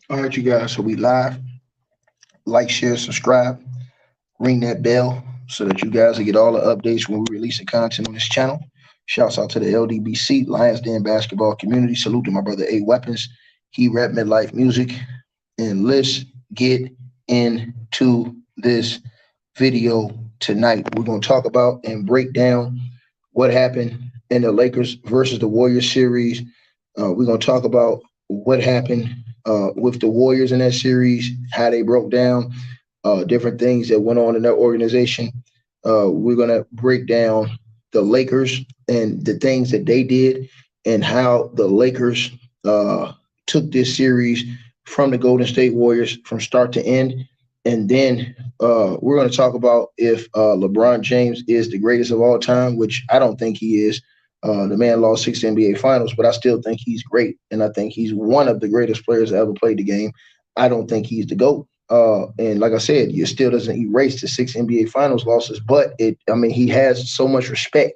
All right, you guys. So we live. Like, share, subscribe, ring that bell so that you guys will get all the updates when we release the content on this channel. Shouts out to the LDBC Lions Den basketball community. Salute to my brother A Weapons. He rap midlife music. And let's get into this video tonight. We're going to talk about and break down what happened in the Lakers versus the Warriors series. We're going to talk about what happened with the Warriors in that series, how they broke down, different things that went on in their organization. We're going to break down the Lakers and the things that they did and how the Lakers took this series from the Golden State Warriors from start to end. And then we're going to talk about if LeBron James is the greatest of all time, which I don't think he is. The man lost 6 NBA finals, but I still think he's great. And I think he's one of the greatest players that ever played the game. I don't think he's the GOAT. And like I said, it still doesn't erase the 6 NBA finals losses, but he has so much respect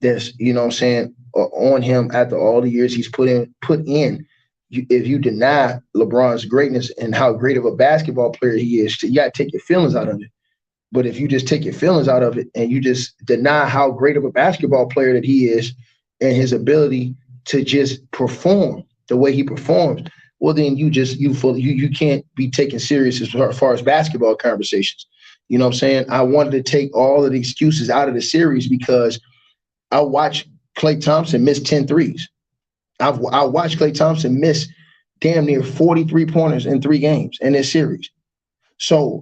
that's, what I'm saying, on him after all the years he's put in. If you deny LeBron's greatness and how great of a basketball player he is, you got to take your feelings out of it. But if you just take your feelings out of it and you just deny how great of a basketball player that he is and his ability to just perform the way he performs, well, then you can't be taken serious as far as basketball conversations. You know what I'm saying? I wanted to take all of the excuses out of the series because I watched Klay Thompson miss 10 threes. I watched Klay Thompson miss damn near 43 pointers in 3 games in this series. So,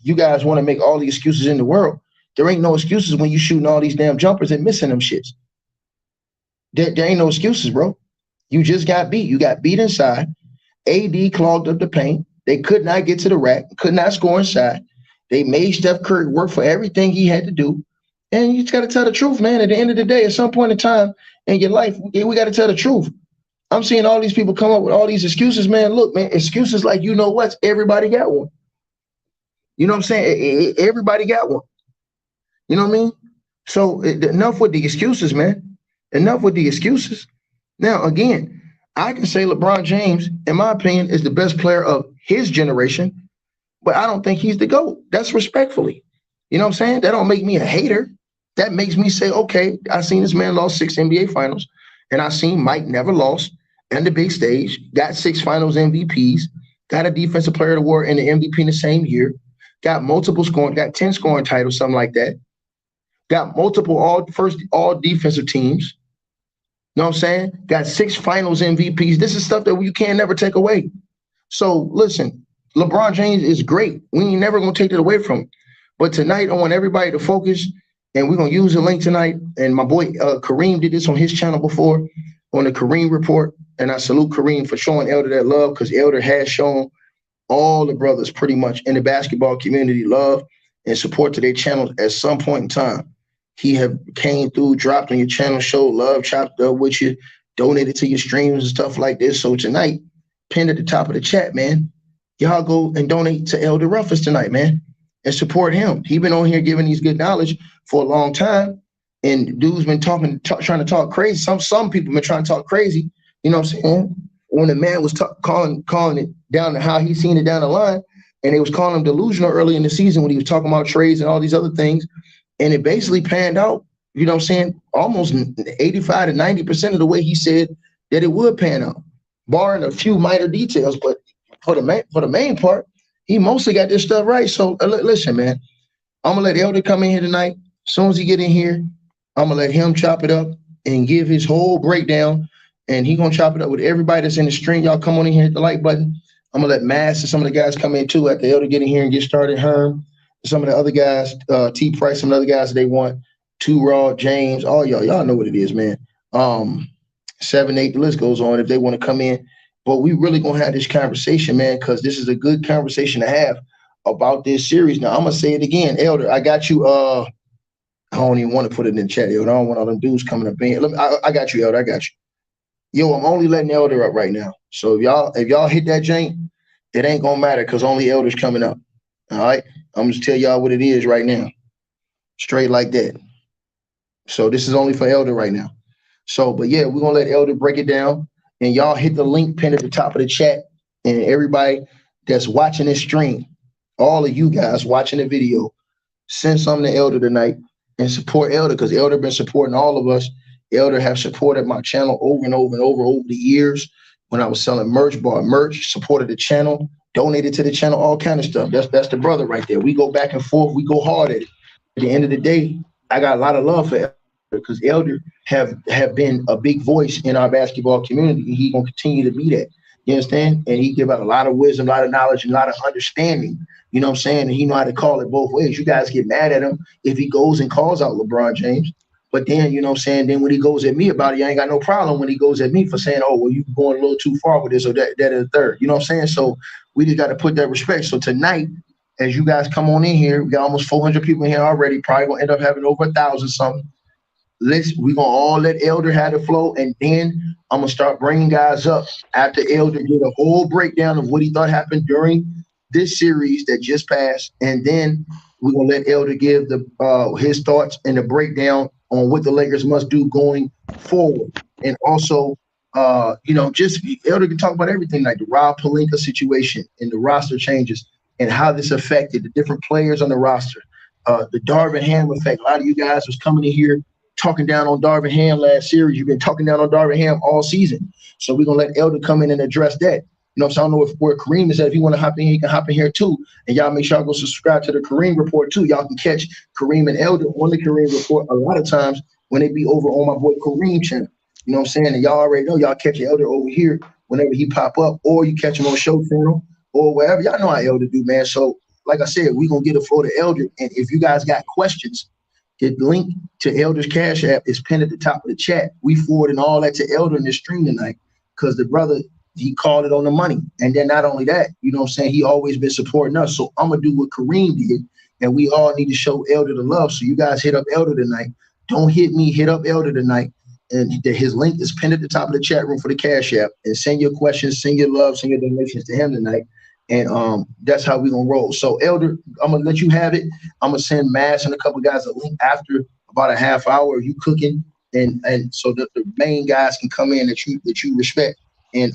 you guys want to make all the excuses in the world. There ain't no excuses when you shooting all these damn jumpers and missing them shits. There ain't no excuses, bro. You just got beat. You got beat inside. AD clogged up the paint. They could not get to the rack, could not score inside. They made Steph Curry work for everything he had to do. And you just got to tell the truth, man. At the end of the day, at some point in time in your life, we got to tell the truth. I'm seeing all these people come up with all these excuses, man. Look, man, excuses like what? Everybody got one. You know what I'm saying? Everybody got one. You know what I mean? So enough with the excuses, man. Enough with the excuses. Now, again, I can say LeBron James, in my opinion, is the best player of his generation, but I don't think he's the GOAT. That's respectfully. You know what I'm saying? That don't make me a hater. That makes me say, okay, I seen this man lost 6 NBA finals, and I seen Mike never lost on the big stage, got 6 finals MVPs, got a defensive player of the war and the MVP in the same year, got multiple scoring, got 10 scoring titles, something like that. Got multiple all defensive teams. You know what I'm saying? Got 6 finals MVPs. This is stuff that you can never take away. So listen, LeBron James is great. We ain't never gonna take it away from him. But tonight, I want everybody to focus, and we're gonna use the link tonight. And my boy Kareem did this on his channel before, on the Kareem Report. And I salute Kareem for showing Elder that love, because Elder has shown all the brothers pretty much in the basketball community love and support to their channels at some point in time. He have came through, dropped on your channel, showed love, chopped up with you, donated to your streams and stuff like this. So tonight, pinned at the top of the chat, man, y'all go and donate to Elder Ruffus tonight, man, and support him. He been on here giving these good knowledge for a long time, and dude's been trying to talk crazy. Some people been trying to talk crazy. You know what I'm saying? When the man was calling it down to how he seen it down the line, and they was calling him delusional early in the season when he was talking about trades and all these other things, and it basically panned out, you know what I'm saying, almost 85 to 90% of the way he said that it would pan out, barring a few minor details. But for the main part, he mostly got this stuff right. So listen, man, I'm gonna let Elder come in here tonight. As soon as he get in here, I'm gonna let him chop it up and give his whole breakdown. And he gonna chop it up with everybody that's in the stream. Y'all come on in here, hit the like button. I'm gonna let Mass and some of the guys come in too after Elder get in here and get started. Herm, some of the other guys, T Price, some of the other guys that they want. Two Raw, James, all y'all know what it is, man. 7, 8, the list goes on if they want to come in. But we really gonna have this conversation, man, because this is a good conversation to have about this series. Now I'm gonna say it again, Elder. I got you. I don't even want to put it in the chat, Elder. I don't want all them dudes coming up in here. I got you, Elder. I got you. Yo, I'm only letting Elder up right now. So if y'all hit that jank, it ain't gonna matter because only Elder's coming up. All right. I'm just tell y'all what it is right now. Straight like that. So this is only for Elder right now. So, but yeah, we're gonna let Elder break it down. And y'all hit the link pinned at the top of the chat. And everybody that's watching this stream, all of you guys watching the video, send something to Elder tonight and support Elder because Elder been supporting all of us. Elder have supported my channel over and over and over the years. When I was selling merch, bought merch, supported the channel, donated to the channel, all kind of stuff. That's the brother right there. We go back and forth. We go hard at it. At the end of the day, I got a lot of love for Elder because Elder have been a big voice in our basketball community. And he gonna continue to be that. You understand? And he give out a lot of wisdom, a lot of knowledge, and a lot of understanding. You know what I'm saying? And he know how to call it both ways. You guys get mad at him if he goes and calls out LeBron James. But then, you know what I'm saying? Then when he goes at me about it, I ain't got no problem when he goes at me for saying, oh, well, you going a little too far with this or that and the third. You know what I'm saying? So we just got to put that respect. So tonight, as you guys come on in here, we got almost 400 people in here already. Probably gonna end up having over 1,000 something. We gonna all let Elder have the flow, and then I'm gonna start bringing guys up after Elder did a whole breakdown of what he thought happened during this series that just passed, and then we're gonna let Elder give the his thoughts and the breakdown on what the Lakers must do going forward, and also. Just Elder can talk about everything like the Rob Pelinka situation and the roster changes and how this affected the different players on the roster. The Darvin Ham effect. A lot of you guys was coming in here talking down on Darvin Ham last series. You've been talking down on Darvin Ham all season. So we're gonna let Elder come in and address that. You know, so I don't know if where Kareem is at. If you want to hop in, he can hop in here too. And y'all make sure y'all go subscribe to the Kareem Report too. Y'all can catch Kareem and Elder on the Kareem Report a lot of times when they be over on my boy Kareem channel. You know what I'm saying? And y'all already know y'all catch Elder over here whenever he pop up, or you catch him on Show Channel or wherever. Y'all know how Elder do, man. So like I said, we're gonna get a floor to Elder. And if you guys got questions, the link to Elder's Cash App is pinned at the top of the chat. We forwarding all that to Elder in the stream tonight because the brother, he called it on the money. And then not only that, you know what I'm saying, he always been supporting us. So I'm going to do what Kareem did, and we all need to show Elder the love. So you guys hit up Elder tonight. Don't hit me, hit up Elder tonight. And his link is pinned at the top of the chat room for the Cash App. And send your questions, send your love, send your donations to him tonight. And that's how we're gonna roll. So Elder, I'm gonna let you have it. I'm gonna send Mass and a couple guys a link after about a half hour of you cooking, and so that the main guys can come in that you respect, and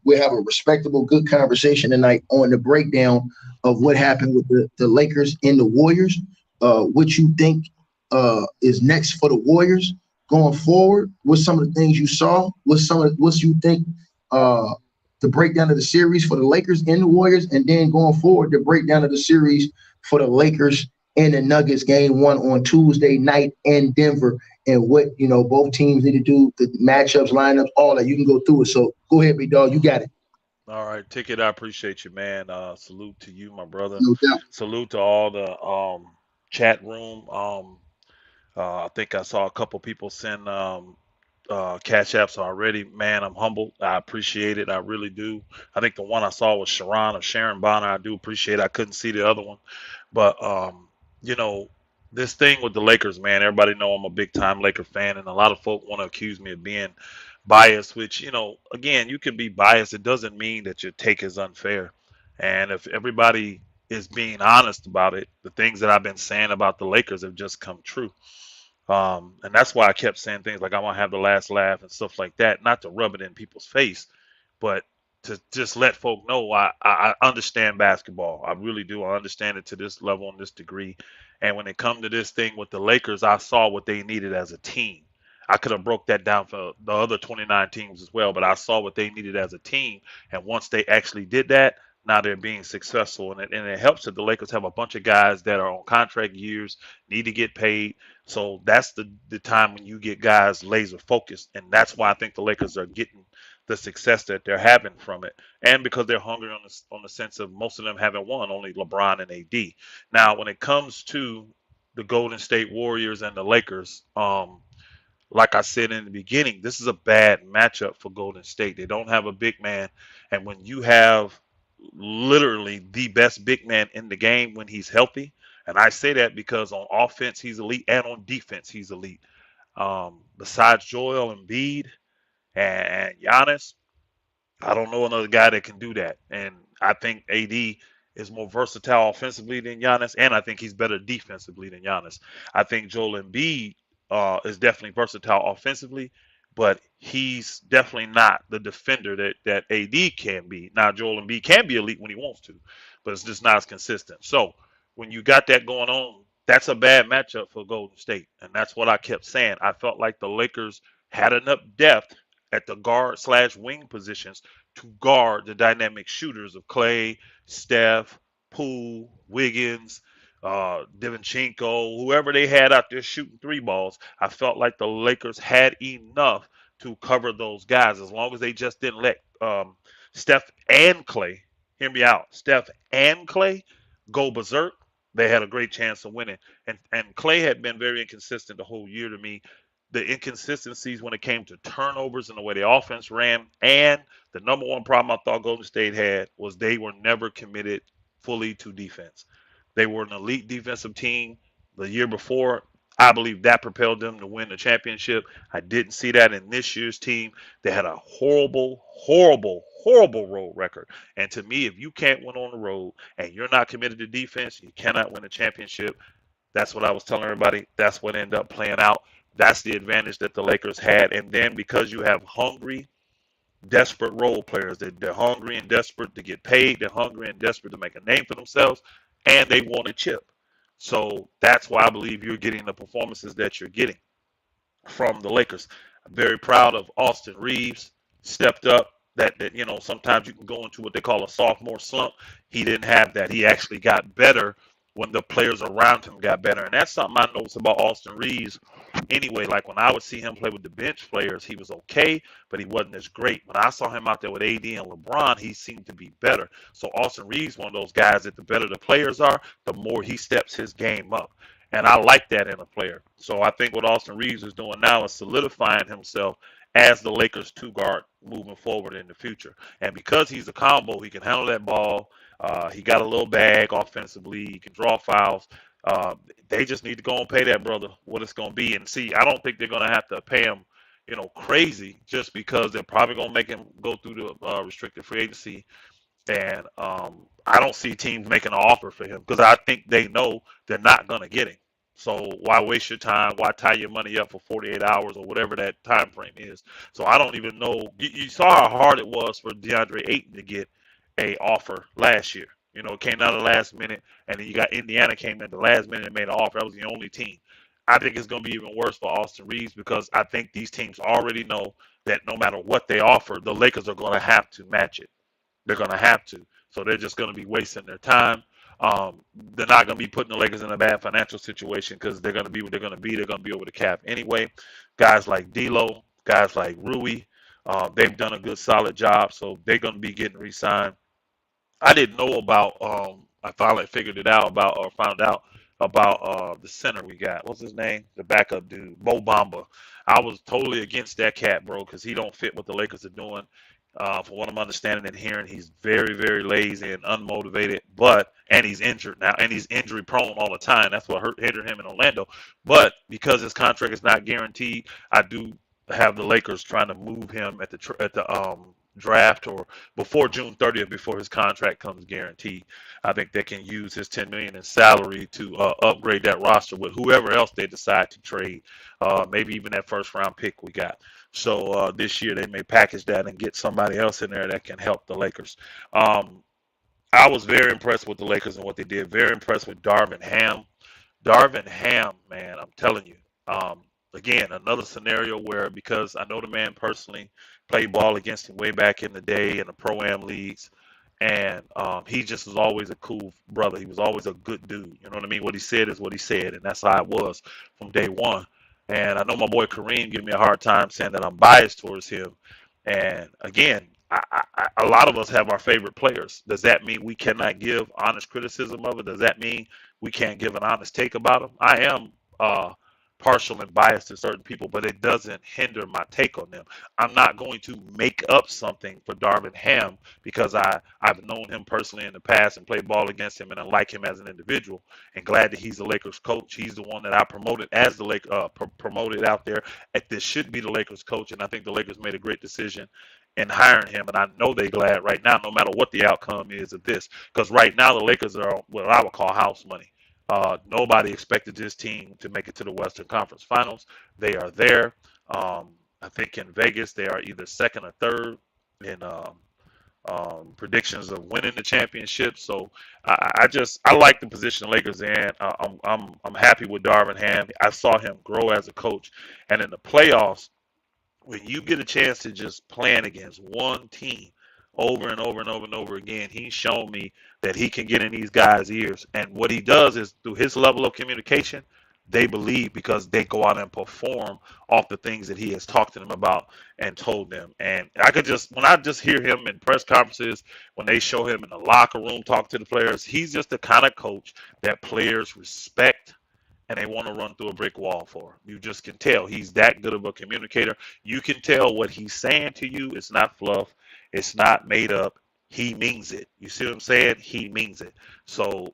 we'll have a respectable, good conversation tonight on the breakdown of what happened with the Lakers and the Warriors. What you think is next for the Warriors going forward? What's some of the things you saw? What you think? The breakdown of the series for the Lakers and the Warriors, and then going forward, the breakdown of the series for the Lakers and the Nuggets game one on Tuesday night in Denver, and what both teams need to do, the matchups, lineups, all that. You can go through it. So go ahead, big dog. You got it. All right, Ticket, I appreciate you, man. Salute to you, my brother. No doubt. Salute to all the chat room. I think I saw a couple people send cash apps already. Man, I'm humbled. I appreciate it. I really do. I think the one I saw was Sharon or Sharon Bonner. I do appreciate it. I couldn't see the other one. But you know, this thing with the Lakers, man, everybody know I'm a big time Laker fan, and a lot of folk want to accuse me of being biased, which, again, you can be biased. It doesn't mean that your take is unfair. And if everybody is being honest about it, the things that I've been saying about the Lakers have just come true. And that's why I kept saying things like I want to have the last laugh and stuff like that, not to rub it in people's face, but to just let folk know I understand basketball. I really do. I understand it to this level and this degree. And when it come to this thing with the Lakers, I saw what they needed as a team. I could have broke that down for the other 29 teams as well, but I saw what they needed as a team. And once they actually did that, now they're being successful. And it helps that the Lakers have a bunch of guys that are on contract years, need to get paid. So that's the time when you get guys laser focused. And that's why I think the Lakers are getting the success that they're having from it, and because they're hungry on the sense of most of them haven't won, only LeBron and AD. Now, when it comes to the Golden State Warriors and the Lakers, like I said in the beginning, this is a bad matchup for Golden State. They don't have a big man, and when you have literally the best big man in the game when he's healthy, and I say that because on offense he's elite and on defense he's elite. Besides Joel Embiid and Giannis, I don't know another guy that can do that. And I think AD is more versatile offensively than Giannis, and I think he's better defensively than Giannis. I think Joel Embiid is definitely versatile offensively, but he's definitely not the defender that AD can be. Now Joel Embiid can be elite when he wants to, but it's just not as consistent. So when you got that going on, that's a bad matchup for Golden State, and that's what I kept saying. I felt like the Lakers had enough depth at the guard slash wing positions to guard the dynamic shooters of Clay, Steph, Poole, Wiggins, Divinchenko, whoever they had out there shooting three balls. I felt like the Lakers had enough to cover those guys as long as they just didn't let Steph and Clay, hear me out, Steph and Clay go berserk. They had a great chance of winning. And Clay had been very inconsistent the whole year to me. The inconsistencies when it came to turnovers and the way the offense ran, and the number one problem I thought Golden State had was they were never committed fully to defense. They were an elite defensive team the year before. I believe that propelled them to win the championship. I didn't see that in this year's team. They had a horrible, horrible, horrible road record. And to me, if you can't win on the road and you're not committed to defense, you cannot win a championship. That's what I was telling everybody. That's what ended up playing out. That's the advantage that the Lakers had. And then because you have hungry, desperate role players, they're hungry and desperate to get paid, they're hungry and desperate to make a name for themselves, and they want a chip. So that's why I believe you're getting the performances that you're getting from the Lakers. I'm very proud of Austin Reeves. Stepped up. That sometimes you can go into what they call a sophomore slump. He didn't have that. He actually got better when the players around him got better, and that's something I noticed about Austin Reeves. Anyway, like when I would see him play with the bench players, he was okay, but he wasn't as great. When I saw him out there with AD and LeBron, he seemed to be better. So Austin Reeves, one of those guys that the better the players are, the more he steps his game up. And I like that in a player. So I think what Austin Reeves is doing now is solidifying himself as the Lakers two guard moving forward in the future. And because he's a combo, he can handle that ball. He got a little bag offensively. He can draw fouls. They just need to go and pay that brother what it's going to be. And see, I don't think they're going to have to pay him, crazy just because they're probably going to make him go through the restricted free agency, and I don't see teams making an offer for him because I think they know they're not going to get him. So why waste your time? Why tie your money up for 48 hours or whatever that time frame is? So I don't even know. You saw how hard it was for DeAndre Ayton to get a offer last year. It came out of the last minute, and then you got Indiana came in the last minute and made an offer. That was the only team. I think it's going to be even worse for Austin Reeves because I think these teams already know that no matter what they offer, the Lakers are going to have to match it. They're going to have to. So they're just going to be wasting their time. They're not going to be putting the Lakers in a bad financial situation because they're going to be what they're going to be. They're going to be over the cap anyway. Guys like D'Lo, guys like Rui, they've done a good, solid job. So they're going to be getting re-signed. I didn't know about. I finally figured it out about or found out about the center we got. What's his name? The backup dude, Mo Bamba. I was totally against that cat, bro, because he don't fit what the Lakers are doing. From what I'm understanding and hearing, he's very, very lazy and unmotivated. And he's injured now, and he's injury prone all the time. That's what hindered him in Orlando. But because his contract is not guaranteed, I do have the Lakers trying to move him at the draft or before June 30th, before his contract comes guaranteed. I think they can use his 10 million in salary to upgrade that roster with whoever else they decide to trade. Maybe even that first round pick we got. So this year they may package that and get somebody else in there that can help the Lakers. Um, I was very impressed with the Lakers and what they did. Very impressed with Darvin Ham. Darvin Ham, man, I'm telling you. Again, another scenario where because I know the man personally, played ball against him way back in the day in the pro-am leagues, and he just was always a cool brother. He was always a good dude. You know what I mean? What he said is what he said, and that's how it was from day one. And I know my boy Kareem gave me a hard time saying that I'm biased towards him. And again, a lot of us have our favorite players. Does that mean we cannot give honest criticism of it? Does that mean we can't give an honest take about them? I am partial and biased to certain people, but it doesn't hinder my take on them. I'm not going to make up something for Darvin Ham because I've known him personally in the past and played ball against him, and I like him as an individual. And glad that he's the Lakers coach. He's the one that I promoted as the promoted out there. This should be the Lakers coach, and I think the Lakers made a great decision in hiring him. And I know they're glad right now, no matter what the outcome is of this, because right now the Lakers are what I would call house money. Nobody expected this team to make it to the Western Conference Finals. They are there. I think in Vegas they are either second or third in predictions of winning the championship. So I like the position the Lakers in. I'm happy with Darvin Ham. I saw him grow as a coach, and in the playoffs, when you get a chance to just plan against one team over and over and over and over again, he's shown me that he can get in these guys' ears. And what he does is through his level of communication, they believe because they go out and perform off the things that he has talked to them about and told them. And I could just, when I just hear him in press conferences, when they show him in the locker room talk to the players, he's just the kind of coach that players respect and they want to run through a brick wall for. You just can tell he's that good of a communicator. You can tell what he's saying to you. It's not fluff. It's not made up. He means it. You see what I'm saying? He means it. So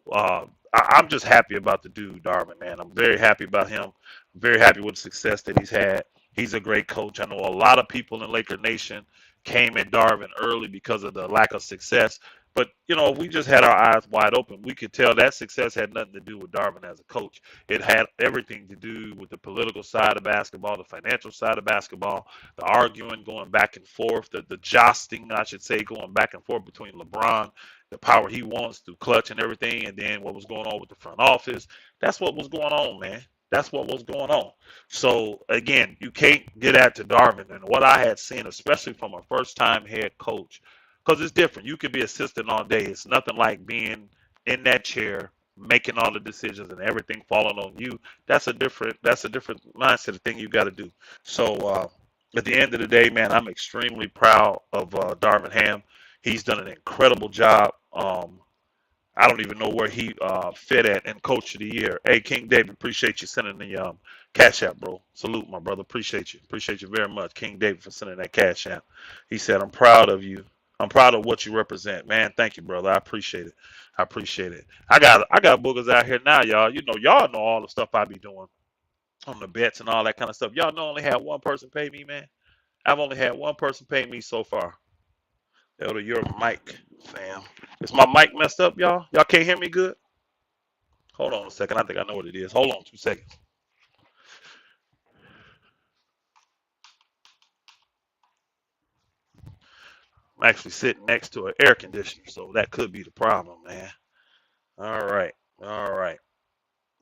I'm just happy about the dude, Darvin, man. I'm very happy about him. I'm very happy with the success that he's had. He's a great coach. I know a lot of people in Laker Nation came at Darvin early because of the lack of success. But if we just had our eyes wide open, we could tell that success had nothing to do with Darvin as a coach. It had everything to do with the political side of basketball, the financial side of basketball, the arguing going back and forth, the josting, I should say, going back and forth between LeBron, the power he wants through clutch and everything, and then what was going on with the front office. That's what was going on, man. That's what was going on. So again, you can't get at to Darvin and what I had seen, especially from a first-time head coach, because it's different. You could be assistant all day. It's nothing like being in that chair, making all the decisions and everything falling on you. That's a different mindset of thing you got to do. So at the end of the day, man, I'm extremely proud of Darvin Ham. He's done an incredible job. I don't even know where he fit at in Coach of the Year. Hey, King David, appreciate you sending the cash app, bro. Salute, my brother. Appreciate you. Appreciate you very much, King David, for sending that cash app. He said, "I'm proud of you. I'm proud of what you represent, man. Thank you, brother. I appreciate it. I appreciate it. I got boogers out here now, y'all. Y'all know all the stuff I be doing on the bets and all that kind of stuff. Y'all know I only had one person pay me, man. I've only had one person pay me so far. Elder, your mic, fam. Is my mic messed up, y'all? Y'all can't hear me good? Hold on a second. I think I know what it is. Hold on 2 seconds. I'm actually sitting next to an air conditioner, so that could be the problem, man. All right. All right.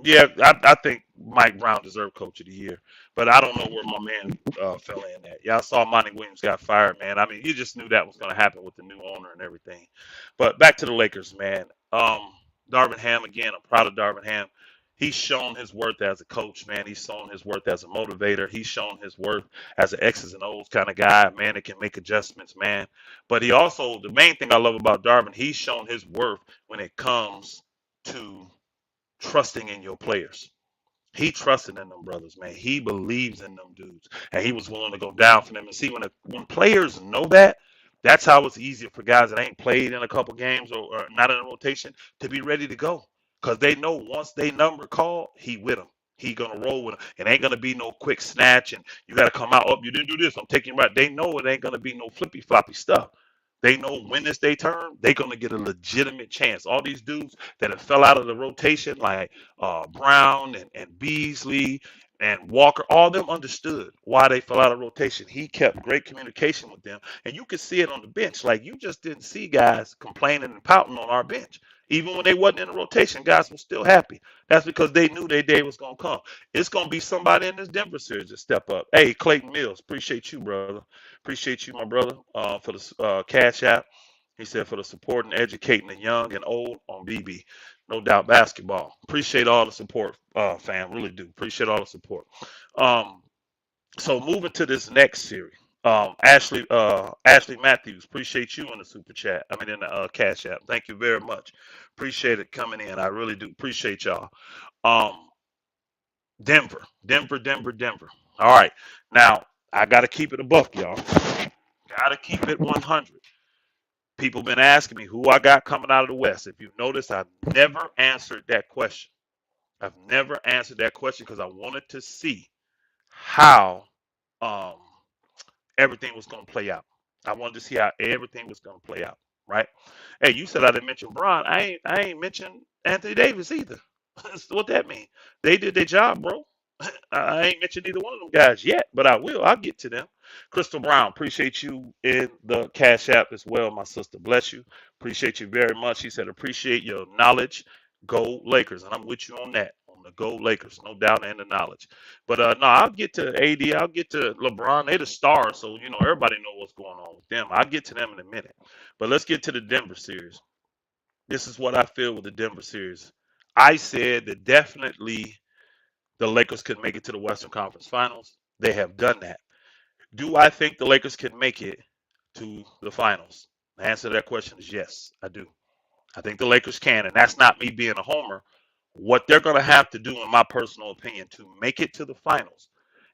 Yeah, I think Mike Brown deserved Coach of the Year, but I don't know where my man fell in at. Y'all saw Monty Williams got fired, man. I mean, you just knew that was going to happen with the new owner and everything. But back to the Lakers, man. Darvin Ham again. I'm proud of Darvin Ham. He's shown his worth as a coach, man. He's shown his worth as a motivator. He's shown his worth as an X's and O's kind of guy, man, that can make adjustments, man. But he also, the main thing I love about Darvin, he's shown his worth when it comes to trusting in your players. He trusted in them brothers, man. He believes in them dudes, and he was willing to go down for them. And see, when players know that, that's how it's easier for guys that ain't played in a couple games or not in a rotation to be ready to go, because they know once they number called, he with them. He gonna roll with them. It ain't gonna be no quick snatch, and you gotta come out. Oh, you didn't do this. I'm taking you right. They know it ain't gonna be no flippy floppy stuff. They know when it's their turn, they're gonna get a legitimate chance. All these dudes that have fell out of the rotation, like Brown and Beasley and Walker, all of them understood why they fell out of rotation. He kept great communication with them, and you could see it on the bench. Like you just didn't see guys complaining and pouting on our bench. Even when they wasn't in the rotation, guys were still happy. That's because they knew their day was gonna come. It's gonna be somebody in this Denver series to step up. Hey, Clayton Mills, appreciate you, brother. Appreciate you, my brother, for the cash app. He said for the support and educating the young and old on BB. No doubt basketball. Appreciate all the support, fam. Really do. Appreciate all the support. Um, so moving to this next series. Ashley Matthews, appreciate you in the super chat. I mean in the cash app. Thank you very much. Appreciate it coming in. I really do appreciate y'all. Um, Denver. All right. Now I gotta keep it a buck, y'all. Gotta keep it 100. People been asking me who I got coming out of the West. If you notice, I've never answered that question. I've never answered that question because I wanted to see how um, everything was going to play out. I wanted to see how everything was going to play out, right? Hey, you said I didn't mention Bron. I ain't mentioned Anthony Davis either. That's what that means. They did their job, bro. I ain't mentioned either one of them guys yet, but I will. I'll get to them. Crystal Brown, appreciate you in the Cash App as well, my sister. Bless you. Appreciate you very much. He said, appreciate your knowledge. Go Lakers. And I'm with you on that, on the Go Lakers, no doubt, and the knowledge. But no, I'll get to AD. I'll get to LeBron. They the stars, so you know everybody know what's going on with them. I'll get to them in a minute. But let's get to the Denver series. This is what I feel with the Denver series. I said that definitely the Lakers could make it to the Western Conference Finals. They have done that. Do I think the Lakers can make it to the finals? The answer to that question is yes, I do. I think the Lakers can, and that's not me being a homer. What they're going to have to do, in my personal opinion, to make it to the finals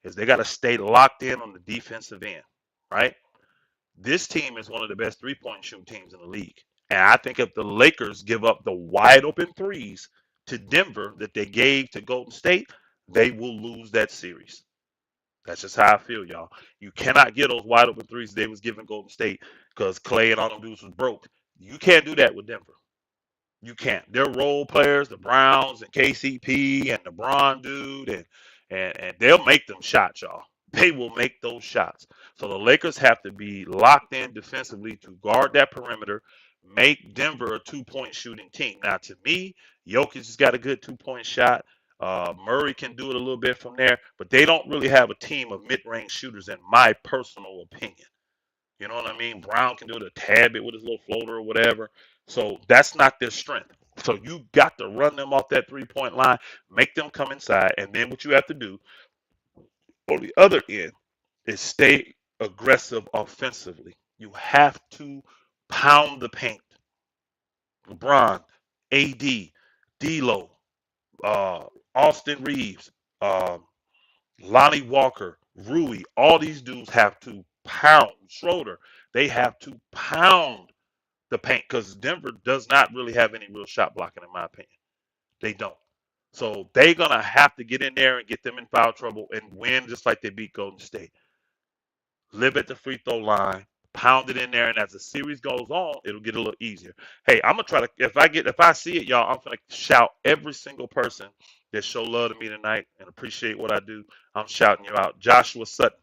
is they got to stay locked in on the defensive end, right? This team is one of the best three-point shooting teams in the league. And I think if the Lakers give up the wide open threes to Denver that they gave to Golden State, they will lose that series. That's just how I feel, y'all. You cannot get those wide open threes they was giving Golden State because Clay and all them dudes was broke. You can't do that with Denver. You can't. They're role players, the Browns and KCP and the Bron dude, and they'll make them shots, y'all. They will make those shots. So the Lakers have to be locked in defensively to guard that perimeter, make Denver a 2-point shooting team. Now, to me, Jokic has got a good 2-point shot. Murray can do it a little bit from there, but they don't really have a team of mid-range shooters, in my personal opinion. You know what I mean? Brown can do it a tad bit with his little floater or whatever. So that's not their strength. So you got to run them off that 3-point line, make them come inside, and then what you have to do on the other end is stay aggressive offensively. You have to pound the paint. LeBron, AD, D'Lo, Austin Reeves, Lonnie Walker, Rui, all these dudes have to pound. Schroeder, they have to pound the paint because Denver does not really have any real shot blocking, in my opinion. They don't. So they're gonna have to get in there and get them in foul trouble and win just like they beat Golden State. Live at the free throw line, pound it in there, and as the series goes on, it'll get a little easier. Hey, I'm gonna try to if I see it, y'all, I'm gonna shout every single person that show love to me tonight and appreciate what I do. I'm shouting you out. Joshua Sutton,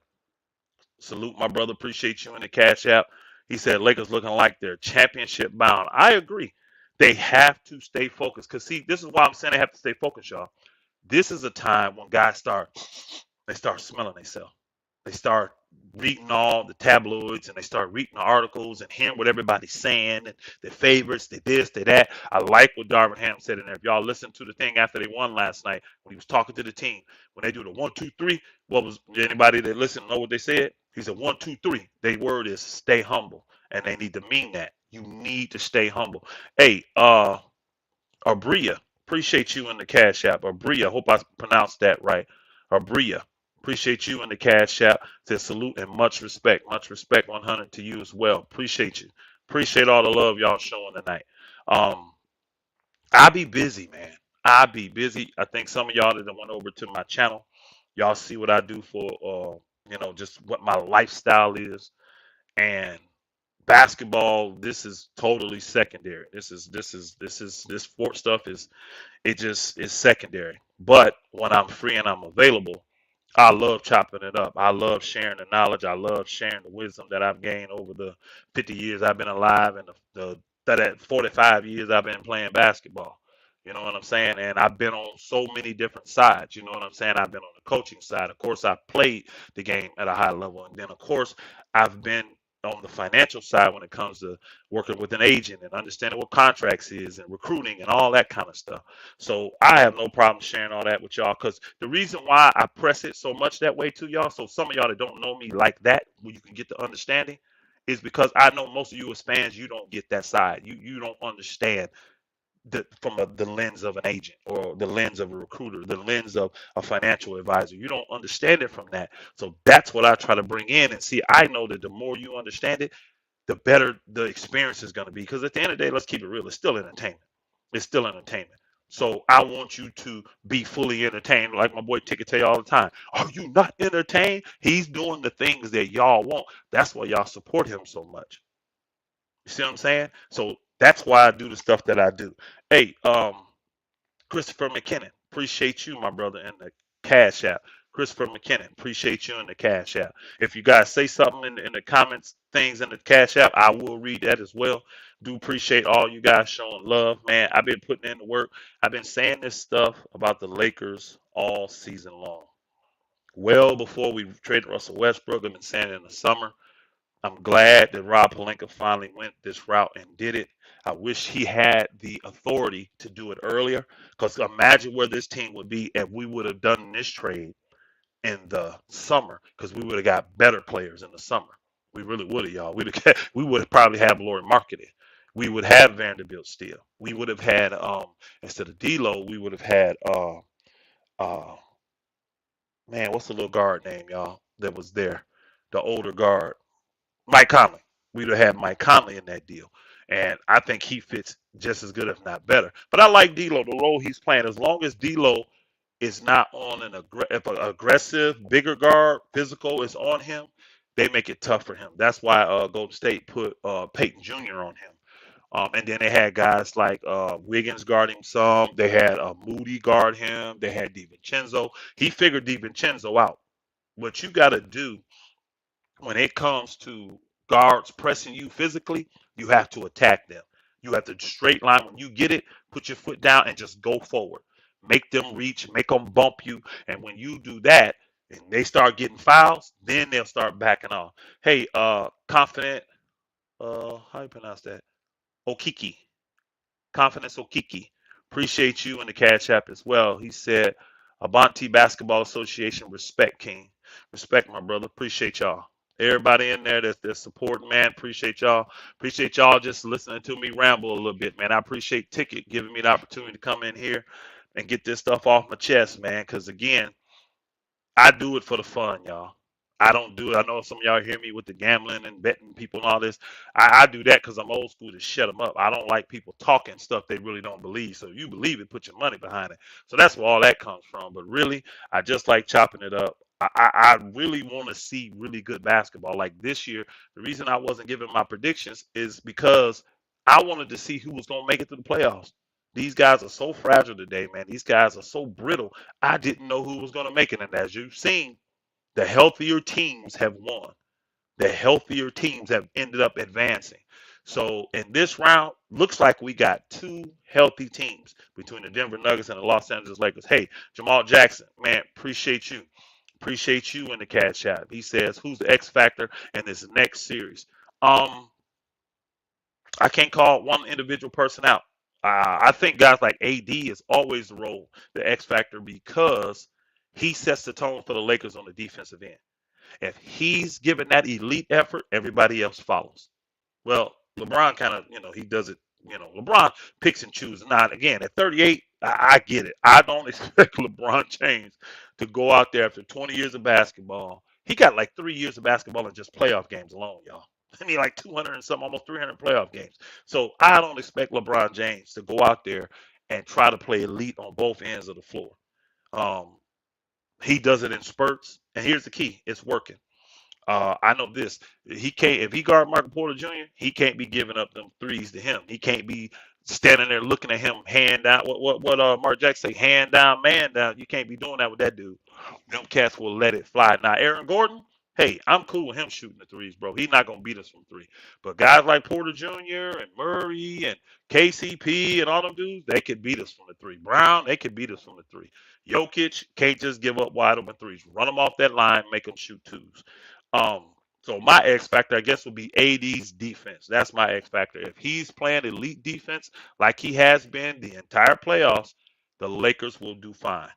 salute my brother. Appreciate you in the Cash App. He said Lakers looking like they're championship bound. I agree. They have to stay focused. Cause see, this is why I'm saying they have to stay focused, y'all. This is a time when guys start smelling themselves. They start reading all the tabloids and they start reading the articles and hearing what everybody's saying and their favorites, they this, they that. I like what Darvin Ham said in there. If y'all listen to the thing after they won last night when he was talking to the team, when they do the 1, 2, 3, what was anybody that listened know what they said? He said 1, 2, 3. Their word is stay humble, and they need to mean that. You need to stay humble. Hey, Abria, appreciate you in the Cash App. Abria, hope I pronounced that right. Abria, appreciate you in the Cash App. Says salute and much respect 100 to you as well. Appreciate you. Appreciate all the love y'all showing tonight. Um, I be busy, man. I be busy. I think some of y'all that went over to my channel, y'all see what I do for, just what my lifestyle is, and basketball. This is totally secondary. This sport stuff is it just is secondary. But when I'm free and I'm available, I love chopping it up. I love sharing the knowledge. I love sharing the wisdom that I've gained over the 50 years I've been alive and that 45 years I've been playing basketball. You know what I'm saying? And I've been on so many different sides. You know what I'm saying? I've been on the coaching side. Of course, I've played the game at a high level. And then, of course, I've been on the financial side when it comes to working with an agent and understanding what contracts is and recruiting and all that kind of stuff. So I have no problem sharing all that with y'all because the reason why I press it so much that way to y'all, so some of y'all that don't know me like that, where you can get the understanding, is because I know most of you as fans, you don't get that side. You don't understand the lens of an agent or the lens of a recruiter, the lens of a financial advisor. You don't understand it from that. So that's what I try to bring in and see. I know that the more you understand it, the better the experience is going to be. Because at the end of the day, let's keep it real. It's still entertainment. It's still entertainment. So I want you to be fully entertained, like my boy Ticket tell you all the time. Are you not entertained? He's doing the things that y'all want. That's why y'all support him so much. You see what I'm saying? So that's why I do the stuff that I do. Hey, Christopher McKinnon, appreciate you, my brother, and the Cash App. Christopher McKinnon, appreciate you in the Cash App. If you guys say something in the comments, things in the Cash App, I will read that as well. Do appreciate all you guys showing love, man. I've been putting in the work. I've been saying this stuff about the Lakers all season long. Well before we traded Russell Westbrook, I've been saying it in the summer. I'm glad that Rob Pelinka finally went this route and did it. I wish he had the authority to do it earlier. Because imagine where this team would be if we would have done this trade in the summer. Because we would have got better players in the summer. We really would have, y'all. We would have probably had Lori marketed. We would have Vanderbilt still. We would have had instead of D'Lo, we would have had uh man, what's the little guard name, y'all? That was there, the older guard. Mike Conley. We'd have had Mike Conley in that deal. And I think he fits just as good, if not better. But I like D'Lo, the role he's playing. As long as D'Lo is not on if an aggressive, bigger guard, physical is on him, they make it tough for him. That's why Golden State put Peyton Jr. on him. And then they had guys like Wiggins guard him some. They had Moody guard him. They had DiVincenzo. He figured DiVincenzo out. What you got to do when it comes to guards pressing you physically, you have to attack them. You have to straight line when you get it, put your foot down and just go forward. Make them reach, make them bump you. And when you do that and they start getting fouls, then they'll start backing off. Hey, confident, how you pronounce that? Okiki. Confidence Okiki. Appreciate you in the Cash App as well. He said, Abonti Basketball Association, respect, King. Respect, my brother. Appreciate y'all. Everybody in there that's supporting, man. Appreciate y'all. Appreciate y'all just listening to me ramble a little bit, man. I appreciate Ticket giving me the opportunity to come in here and get this stuff off my chest, man. Because again, I do it for the fun, y'all. I don't do it. I know some of y'all hear me with the gambling and betting people and all this. I do that because I'm old school to shut them up. I don't like people talking stuff they really don't believe. So if you believe it, put your money behind it. So that's where all that comes from. But really, I just like chopping it up. I really want to see really good basketball. Like this year, the reason I wasn't giving my predictions is because I wanted to see who was going to make it to the playoffs. These guys are so fragile today, man. These guys are so brittle. I didn't know who was going to make it. And as you've seen, the healthier teams have won. The healthier teams have ended up advancing. So in this round, looks like we got two healthy teams between the Denver Nuggets and the Los Angeles Lakers. Hey, Jamal Jackson, man, appreciate you. Appreciate you in the Cash App. He says, who's the X factor in this next series? Um, I can't call one individual person out. I think guys like AD is always the role, the X factor, because he sets the tone for the Lakers on the defensive end. If he's given that elite effort, everybody else follows. Well, LeBron kind of, he does it. LeBron picks and chooses. Now, again, at 38, I get it. I don't expect LeBron James to go out there after 20 years of basketball. He got like 3 years of basketball in just playoff games alone, y'all. I mean, like 200 and some, almost 300 playoff games. So I don't expect LeBron James to go out there and try to play elite on both ends of the floor. Um, he does it in spurts, and here's the key: it's working. I know this. He can't if he guard Michael Porter Jr. He can't be giving up them threes to him. He can't be standing there looking at him hand down. What Mark Jackson say? Hand down, man down. You can't be doing that with that dude. Them cats will let it fly. Now Aaron Gordon, hey, I'm cool with him shooting the threes, bro. He's not gonna beat us from three. But guys like Porter Jr. and Murray and KCP and all them dudes, they could beat us from the three. Brown, they could beat us from the three. Jokic can't just give up wide open threes. Run them off that line, make them shoot twos. Um, so my X factor, I guess, would be AD's defense. That's my X factor. If he's playing elite defense like he has been the entire playoffs, the Lakers will do fine.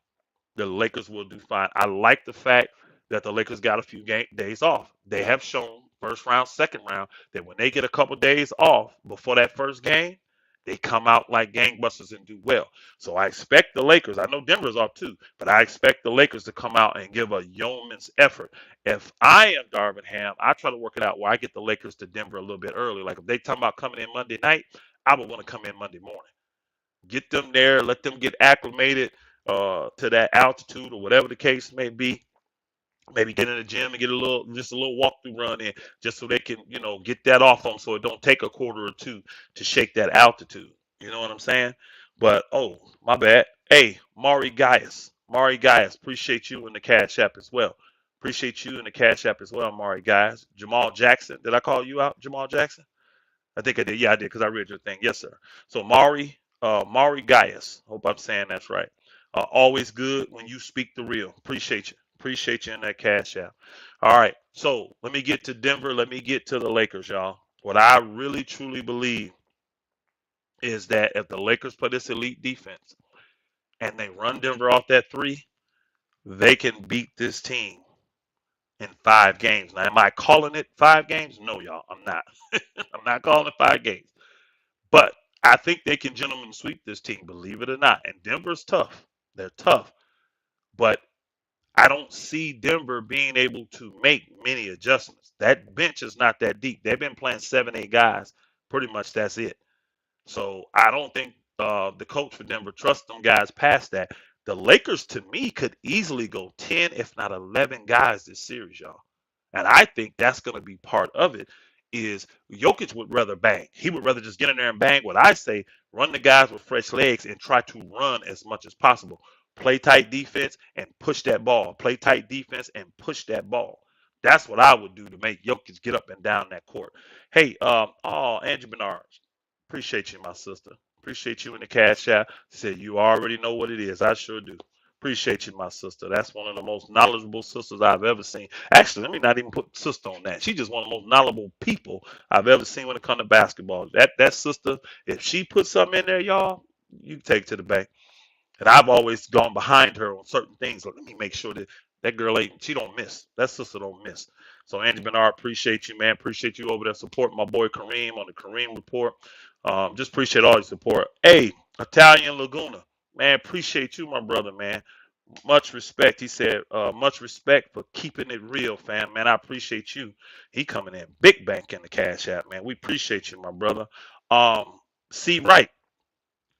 The Lakers will do fine. I like the fact that the Lakers got a few days off. They have shown first round, second round that when they get a couple days off before that first game, they come out like gangbusters and do well. So I expect the Lakers. I know Denver's off too, but I expect the Lakers to come out and give a yeoman's effort. If I am Darvin Ham, I try to work it out where I get the Lakers to Denver a little bit early. Like if they talking about coming in Monday night, I would want to come in Monday morning. Get them there, let them get acclimated to that altitude or whatever the case may be. Maybe get in the gym and get just a little walkthrough run in, just so they can, get that off them, so it don't take a quarter or two to shake that altitude. You know what I'm saying? But oh, my bad. Hey, Mari Gaius. Mari Guys, appreciate you in the Cash App as well. Appreciate you in the Cash App as well, Mari Guys. Jamal Jackson, did I call you out, Jamal Jackson? I think I did. Yeah, I did because I read your thing. Yes, sir. So Mari Gaius. Hope I'm saying that's right. Always good when you speak the real. Appreciate you. Appreciate you in that Cash App. All right. So let me get to Denver. Let me get to the Lakers, y'all. What I really truly believe is that if the Lakers play this elite defense and they run Denver off that three, they can beat this team in 5 games. Now, am I calling it 5 games? No, y'all. I'm not. I'm not calling it 5 games. But I think they can gentlemen sweep this team, believe it or not. And Denver's tough. They're tough. But I don't see Denver being able to make many adjustments. That bench is not that deep. They've been playing 7, 8 guys. Pretty much that's it. So I don't think the coach for Denver trusts them guys past that. The Lakers, to me, could easily go 10, if not 11 guys this series, y'all. And I think that's going to be part of it. Is Jokic would rather bang. He would rather just get in there and bang. What I say, run the guys with fresh legs and try to run as much as possible. Play tight defense and push that ball. Play tight defense and push that ball. That's what I would do to make Jokic get up and down that court. Hey, Andrew Bernard, appreciate you, my sister. Appreciate you in the Cash App. Said you already know what it is. I sure do. Appreciate you, my sister. That's one of the most knowledgeable sisters I've ever seen. Actually, let me not even put sister on that. She's just one of the most knowledgeable people I've ever seen when it comes to basketball. That sister, if she puts something in there, y'all, you take it to the bank. And I've always gone behind her on certain things. Let me make sure that that girl ain't, she don't miss. That sister don't miss. So Andy Bernard, appreciate you, man. Appreciate you over there supporting my boy Kareem on the Kareem Report. Just appreciate all your support. Hey, Italian Laguna, man, appreciate you, my brother, man. Much respect. He said, much respect for keeping it real, fam. Man, I appreciate you. He coming in big bank in the Cash App, man. We appreciate you, my brother. C. Wright,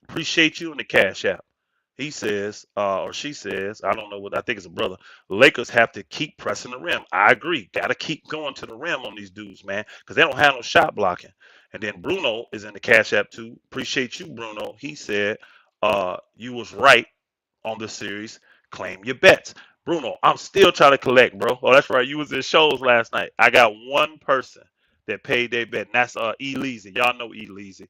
appreciate you in the Cash App. He says, or she says, I don't know what I think it's a brother. Lakers have to keep pressing the rim. I agree. Got to keep going to the rim on these dudes, man, because they don't have no shot blocking. And then Bruno is in the Cash App too. Appreciate you, Bruno. He said, you was right on this series. Claim your bets. Bruno, I'm still trying to collect, bro. Oh, that's right. You was in shows last night. I got one person that paid their bet, and that's E. Leezy. Y'all know E. Leezy.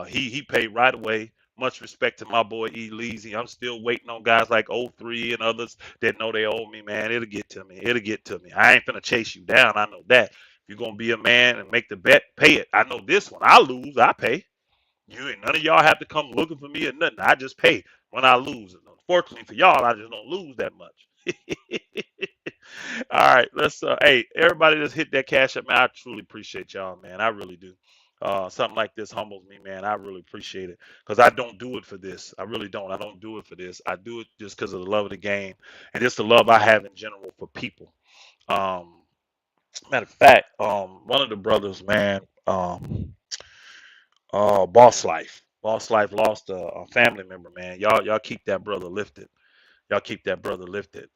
He paid right away. Much respect to my boy E. Leezy. I'm still waiting on guys like O3 and others that know they owe me, man. It'll get to me. It'll get to me. I ain't finna chase you down. I know that. If you're gonna be a man and make the bet, pay it. I know this one. I lose, I pay. You ain't none of y'all have to come looking for me or nothing. I just pay when I lose. And unfortunately for y'all, I just don't lose that much. All right, let's hey, everybody just hit that Cash App, man. I truly appreciate y'all, man. I really do. Something like this humbles me, man. I really appreciate it because I don't do it for this. I really don't. I don't do it for this. I do it just because of the love of the game and just the love I have in general for people. Um, Matter of fact, one of the brothers, man, Boss Life. Boss Life lost a family member, man. Y'all keep that brother lifted. Y'all keep that brother lifted.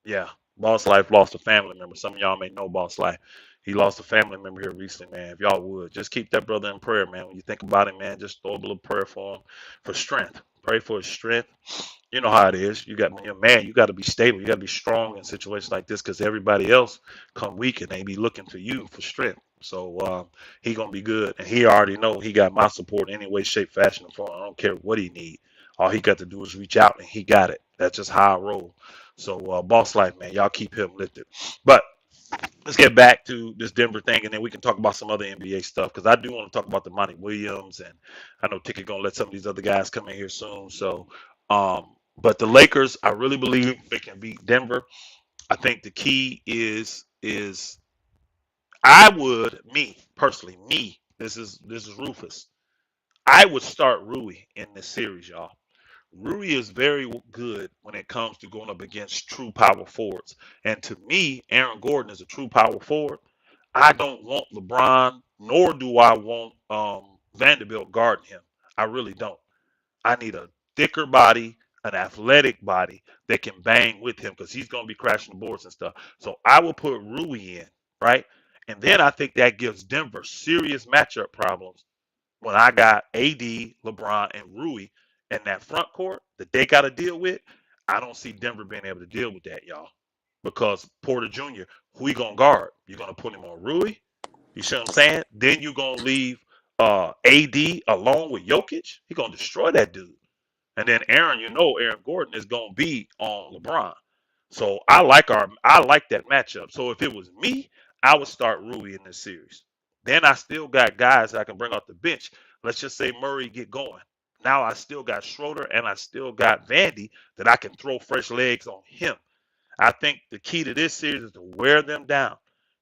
Yeah, Boss Life lost a family member. Some of y'all may know Boss Life. He lost a family member here recently, man. If y'all would, just keep that brother in prayer, man. When you think about it, man, just throw a little prayer for him, for strength. Pray for his strength. You know how it is. You got when you're a man, you got to be stable. You got to be strong in situations like this because everybody else come weak and they be looking to you for strength. So he gonna be good, and he already know he got my support in any way, shape, fashion, or form. I don't care what he need. All he got to do is reach out, and he got it. That's just how I roll. So, Boss Life, man, y'all keep him lifted. But let's get back to this Denver thing, and then we can talk about some other NBA stuff because I do want to talk about the Monty Williams, and I know Ticket gonna let some of these other guys come in here soon. So, but the Lakers, I really believe they can beat Denver. I think the key is I would me personally me. This is Rufus. I would start Rui in this series, y'all. Rui is very good when it comes to going up against true power forwards. And to me, Aaron Gordon is a true power forward. I don't want LeBron, nor do I want Vanderbilt guarding him. I really don't. I need a thicker body, an athletic body that can bang with him because he's going to be crashing the boards and stuff. So I will put Rui in, right? And then I think that gives Denver serious matchup problems when I got AD, LeBron, and Rui in that front court. that they got to deal with, I don't see Denver being able to deal with that, y'all. Because Porter Jr., who he gonna guard? You gonna put him on Rui? You see what I'm saying? Then you gonna leave AD alone with Jokic? He gonna destroy that dude. And then Aaron, Aaron Gordon is gonna be on LeBron. So I like that matchup. So if it was me, I would start Rui in this series. Then I still got guys that I can bring off the bench. Let's just say Murray get going. Now I still got Schroeder and I still got Vandy that I can throw fresh legs on him. I think the key to this series is to wear them down.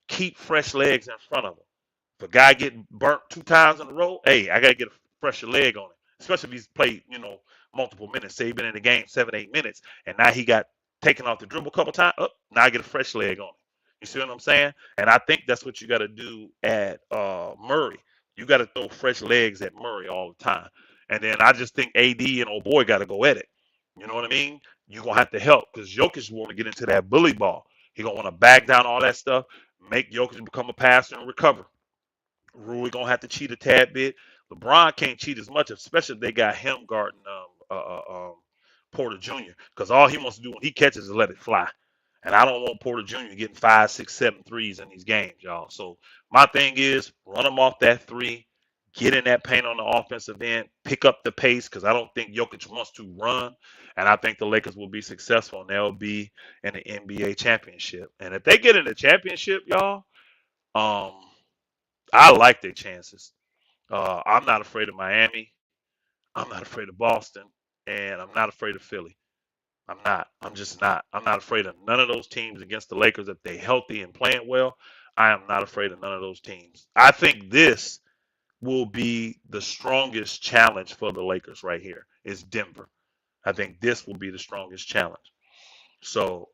Keep fresh legs in front of them. If a guy getting burnt 2 times in a row, hey, I gotta get a fresher leg on him. Especially if he's played, multiple minutes. Say he's been in the game 7, 8 minutes, and now he got taken off the dribble a couple times. Up, now I get a fresh leg on him. You see what I'm saying? And I think that's what you got to do at Murray. You got to throw fresh legs at Murray all the time. And then I just think AD and old boy got to go at it. You know what I mean? You're gonna have to help because Jokic want to get into that bully ball. He gonna want to back down all that stuff, make Jokic become a passer and recover. Rui gonna have to cheat a tad bit. LeBron can't cheat as much, especially if they got him guarding Porter Jr. Because all he wants to do when he catches is let it fly. And I don't want Porter Jr. getting 5, 6, 7 threes in these games, y'all. So my thing is run him off that three, get in that paint on the offensive end, pick up the pace because I don't think Jokic wants to run. And I think the Lakers will be successful and they'll be in the NBA championship. And if they get in the championship, y'all, um, I like their chances. I'm not afraid of Miami. I'm not afraid of Boston, and I'm not afraid of Philly. I'm not. I'm just not. I'm not afraid of none of those teams against the Lakers if they healthy and playing well. I am not afraid of none of those teams. I think this will be the strongest challenge for the Lakers right here. Is Denver. I think this will be the strongest challenge. So,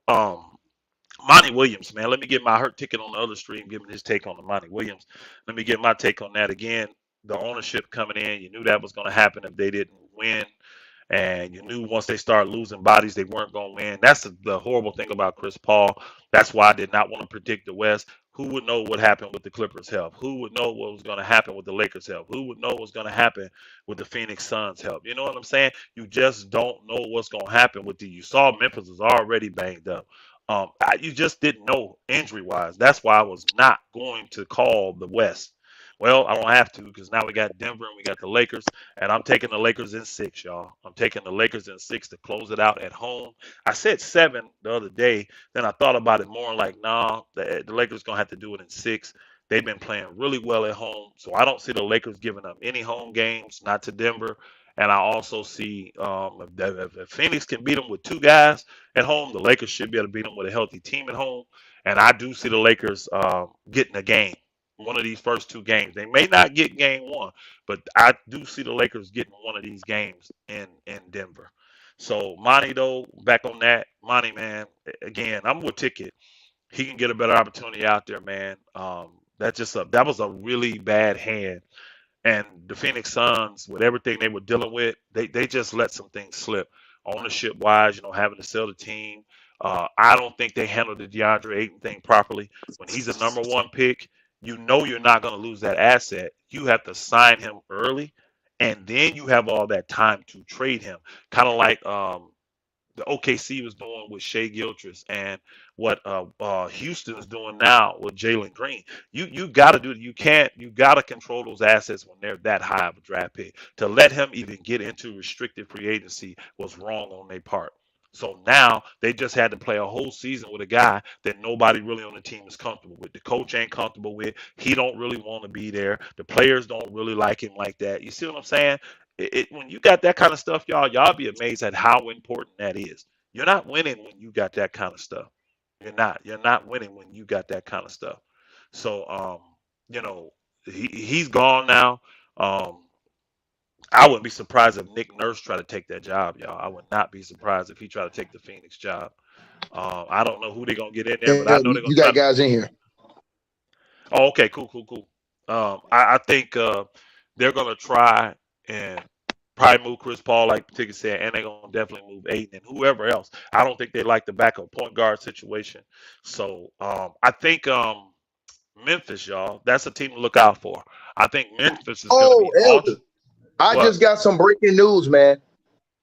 Monty Williams, man. Let me get my hurt ticket on the other stream, giving his take on the Monty Williams. Let me get my take on that again. The ownership coming in, you knew that was going to happen if they didn't win. And you knew once they started losing bodies, they weren't going to win. That's the horrible thing about Chris Paul. That's why I did not want to predict the West. Who would know what happened with the Clippers' help? Who would know what was going to happen with the Lakers' help? Who would know what was going to happen with the Phoenix Suns' help? You know what I'm saying? You just don't know what's going to happen with the. You saw Memphis was already banged up. You just didn't know injury wise. That's why I was not going to call the West. Well, I don't have to because now we got Denver and we got the Lakers, and I'm taking the Lakers in six, y'all. I'm taking the Lakers in six to close it out at home. I said seven the other day, then I thought about it more like, nah, the Lakers gonna have to do it in six. They've been playing really well at home, so I don't see the Lakers giving up any home games, not to Denver. And I also see if Phoenix can beat them with two guys at home, the Lakers should be able to beat them with a healthy team at home. And I do see the Lakers getting a game one of these first two games. They may not get game one, but I do see the Lakers getting one of these games in Denver. So Monty though, back on that, Monty man, again, I'm with Ticket. He can get a better opportunity out there, man. That was a really bad hand and the Phoenix Suns, with everything they were dealing with, they just let some things slip. Ownership wise, having to sell the team. I don't think they handled the DeAndre Ayton thing properly. When he's a number one pick, you know you're not going to lose that asset. You have to sign him early, and then you have all that time to trade him. Kind of like the OKC was doing with Shea Gilchrist and what Houston is doing now with Jalen Green. You got to do it. You got to control those assets when they're that high of a draft pick. To let him even get into restricted free agency was wrong on their part. So now they just had to play a whole season with a guy that nobody really on the team is comfortable with. The coach ain't comfortable with. He don't really want to be there. The players don't really like him like that. You see what I'm saying? When you got that kind of stuff, y'all be amazed at how important that is. You're not winning when you got that kind of stuff. You're not winning when you got that kind of stuff. So you know, he's gone now. Um, I wouldn't be surprised if Nick Nurse tried to take that job, y'all. I would not be surprised if he tried to take the Phoenix job. I don't know who they're gonna get in there, but I know they're gonna You try got to. guys in here. Oh, okay, cool, cool, cool. I think they're gonna try and probably move Chris Paul, like Ticket said, and they're gonna definitely move Aiden and whoever else. I don't think they like the backup point guard situation. So I think Memphis, y'all, that's a team to look out for. I think Memphis is gonna Oh, be ultra. Elder, I What? just got some breaking news, man.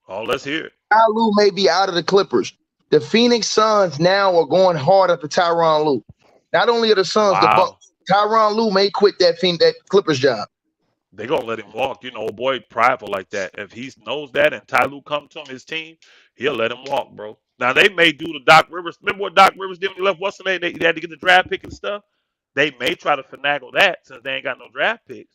Oh, let's hear it. Ty Lue may be out of the Clippers. The Phoenix Suns now are going hard after Tyronn Lue. Not only are the Suns, the Bucks. Wow. Tyronn Lue may quit that Clippers job. They gonna let him walk. You know, boy, prideful like that. If he knows that and Ty Lue come to him, his team, he'll let him walk, bro. Now they may do the Doc Rivers. Remember what Doc Rivers did when he left? What's the name? They had to get the draft pick and stuff. They may try to finagle that since they ain't got no draft picks.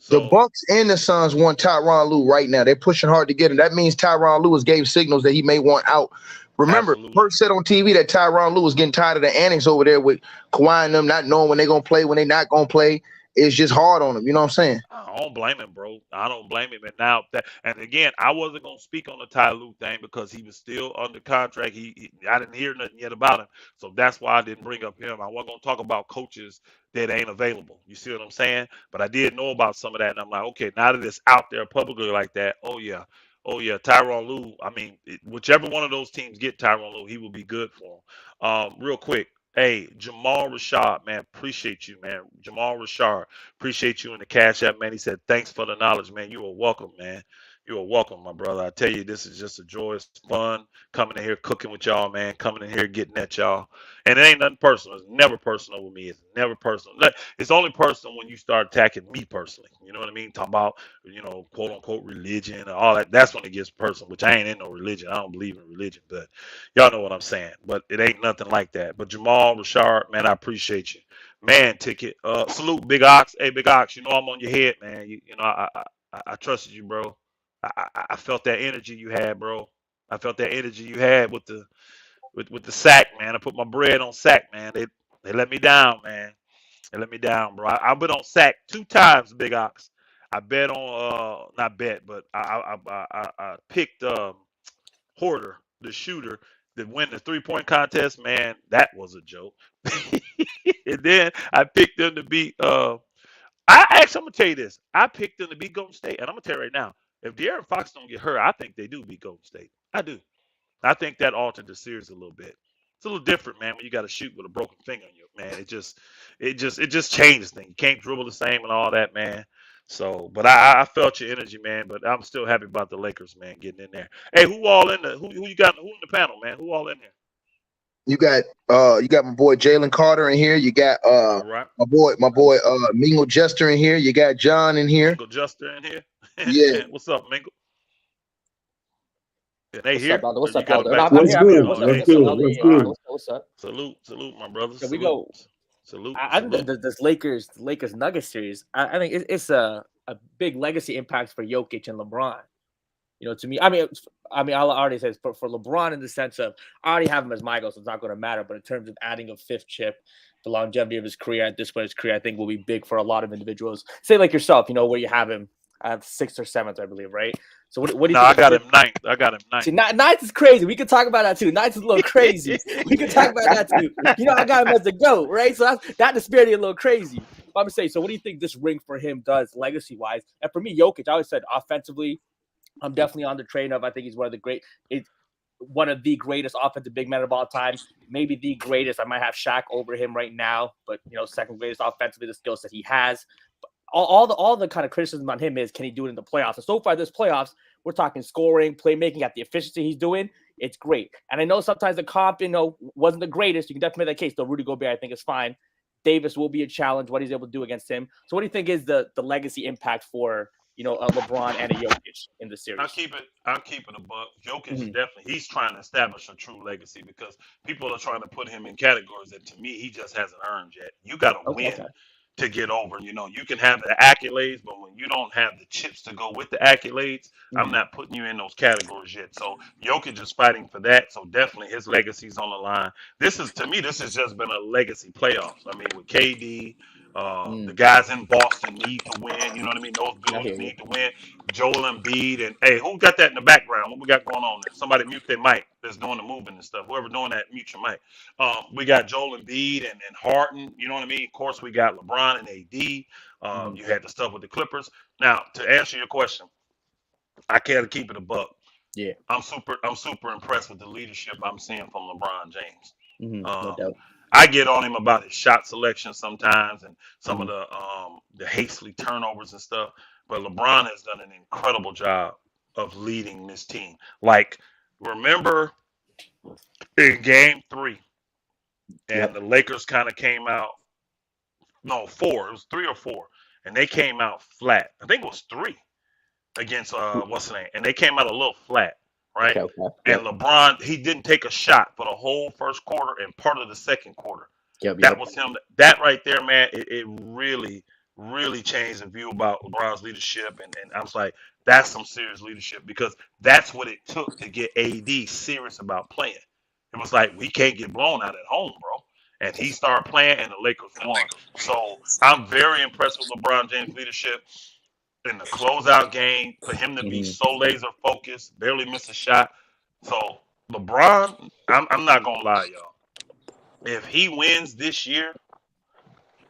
The So Bucks and the Suns want Tyronn Lue right now. They're pushing hard to get him. That means Tyronn Lue has gave signals that he may want out. Remember, absolutely. Perk said on TV that Tyronn Lue was getting tired of the annex over there with Kawhi and them not knowing when they're gonna play, when they're not gonna play. It's just hard on them. You know what I'm saying? I don't blame him, bro. I don't blame him. And now that, and again, I wasn't gonna speak on the Ty Lue thing because he was still under contract. I didn't hear nothing yet about him, so that's why I didn't bring up him. I wasn't gonna talk about coaches that ain't available. You see what I'm saying? But I did know about some of that, and I'm like, okay, now that it's out there publicly like that, oh yeah, Tyronn Lue. I mean, whichever one of those teams get Tyronn Lue, he will be good for him. Real quick. Hey, Jamal Rashad, man, appreciate you, man. Jamal Rashad, appreciate you in the Cash App, man. He said, thanks for the knowledge, man. You are welcome, man. You are welcome, my brother. I tell you, this is just a joyous fun coming in here, cooking with y'all, man. Coming in here, getting at y'all. And it ain't nothing personal. It's never personal with me. It's never personal. It's only personal when you start attacking me personally. You know what I mean? Talking about, quote unquote religion and all that. That's when it gets personal, which I ain't in no religion. I don't believe in religion, but y'all know what I'm saying. But it ain't nothing like that. But Jamal Rashard, man, I appreciate you. Man, ticket. Salute, Big Ox. Hey, Big Ox, you know I'm on your head, man. I trusted you, bro. I felt that energy you had, bro. I felt that energy you had with the sack, man. I put my bread on sack, man. They let me down, man. They let me down, bro. I've been on sack 2 times, Big Ox. I bet on not bet, but I picked Horter, the shooter, that win the 3-point contest. Man, that was a joke. And then I picked them to beat I'm gonna tell you this. I picked them to beat Golden State, and I'm gonna tell you right now, if De'Aaron Fox don't get hurt, I think they do beat Golden State. I do. I think that altered the series a little bit. It's a little different, man, when you got to shoot with a broken finger on you, man. It just changes things. You can't dribble the same and all that, man. So, but I felt your energy, man. But I'm still happy about the Lakers, man, getting in there. Hey, who all in the who you got? Who in the panel, man? Who all in there? You got my boy Jalen Carter in here. You got All right, my boy Mingo Jester in here. You got John in here. Mingle Juster in here. Yeah. What's up, Mingle? Are they What's up, here? Elder? Or What's you up, got them Elder? No, back I'm channel? What's here. I'm here. good? What's Oh, up? they What's What's up, here. good? Elder? What's Yeah, All yeah. right. good? What's up? Salute, salute, my brother. So we go. Salute, salute, I think salute. this Lakers Nuggets series. I think it's a big legacy impact for Jokic and LeBron. To me, I already said for LeBron in the sense of I already have him as my goal, so it's not going to matter. But in terms of adding a fifth chip, the longevity of his career at this point in his career, I think will be big for a lot of individuals. Say like yourself, where you have him at sixth or seventh, I believe, right? So what do you No, think I of got fifth? him ninth. I got him ninth. See, Ninth is crazy. We could talk about that too. Ninth is a little crazy. We could talk about that too. I got him as the GOAT, right? So that disparity a little crazy. But I'm gonna say, so what do you think this ring for him does legacy wise? And for me, Jokic, I always said offensively, I'm definitely on the train of. I think he's one of the greatest offensive big men of all time. Maybe the greatest. I might have Shaq over him right now, but second greatest offensively, the skill set he has. All the kind of criticism on him is, can he do it in the playoffs? And so far, this playoffs, we're talking scoring, playmaking at the efficiency he's doing. It's great. And I know sometimes the comp, wasn't the greatest. You can definitely make that case. Though Rudy Gobert, I think, is fine. Davis will be a challenge. What he's able to do against him. So, what do you think is the legacy impact for a LeBron and a Jokic in the I'll series? keep it. I'll keep it a buck. Jokic Mm-hmm. definitely. He's trying to establish a true legacy because people are trying to put him in categories that to me he just hasn't earned yet. You got to Okay. win to get over. You can have the accolades, but when you don't have the chips to go with the accolades, I'm Mm-hmm. not putting you in those categories yet. So Jokic is fighting for that. So definitely his legacy's on the line. This has just been a legacy playoffs. I mean, with KD, the guys in Boston need to win. You know what I mean? Those I hear buildings you. need to win. Joel Embiid and hey, who got that in the background? What we got going on there? Somebody mute their mic that's doing the moving and stuff. Whoever doing that, mute your mic. We got Joel Embiid and Harden. You know what I mean? Of course, we got LeBron and AD. Mm-hmm. You had the stuff with the Clippers. Now, to answer your question, I care to keep it a buck. Yeah. I'm super impressed with the leadership I'm seeing from LeBron James. Mm-hmm. No Um, doubt. I get on him about his shot selection sometimes and some of Mm-hmm. the hastily turnovers and stuff. But LeBron has done an incredible job. of leading this team. Like, remember in game 3, and Yep. the Lakers kind of came out, no, 4, it was 3 or 4, and they came out flat. I think it was 3 against what's the name, and they came out a little flat, right? Okay. Okay. And Yep. LeBron, he didn't take a shot for the whole first quarter and part of the second quarter. Yep. That Yep. was him. That right there, man, it really, really changed the view about LeBron's leadership. And I was like, that's some serious leadership because that's what it took to get AD serious about playing. It was like, we can't get blown out at home, bro. And he started playing, and the Lakers won. So I'm very impressed with LeBron James' leadership in the closeout game for him to be Hmm. so laser focused, barely miss a shot. So LeBron, I'm not gonna lie, y'all. If he wins this year,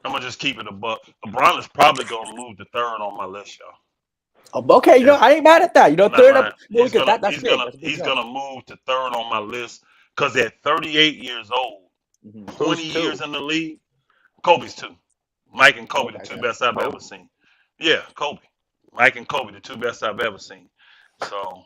I'm gonna just keep it a buck. LeBron is probably gonna move to third on my list, y'all. Okay. It's, I ain't mad at that. I'm not Third up. lying. No, because that's He's big. gonna That's a big he's jump. gonna move to third on my list because at 38 years old, Hmm. 20 Who's years two? in the league, Kobe's two. Mike and Kobe, the Okay. two Okay. best I've Kobe. ever seen. Yeah, Kobe. Mike and Kobe, the two best I've ever seen. So,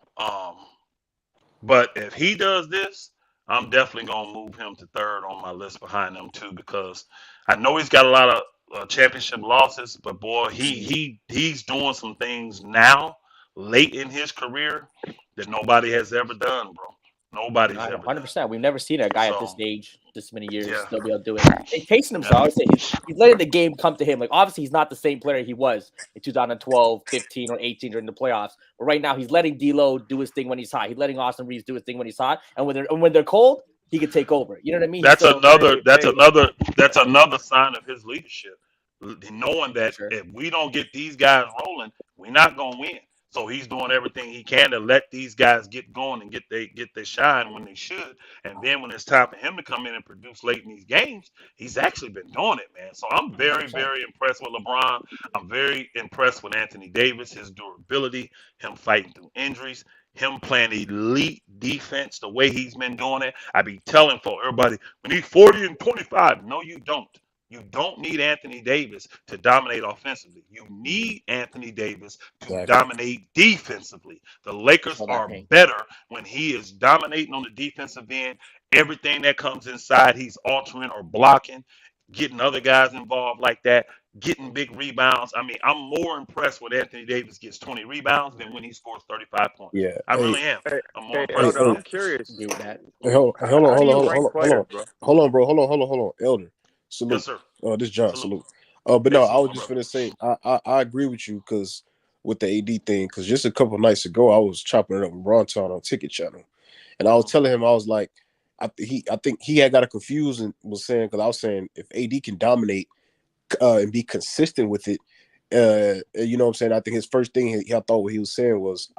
but if he does this, I'm definitely gonna move him to third on my list behind them too because I know he's got a lot of championship losses, but boy, Hmm. he's doing some things now, late in his career, that nobody has ever done, bro. Nobody's ever done. 100%. We've never seen a guy at this So stage, this many years, yeah, still be able to do it. And pacing yeah, himself, I would say he's letting the game come to him. Like, obviously, he's not the same player he was in 2012, 15, or 18 during the playoffs. But right now, he's letting D'Lo do his thing when he's hot. He's letting Austin Reeves do his thing when he's hot. And when they're cold, he can take over. You know what I mean? He's that's still another Hey, that's hey, another that's another sign of his leadership, knowing for that sure. if we don't get these guys rolling, we're not gonna win. So he's doing everything he can to let these guys get going and get their shine when they should. And then when it's time for him to come in and produce late in these games, he's actually been doing it, man. So I'm very, 100%. very impressed with LeBron. I'm very impressed with Anthony Davis, his durability, him fighting through injuries, him playing elite defense the way he's been doing it. I be telling for everybody, we need 40 and 25. No, you don't. You don't need Anthony Davis to dominate offensively. You need Anthony Davis to Exactly. dominate defensively. The Lakers Feel that are pain. better when he is dominating on the defensive end. Everything that comes inside, he's altering or blocking, getting other guys involved like that, getting big rebounds. I mean, I'm more impressed when Anthony Davis gets 20 rebounds than when he scores 35 points. Yeah. I Hey, really am. hey, I'm more hey, hey, impressed Elder, with hey, I'm that. curious. Agree with that. hold, How, hold on, how do hold on, you hold on, rank hold on, hold players, on, bro? hold on, bro, hold on, Elder. Yes, Salute. sir. This John. Salute. Salute. But Big no, I salute, was my just brother. gonna say I agree with you because with the AD thing, because just a couple nights ago I was chopping it up with Bronton on Ticket Channel, and I was telling him I was like, I think he had got it confused and was saying because I was saying if AD can dominate and be consistent with it, you know what I'm saying. I think his first thing I thought what he was saying was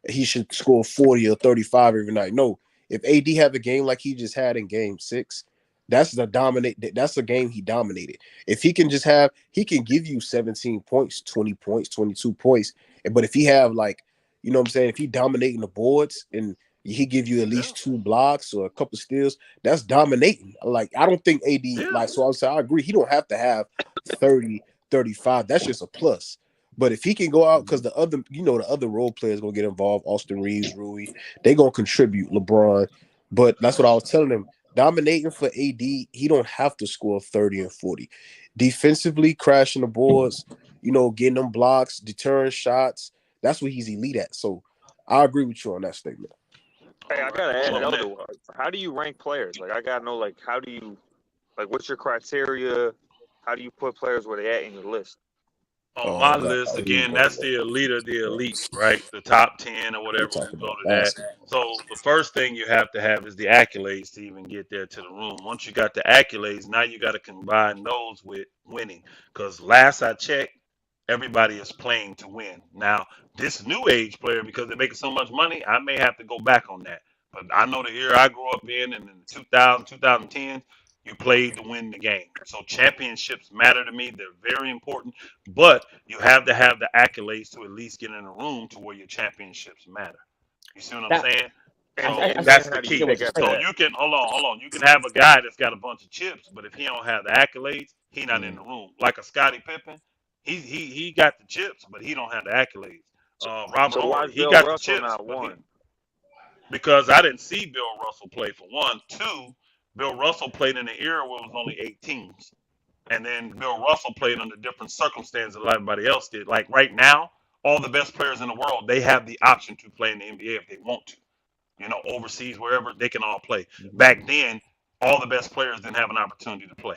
he should score 40 or 35 every night. No, if AD have a game like he just had in game 6, that's a game he dominated. If he can just have he can give you 17 points, 20 points, 22 points. But if he have like, you know what I'm saying, if he dominating the boards and he give you at Yeah. least 2 blocks or a couple steals, that's dominating. Like I don't think AD Yeah. like so I was saying I agree. He don't have to have 30, 35. That's just a plus. But if he can go out, because the other role players gonna get involved, Austin Reeves, Rui, they gonna contribute, LeBron. But that's what I was telling him. Dominating for AD, he don't have to score 30 and 40. Defensively, crashing the boards, getting them blocks, deterring shots. That's what he's elite at. So I agree with you on that statement. Hey, All I right. gotta ask Well, Elder, man, how do you rank players? Like, I gotta know, like, how do you, like, what's your criteria? How do you put players where they at in your list? on my list Here you again, go. that's the elite of the elite, right? The top 10 or We whatever. talk We'll go about to that. basketball. So the first thing you have to have is the accolades to even get there to the room. Once you got the accolades, now you got to combine those with winning. Because last I checked, everybody is playing to win. Now, this new age player, because they're making so much money, I may have to go back on that. But I know the era I grew up in the 2000, 2010, you played to win the game. So championships matter to me. They're very important. But you have to have the accolades to at least get in a room to where your championships matter. You see what I'm That saying? And So and then that's how the do you get key. what pick you're after So saying. that? you can hold on. You can have a guy that's got a bunch of chips, but if he don't have the accolades, he not in Mm. the room. Like a Scottie Pippen, he got the chips, but he don't have the accolades. Robert So why Horry. is He Bill got the Russell chips, not but one? because I didn't see Bill Russell play for one. Two, Bill Russell played in an era where it was only 8 teams. And then Bill Russell played under different circumstances than everybody else did. Like right now, all the best players in the world, they have the option to play in the NBA if they want to. Overseas, wherever, they can all play. Back then, all the best players didn't have an opportunity to play.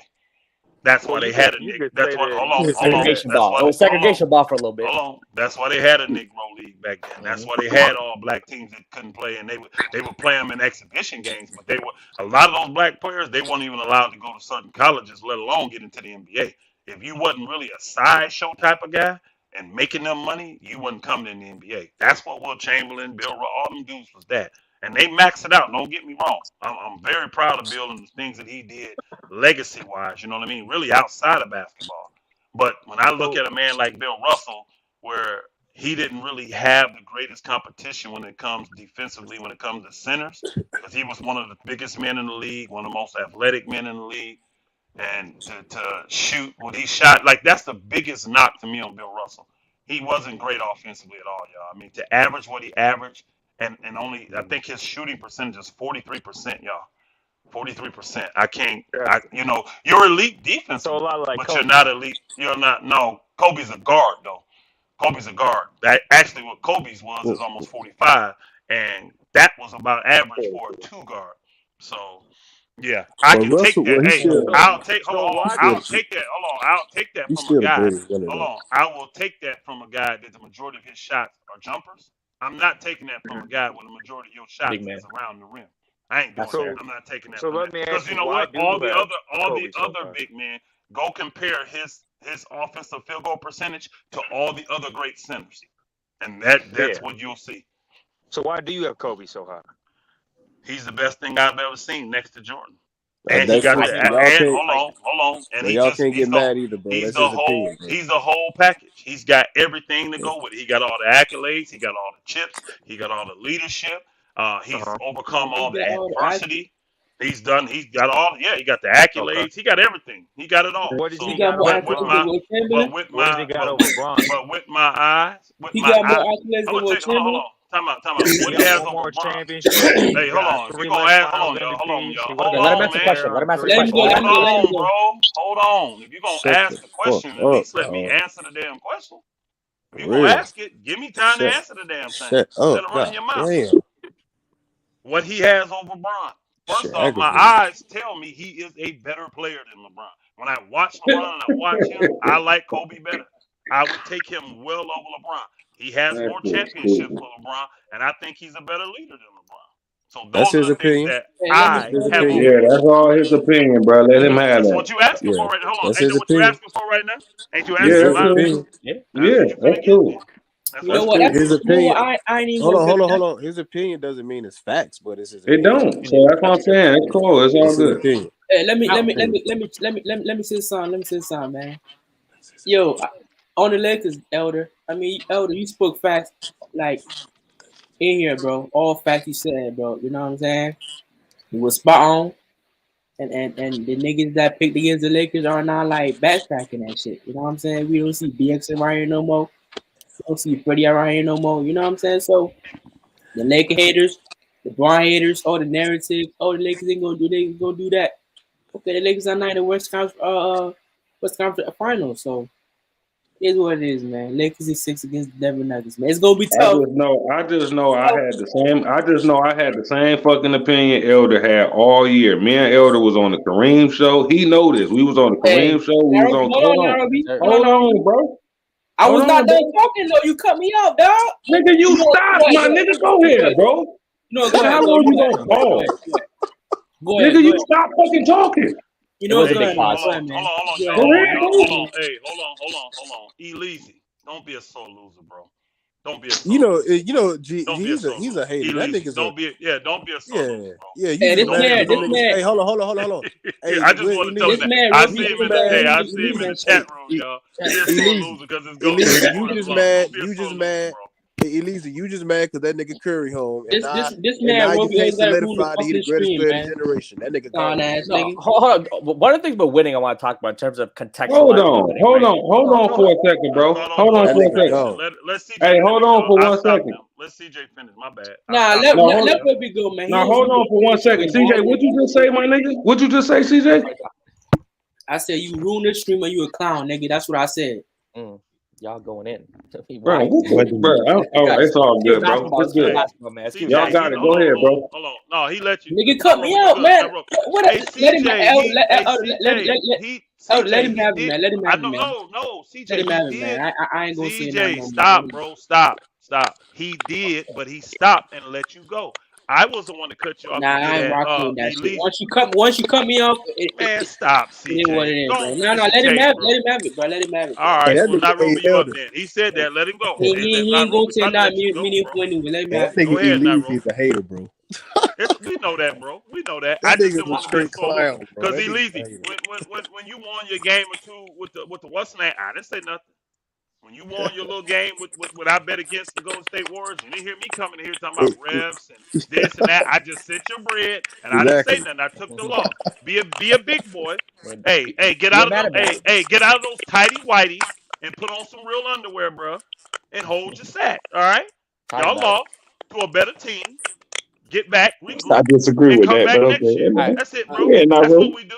That's why Well, they had a you Nick. could That's say why. that. Hold You on, could hold say on. that. Segregation That's ball. why. It was Hold on, segregation ball for a little bit. hold on. That's why they had a Negro League back then. That's why they had all black teams that couldn't play, and they would play them in exhibition games. But they were a lot of those black players. They weren't even allowed to go to certain colleges, let alone get into the NBA. If you wasn't really a sideshow type of guy and making them money, you wasn't coming in the NBA. That's what Will Chamberlain, Bill, all them dudes was that. And they maxed it out. Don't get me wrong. I'm very proud of Bill and the things that he did legacy wise. You know what I mean? Really outside of basketball. But when I look So at a man like Bill Russell, where he didn't really have the greatest competition when it comes defensively, when it comes to centers, because he was one of the biggest men in the league, one of the most athletic men in the league, and to shoot what he shot, like that's the biggest knock to me on Bill Russell. He wasn't great offensively at all, y'all. I mean, to average what he averaged, and only I think his shooting percentage is 43%, y'all. 43%. I can't. yeah. You're elite So a defensively, lot like but you're Kobe. not elite. You're not. No, Kobe's a guard though. Kobe's a guard. That actually what Kobe's was is Well, almost 45, and that was about average for a two guard. So yeah, I well, can take Russell, that. well, he Hey, still I'll take. Hold So on, hold on. why still I'll do take that. Hold on. I'll take that he's from a still the guy. greatest runner Hold though. on. I will take that from a guy that the majority of his shots are jumpers. I'm not taking that from a guy where the majority of your Big shots man. is around the rim. I ain't doing That's that. fair. so I'm not taking that so from let that. me Because ask you you, know why what? do All you the have other all the Kobe so other high? big men, go compare his offensive field goal percentage to all the other great centers. And that's Yeah. what you'll see. So why do you have Kobe so high? He's the best thing I've ever seen next to Jordan. And he That's got Like, the y'all and can't, hold like, on, hold on. And bro. Y'all can't get he's the mad either, bro. he's That's the his whole opinion, bro. he's the whole package. He's got everything to Yeah. go with it. He got all the accolades, he got all the chips, he got all the leadership. He's uh-huh. overcome He all the got all the accolades. adversity. He's got all he got the Okay. accolades, he got everything. He got it all. What does He he So got got more over with accolades than my Bron? Will but Chamberlain. with What does my he got over Bron? but with my eyes, with He my got more eye, accolades I'm than gonna Will tell you, hold Chamberlain. on. Time out. He What he got has one over more Bron. championship. He Hey, hold got on. If you're 3 gonna less ask, finals hold on, MVPs. y'all. He would have Hold Okay, got let him more on, ask the than man. question. Let Aaron him ask the Let Chris him question. go. Let Let him Hold him ask go. the Let him on, question. go. bro. Hold on. If you're gonna Shut ask the the fuck question, at up, least let me dog. answer the damn question. If For you're gonna real. ask it, give me time to Shut answer the damn thing. shut up, Instead of running god your mouth. damn. What he has over LeBron. Shit First off, my aggravating. eyes tell me he is a better player than LeBron. When I watch LeBron and I watch him, I like Kobe better. I would take him well over LeBron. He has That more shit's championships stupid. for LeBron, and I think he's a better leader than LeBron. So That's those his are the things opinion. that Hey, That's I his have opinion. over Yeah, him. that's all his opinion, bro. Let him have That's that. what you asking Yeah, for right now. Hold on. that's Ain't his that what you opinion. asking for right now? Ain't you Yeah, It's asking his that's my cool. opinion. opinion? Yeah. That's Yeah, what you that's finna get then. cool. That's You what know That's you what? cool. finna That's, get. His you know what? opinion. I ain't even Hold gonna on, go hold with on, that. hold on. His opinion doesn't mean it's facts, but it's his It opinion. don't. So that's what I'm saying. It's cool. It's all It's his good. opinion. Hey, let me His let Now, me let opinion. me let me let me let me let me say something. Let me say something, man. Yo, on the Lakers, Elder. I mean, Elder, you spoke facts like in here, bro. All facts you said, bro. You know what I'm saying? You was spot on. And the niggas that picked against the Lakers are not like backtracking that shit. You know what I'm saying? We don't see BX around here no more. We don't see Freddie around here no more. You know what I'm saying? So the Laker haters, the Bron haters, all the narrative, oh the Lakers ain't gonna do they gonna do that. Okay, the Lakers are not in the West Conference Finals, so it is what it is, man. Lakers is 6 against the Denver Nuggets, man. It's gonna be I tough. just know. I just know. I had the same fucking opinion Elder had all year. Me and Elder was on the Kareem show. He know this. We was on the Hey, Kareem show. We was on. Hold Hold on, on. Nairobi. sir. Hold on, Hold Nairobi. on, bro. I Hold was not on, bro. done talking though. You cut me off, dog. Nigga, you Go stop, ahead, my go ahead. nigga. Go Go ahead, ahead. bro. No, go Cause how ahead, go long you ahead, gonna go ahead, ball? go ahead, Nigga, go you ahead. stop fucking talking. You It know was what's a Hey, big going on. pause. Go ahead, man. y'all. Go Go ahead, Hold man. on, ahead, y'all. bro. Hold on. Elise, don't be a sore loser, bro. Don't be a You sore know, loser. G, Don't be a he's a sore he's a loser. hater. That Elise, nigga's a don't be a sore loser, yeah, bro. yeah. You Hey, just Don't be mad a because the sore niggas. loser. Hey, hold on. Hey, I just look, want to tell him this Elise, that. man I Roby see him talking in the about hey, Elise, I Elise, see him in the man. chat hey, room, y'all. He a sore Elise, loser because his GOAT Elise, is you for his just mom. mad. Don't be a You sore just loser, mad. bro. Elisa, you just mad because that nigga Curry home, and This now man you Roby can't always gotta rule the solidify that he the fucking greatest stream, player of the man. generation. That nigga Con gone. ass No, nigga. hold on. One of the things about winning I want to talk about in terms of Hold contextualizing on, winning, hold right? on, hold on for a second, bro. Hold on, Hold on hold That on, for a nigga CJ. second. gone. Let CJ Hey, hold finish, on y'all. for I one stopped second. him. Let CJ finish. My bad. I Nah, stopped let him. No, let, hold let on. Roby go, man. Now He hold on for one second. CJ, what you just say, my nigga? What you just say, CJ? I said you ruined the stream and you a clown, nigga. That's what I said. Y'all going in. Bro, Why? it's all Still good, bro. basketball. It's It's still good. Hey, basketball, man. It's still Y'all CJ, got he it. basketball. Go ahead, bro. hold on. No, he let you. Nigga, Now, cut me Roby, you out, good. man. Now, Roby. What? Hey, Let him CJ, let CJ, him he have it, did. man. Let him I have it, know, man. no, Let CJ, him he have it, man. did. I ain't gonna say nothing CJ, no more. stop, bro, stop. He did, but he stopped and let you go. I was the one to cut you off Nah, and get I ain't at rocking with that shit. Elise. Once you cut me off, Man, stop, it is what CJ. it is, Go bro. on, No, finish no, the tape, bro. let him have it, bro. Let him have it, bro. All Hey, right. that Well, nigga, not hey, Roby, you up Elder. then. He said that. Let him go. He Not ain't gonna Roby say trying to nothing let you go, bro. meaningful anyway. Let him Hey, have that it. nigga Go ahead, now, Elise is Roby. a hater, bro. We know that, bro. We know that. I That just nigga's didn't a want to get straight sore loose. clown, bro. Cause That he nigga's a lazy. hater. When you won your game or two with the what's the name, I didn't say nothing. When you won your little game with I bet against the Golden State Warriors, you didn't hear me coming in here talking about refs and this and that. I just sent your bread and I didn't say Exactly. nothing. I took the loss. Be a big boy. Hey, get You're out of mad those. about it. Get out of those tighty whities and put on some real underwear, bro, and hold your sack. All right, Talk y'all about it. lost to a better team. Get back, I regroup, disagree and with come that, but back okay. next year. All right. That's it, Uh, bro. Yeah, not That's what bro. we do.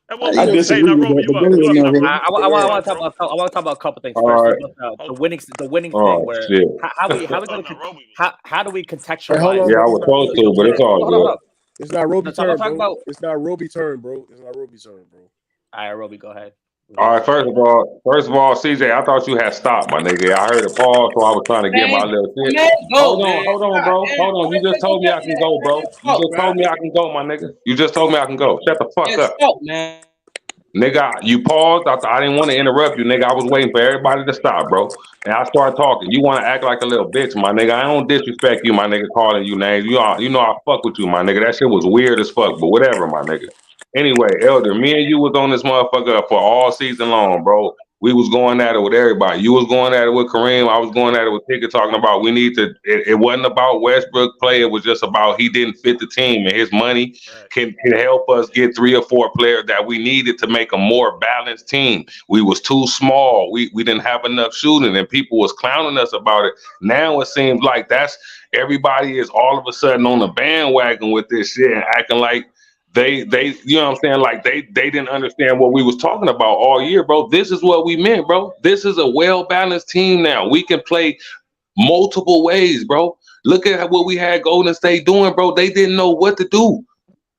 That's How what you we I gonna do. say? Hey, disagree now with that, Roby, but you go up? You ahead, up now, now, bro. bro? I Go want to ahead, talk bro. about. I want to talk about a couple things. All First, right. about the Hold winning, the winning Oh thing. Where shit. on. how we I gonna thought Roby was up. how do we Hey, hold contextualize? on, Yeah, I bro. It's was not supposed Roby's to, but turn, it's all bro. Hold good. up. It's not Roby's So I'm gonna turn, talk bro. about. It's not Roby's turn, bro. It's not Roby's turn, bro. All right, Roby, go ahead. We All got right, this. first of all, CJ, I thought you had stopped, my nigga. I heard a pause, so I was trying to get my Man, little shit. man, go, man. Hold on, God bro. damn, Hold on. You just told me I can go, bro. let's You talk, just bro. told me I can go, my nigga. You just told me I can go. Shut the fuck Let's up. talk, man. Nigga, you paused. I didn't want to interrupt you, nigga. I was waiting for everybody to stop, bro. And I started talking. You want to act like a little bitch, my nigga. I don't disrespect you, my nigga, calling you names. You know I fuck with you, my nigga. That shit was weird as fuck, but whatever, my nigga. Anyway, Elder, me and you was on this motherfucker for all season long, bro. We was going at it with everybody. You was going at it with Kareem. I was going at it with Ticket, talking about we need to. It wasn't about Westbrook play. It was just about he didn't fit the team, and his money Facts. can help us get 3 or 4 players that we needed to make a more balanced team. We was too small. We didn't have enough shooting, and people was clowning us about it. Now it seems like that's everybody is all of a sudden on the bandwagon with this shit and acting like they you know what I'm saying, like they didn't understand what we was talking about all year, bro. This is what we meant, bro. This is a well balanced team now. We can play multiple ways, bro. Look at what we had Golden State doing, bro. They didn't know what to do.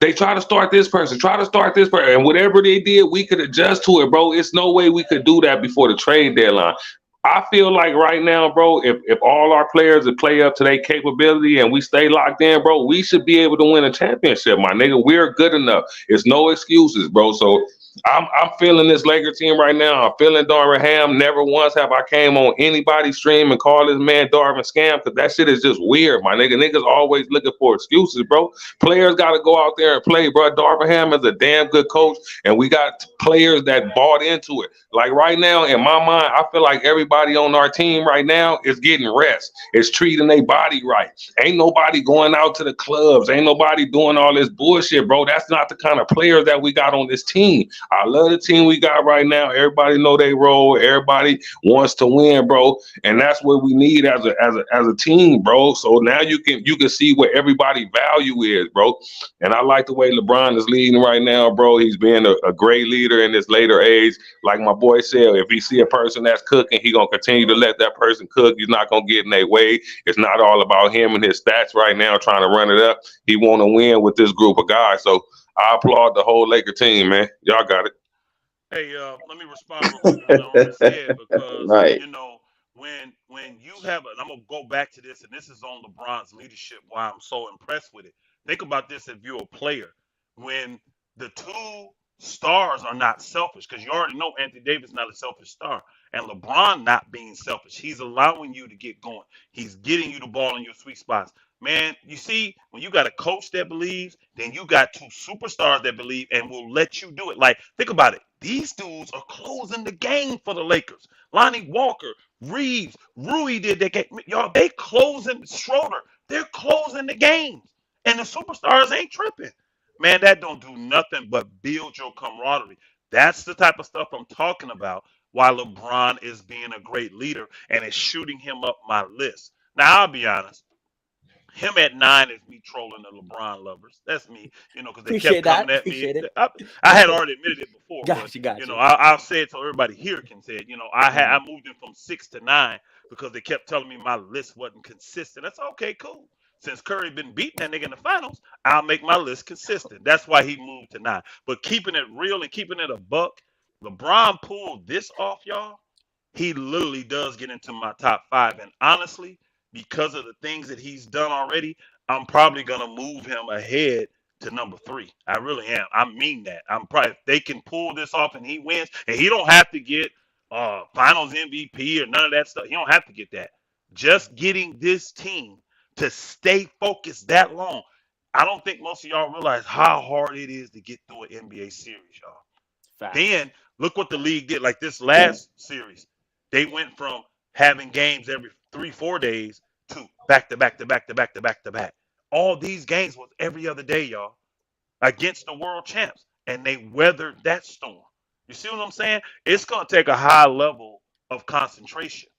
They try to start this person, try to start this person, and whatever they did, we could adjust to it, bro. It's no way we could do that before the trade deadline. I feel like right now, bro, if all our players would play up to their capability and we stay locked in, bro, we should be able to win a championship, my nigga. We're good enough. It's no excuses, bro. So I'm feeling this Laker team right now. I'm feeling Darvin Ham. Never once have I came on anybody's stream and called this man Darvin scam, because that shit is just weird, my nigga. Niggas always looking for excuses, bro. Players got to go out there and play, bro. Darvin Ham is a damn good coach, and we got players that bought into it. Like right now, in my mind, I feel like everybody on our team right now is getting rest. It's treating their body right. Ain't nobody going out to the clubs. Ain't nobody doing all this bullshit, bro. That's not the kind of players that we got on this team. I love the team we got right now. Everybody know they role. Everybody wants to win, bro, and that's what we need as a team, bro. So now you can see what everybody value is, bro. And I like the way LeBron is leading right now, bro. He's being a great leader in this later age. Like my boy said, if he see a person that's cooking, he gonna continue to let that person cook. He's not gonna get in their way. It's not all about him and his stats right now trying to run it up. He want to win with this group of guys. So I applaud the whole Laker team, man. Y'all got it. Hey, let me respond real quick on what Elder said because Right. when you have, I'm gonna go back to this, and this is on LeBron's leadership. Why I'm so impressed with it. Think about this: if you're a player, when the two stars are not selfish, because you already know Anthony Davis not a selfish star, and LeBron not being selfish, he's allowing you to get going. He's getting you the ball in your sweet spots. Man, you see, when you got a coach that believes, then you got two superstars that believe and will let you do it. Like, think about it. These dudes are closing the game for the Lakers. Lonnie Walker, Reeves, Rui did that game. Y'all, they closing Schroeder. They're closing the games. And the superstars ain't tripping. Man, that don't do nothing but build your camaraderie. That's the type of stuff I'm talking about why LeBron is being a great leader and is shooting him up my list. Now, I'll be honest. Him at 9 is me trolling the LeBron lovers. That's me, because they kept Appreciate that. coming at me. Appreciate it. I had already admitted it before, but Got you. I'll say it so everybody here can say it. I Mhm. moved him from 6 to 9 because they kept telling me my list wasn't consistent. That's okay, cool. Since Curry been beating that nigga in the finals, I'll make my list consistent. That's why he moved to 9. But keeping it real and keeping it a buck, LeBron pulled this off, y'all. He literally does get into my top 5, and honestly, because of the things that he's done already, I'm probably gonna move him ahead to number 3. I really am. I mean that. I'm probably, if they can pull this off and he wins, and he don't have to get Finals MVP or none of that stuff. He don't have to get that. Just getting this team to stay focused that long. I don't think most of y'all realize how hard it is to get through an NBA series, y'all. Facts. Then look what the league did. Like this last series, they went from having games every 3, 4 days to back to back to back to back to back to back. All these games was every other day, y'all, against the world champs, and they weathered that storm. You see what I'm saying? It's gonna take a high level of concentration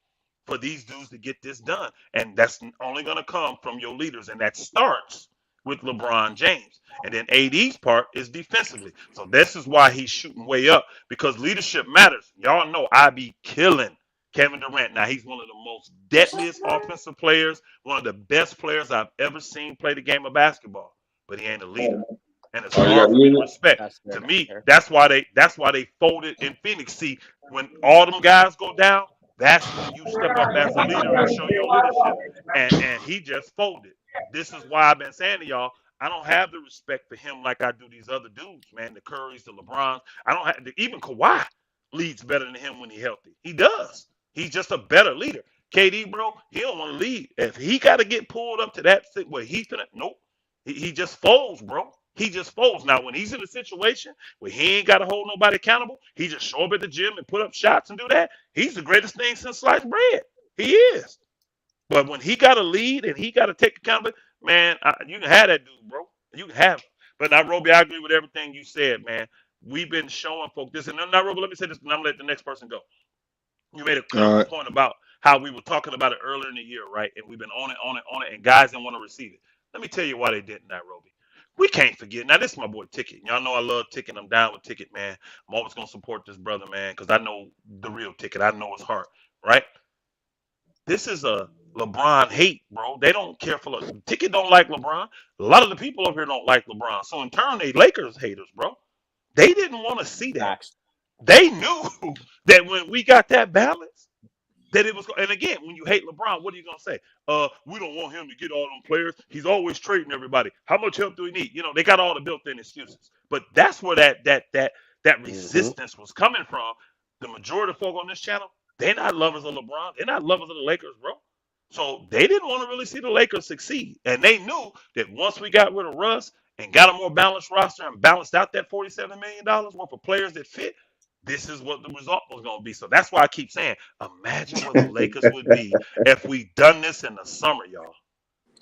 for these dudes to get this done. And that's only going to come from your leaders. And that starts with LeBron James. And then AD's part is defensively. So this is why he's shooting way up because leadership matters. Y'all know I be killing Kevin Durant. Now, he's one of the most deadliest offensive players, one of the best players I've ever seen play the game of basketball. But he ain't a leader. And it's Oh, you got hard for me to music? respect. That's To fair. me, Fair. that's why they folded in Phoenix. See, when all them guys go down, that's when you step up as a leader and show your leadership. And he just folded. This is why I've been saying to y'all, I don't have the respect for him like I do these other dudes, man. The Currys, the LeBrons. I don't have even Kawhi leads better than him when he's healthy. He does. He's just a better leader. KD, bro, he don't want to lead. If he got to get pulled up to that where he's gonna, nope. He just folds, bro. He just folds. Now, when he's in a situation where he ain't got to hold nobody accountable, he just show up at the gym and put up shots and do that. He's the greatest thing since sliced bread. He is. But when he got to lead and he got to take accountability, man, you can have that dude, bro. You can have him. But Nairobi, I agree with everything you said, man. We've been showing folks this. And then, Nairobi, let me say this, and I'm going to let the next person go. You made a All critical right. point about how we were talking about it earlier in the year, right? And we've been on it, and guys didn't want to receive it. Let me tell you why they didn't, Nairobi. We can't forget. Now, this is my boy Ticket. Y'all know I love Ticket. I'm down with Ticket, man. I'm always gonna support this brother, man, because I know the real Ticket. I know his heart, right? This is a LeBron hate, bro. They don't care for Ticket. Don't like LeBron. A lot of the people up here don't like LeBron. So in turn, they Lakers haters, bro. They didn't want to see that. Facts. They knew that when we got that balance, that it was. And again, when you hate LeBron, what are you gonna say? We don't want him to get all them players. He's always trading everybody. How much help do we need? They got all the built-in excuses. But that's where that Hmm. resistance was coming from. The majority of folk on this channel, they're not lovers of LeBron. They're not lovers of the Lakers, bro. So they didn't want to really see the Lakers succeed, and they knew that once we got rid of Russ and got a more balanced roster and balanced out that $47 million worth of players that fit, this is what the result was going to be. So that's why I keep saying, imagine where the Lakers would be if we done this in the summer, y'all.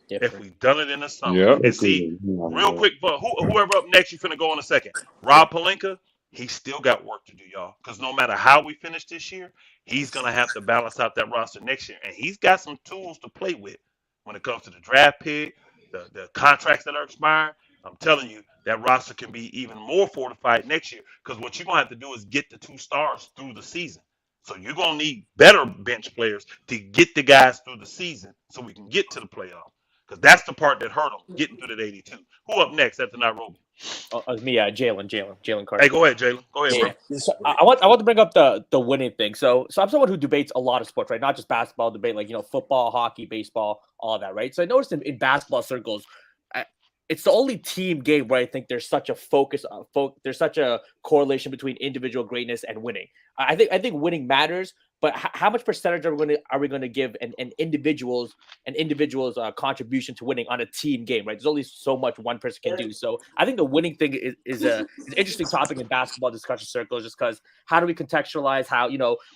If Different. we done it in the summer. Yep. And see, real quick, but whoever up next, you finna go in a second. Rob Palenka, he still got work to do, y'all. Because no matter how we finish this year, he's gonna have to balance out that roster next year, and he's got some tools to play with when it comes to the draft pick, the contracts that are expiring. I'm telling you, that roster can be even more fortified next year. Because what you're gonna have to do is get the 2 stars through the season. So you're gonna need better bench players to get the guys through the season, so we can get to the playoffs. Because that's the part that hurt them, getting through that 82. Who up next after Nairobi? It's me, Jalen Carter. Hey, go ahead, Jalen. Go ahead, bro. Yeah. So I want to bring up the winning thing. So I'm someone who debates a lot of sports, right? Not just basketball, debate like football, hockey, baseball, all that, right? So I noticed in basketball circles, it's the only team game where I think there's such a focus there's such a correlation between individual greatness and winning. I think winning matters, But how much percentage are we going to give an individual's contribution to winning on a team game, right? There's only so much one person can do. So I think the winning thing is an interesting topic in basketball discussion circles, just because how do we contextualize how,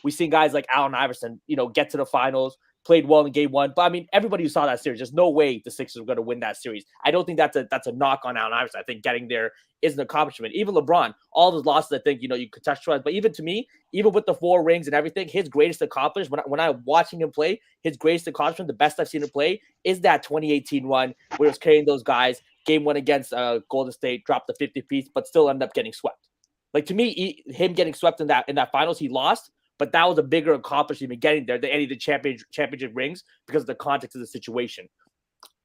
we've seen guys like Allen Iverson, get to the finals, played well in game one. But I mean, everybody who saw that series, there's no way the Sixers are going to win that series. I don't think that's a knock on Allen Iverson. I think getting there is an accomplishment. Even LeBron, all those losses, I think, you contextualize. But even to me, even with the 4 rings and everything, his greatest accomplishment, when I'm watching him play, his greatest accomplishment, the best I've seen him play, is that 2018 run where he was carrying those guys. Game 1 against Golden State, dropped the 50 piece, but still ended up getting swept. Like, to me, him getting swept in that finals, he lost. But that was a bigger accomplishment than getting there than any of the championship rings because of the context of the situation.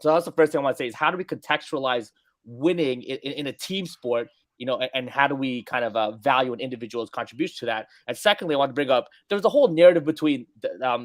So that's the first thing I want to say is how do we contextualize winning in a team sport, and how do we kind of value an individual's contribution to that? And secondly, I want to bring up, there's a whole narrative between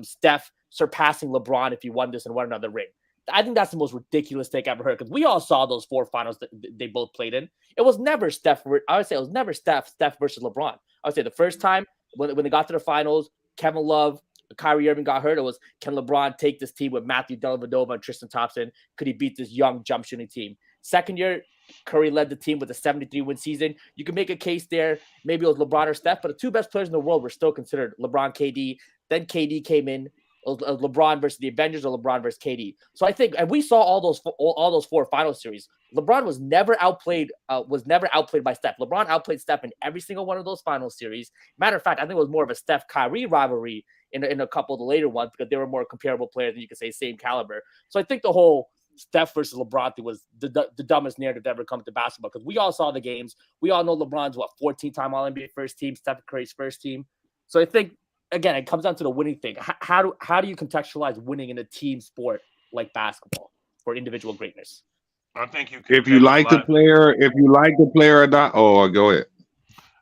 Steph surpassing LeBron if he won this and won another ring. I think that's the most ridiculous take I've ever heard because we all saw those 4 finals that they both played in. It was never Steph. I would say it was never Steph versus LeBron. I would say the first time when they got to the finals, Kevin Love, Kyrie Irving got hurt. It was, can LeBron take this team with Matthew Dellavedova and Tristan Thompson? Could he beat this young jump shooting team? Second year, Curry led the team with a 73-win season. You can make a case there. Maybe it was LeBron or Steph, but the 2 best players in the world were still considered LeBron, KD. Then KD came in. LeBron versus the Avengers or LeBron versus KD. So I think, and we saw all those 4 final series. LeBron was never outplayed by Steph. LeBron outplayed Steph in every single one of those final series. Matter of fact, I think it was more of a Steph-Kyrie rivalry in a couple of the later ones because they were more comparable players and you could say same caliber. So I think the whole Steph versus LeBron thing was the dumbest narrative to ever come to basketball because we all saw the games. We all know LeBron's 14-time All-NBA first team, Steph Curry's first team. So I think, again, it comes down to the winning thing. How do you contextualize winning in a team sport like basketball for individual greatness? I think you If you like the player or not, go ahead.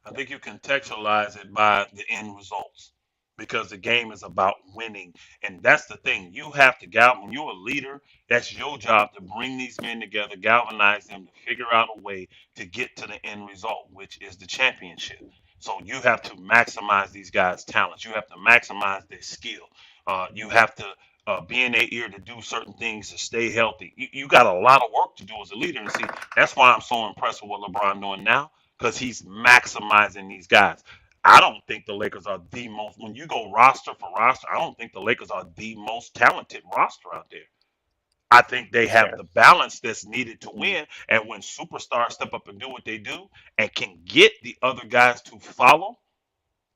I think you contextualize it by the end results because the game is about winning. And that's the thing. You have to when you're a leader, that's your job to bring these men together, galvanize them, to figure out a way to get to the end result, which is the championship. So you have to maximize these guys' talents. You have to maximize their skill. You have to be in their ear to do certain things to stay healthy. You got a lot of work to do as a leader. And see, that's why I'm so impressed with what LeBron doing now because he's maximizing these guys. I don't think the Lakers are the most, when you go roster for roster, I don't think the Lakers are the most talented roster out there. I think they have the balance that's needed to win. And when superstars step up and do what they do and can get the other guys to follow,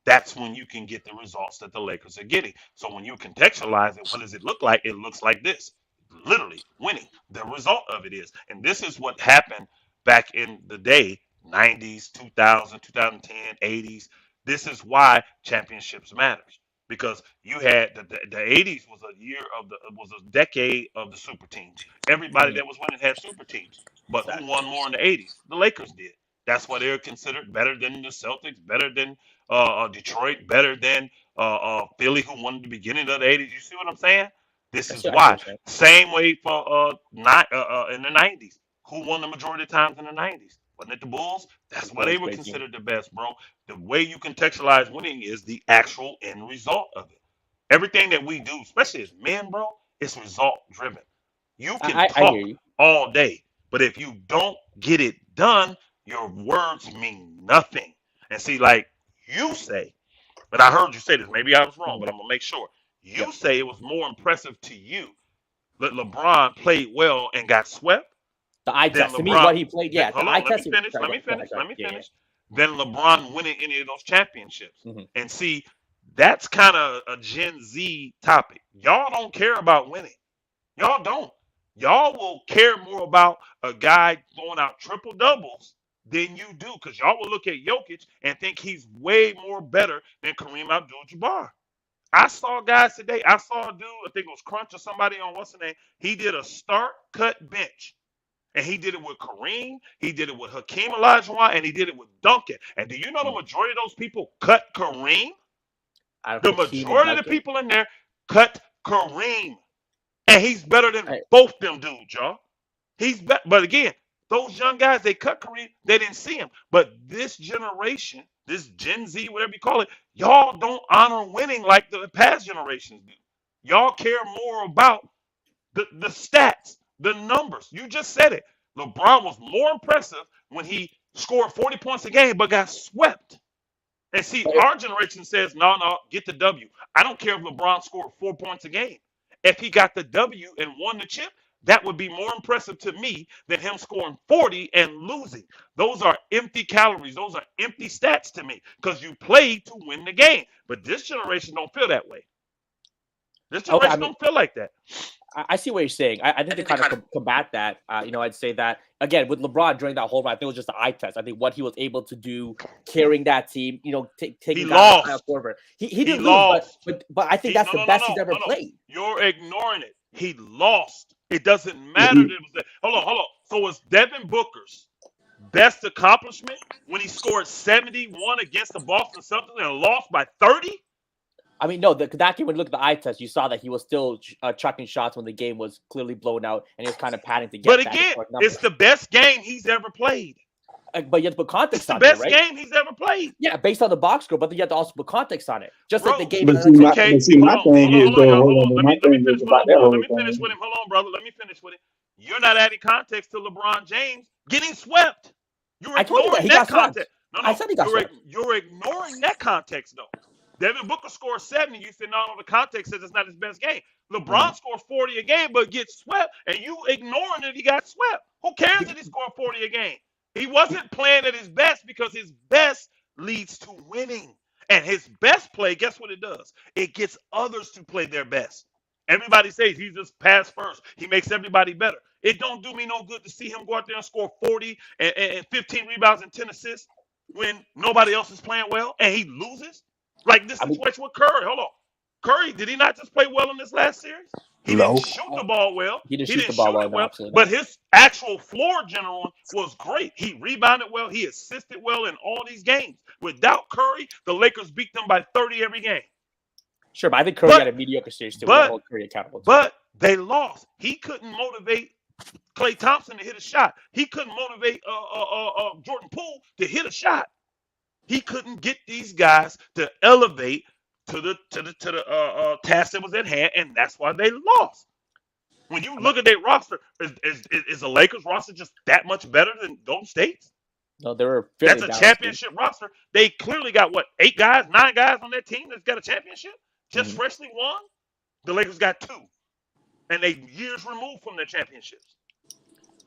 that's when you can get the results that the Lakers are getting. So when you contextualize it, what does it look like? It looks like this. Literally winning. The result of it is. And this is what happened back in the day, 90s, 2000, 2010, 80s. This is why championships matters. Because you had the 80s was a decade of the super teams. Everybody that was winning had super teams. But who won more in the 80s? The Lakers did. That's why they're considered better than the Celtics, better than Detroit, better than Philly, who won at the beginning of the 80s. You see what I'm saying? This is why. Same way for in the 90s. Who won the majority of times in the 90s? Wasn't it the Bulls? That's why they were considered the best, bro. The way you contextualize winning is the actual end result of it. Everything that we do, especially as men, bro, it's result driven. You can talk all day, but if you don't get it done, your words mean nothing. And see, like you say, but I heard you say this. Maybe I was wrong, but I'm gonna make sure. You say it was more impressive to you that LeBron played well and got swept. The eye test to me, what he played, Hold on, let me finish. Then LeBron winning any of those championships. And see, that's kind of a Gen Z topic. Y'all don't care about winning. Y'all don't. Y'all will care more about a guy throwing out triple doubles than you do, because y'all will look at Jokic and think he's way more better than Kareem Abdul-Jabbar. I saw guys today. I saw a dude, I think it was Crunch or somebody on what's the name. He did a start cut bench. And he did it with Kareem, he did it with Hakeem Olajuwon, and he did it with Duncan. And do you know the majority of those people cut Kareem? The majority of the people in there cut Kareem. And he's better than both them dudes, y'all. But again, those young guys, they cut Kareem, they didn't see him. But this generation, this Gen Z, whatever you call it, y'all don't honor winning like the past generations do. Y'all care more about the stats, the numbers. You just said it. LeBron was more impressive when he scored 40 points a game, but got swept. And see, our generation says, no, get the W. I don't care if LeBron scored 4 points a game. If he got the W and won the chip, that would be more impressive to me than him scoring 40 and losing. Those are empty calories. Those are empty stats to me because you played to win the game. But this generation don't feel that way. This Okay, generation don't feel like that. I see what you're saying. I think to kind of combat that, I'd say that, again, with LeBron during that whole run, I think it was just an eye test. I think what he was able to do, carrying that team, taking down the forward. He didn't lose, but I think that's the best he's ever played. You're ignoring it. He lost. It doesn't matter. Hold on. So was Devin Booker's best accomplishment when he scored 71 against the Boston Celtics and lost by 30? I mean, no, that game, when you look at the eye test, you saw that he was still chucking shots when the game was clearly blown out, and he was kind of padding to get But again, it's the best game he's ever played. But you have to put context on it, right? It's the best game he's ever played. Yeah, based on the box score, but you have to also put context on it. Just like the game. But see, my thing is, though, let me finish with him. Hold on, brother. Let me finish with him. You're not adding context to LeBron James getting swept. You're ignoring that context. No, I said he got swept. You're ignoring that context, though. Devin Booker scores 70. You said, no, the context says it's not his best game. LeBron scores 40 a game, but gets swept, and you ignoring that he got swept. Who cares that he scored 40 a game? He wasn't playing at his best because his best leads to winning. And his best play, guess what it does? It gets others to play their best. Everybody says he's just pass first. He makes everybody better. It don't do me no good to see him go out there and score 40 and 15 rebounds and 10 assists when nobody else is playing well and he loses. Like this situation with Curry. Hold on. Curry, did he not just play well in this last series? He didn't shoot the ball well. He didn't shoot the ball well, but his actual floor general was great. He rebounded well. He assisted well in all these games. Without Curry, the Lakers beat them by 30 every game. Sure, but I think Curry had a mediocre series too. Hold Curry accountable. But they lost. He couldn't motivate Klay Thompson to hit a shot. He couldn't motivate Jordan Poole to hit a shot. He couldn't get these guys to elevate to the task that was at hand, and that's why they lost. When you look at their roster, is the Lakers roster just that much better than Golden State's? No, they were. That's a championship roster. They clearly got 9 guys on their team that's got a championship, just freshly won. The Lakers got 2, and they years removed from their championships.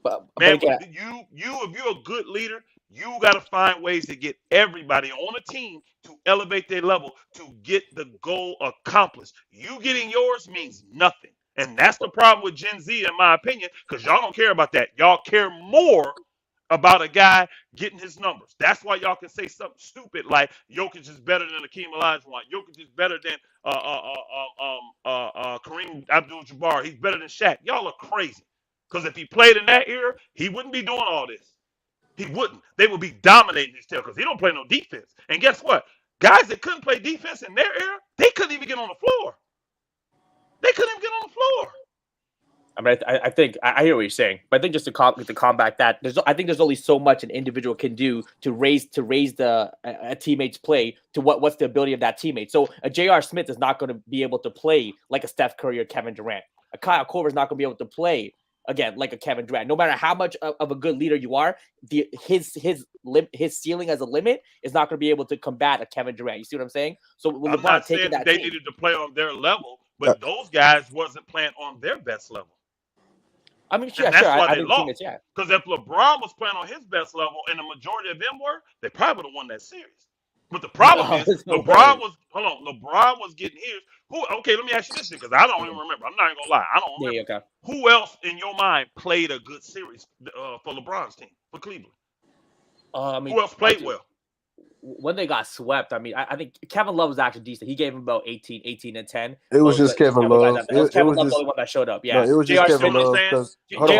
But if you're a good leader, you got to find ways to get everybody on a team to elevate their level to get the goal accomplished. You getting yours means nothing. And that's the problem with Gen Z, in my opinion, because y'all don't care about that. Y'all care more about a guy getting his numbers. That's why y'all can say something stupid like Jokic is better than Akeem Olajuwon. Jokic is better than Kareem Abdul-Jabbar. He's better than Shaq. Y'all are crazy. Because if he played in that era, he wouldn't be doing all this. He wouldn't. They would be dominating his tail because he don't play no defense. And guess what? Guys that couldn't play defense in their era, they couldn't even get on the floor. They couldn't even get on the floor. I mean, I think I hear what you're saying, but I think just to combat that, I think there's only so much an individual can do to raise a teammate's play to what's the ability of that teammate. So a J.R. Smith is not going to be able to play like a Steph Curry or Kevin Durant. A Kyle Korver is not going to be able to play again like a Kevin Durant. No matter how much of a good leader you are, his ceiling as a limit is not going to be able to combat a Kevin Durant. You see what I'm saying? So I'm not saying that they needed to play on their level, but those guys wasn't playing on their best level. I mean, and that's why they lost. Because if LeBron was playing on his best level and the majority of them were, they probably would have won that series. But the problem is LeBron was getting his. Okay, let me ask you this because I don't even remember. I'm not even gonna lie. I don't remember. Yeah, okay. Who else in your mind played a good series for LeBron's team, for Cleveland? Who else played well? When they got swept, I mean, I think Kevin Love was actually decent. He gave him about 18 and 10. It was just Kevin Love. It was Kevin Love, the only one that showed up. Yeah, no, it was just Kevin Love. Hold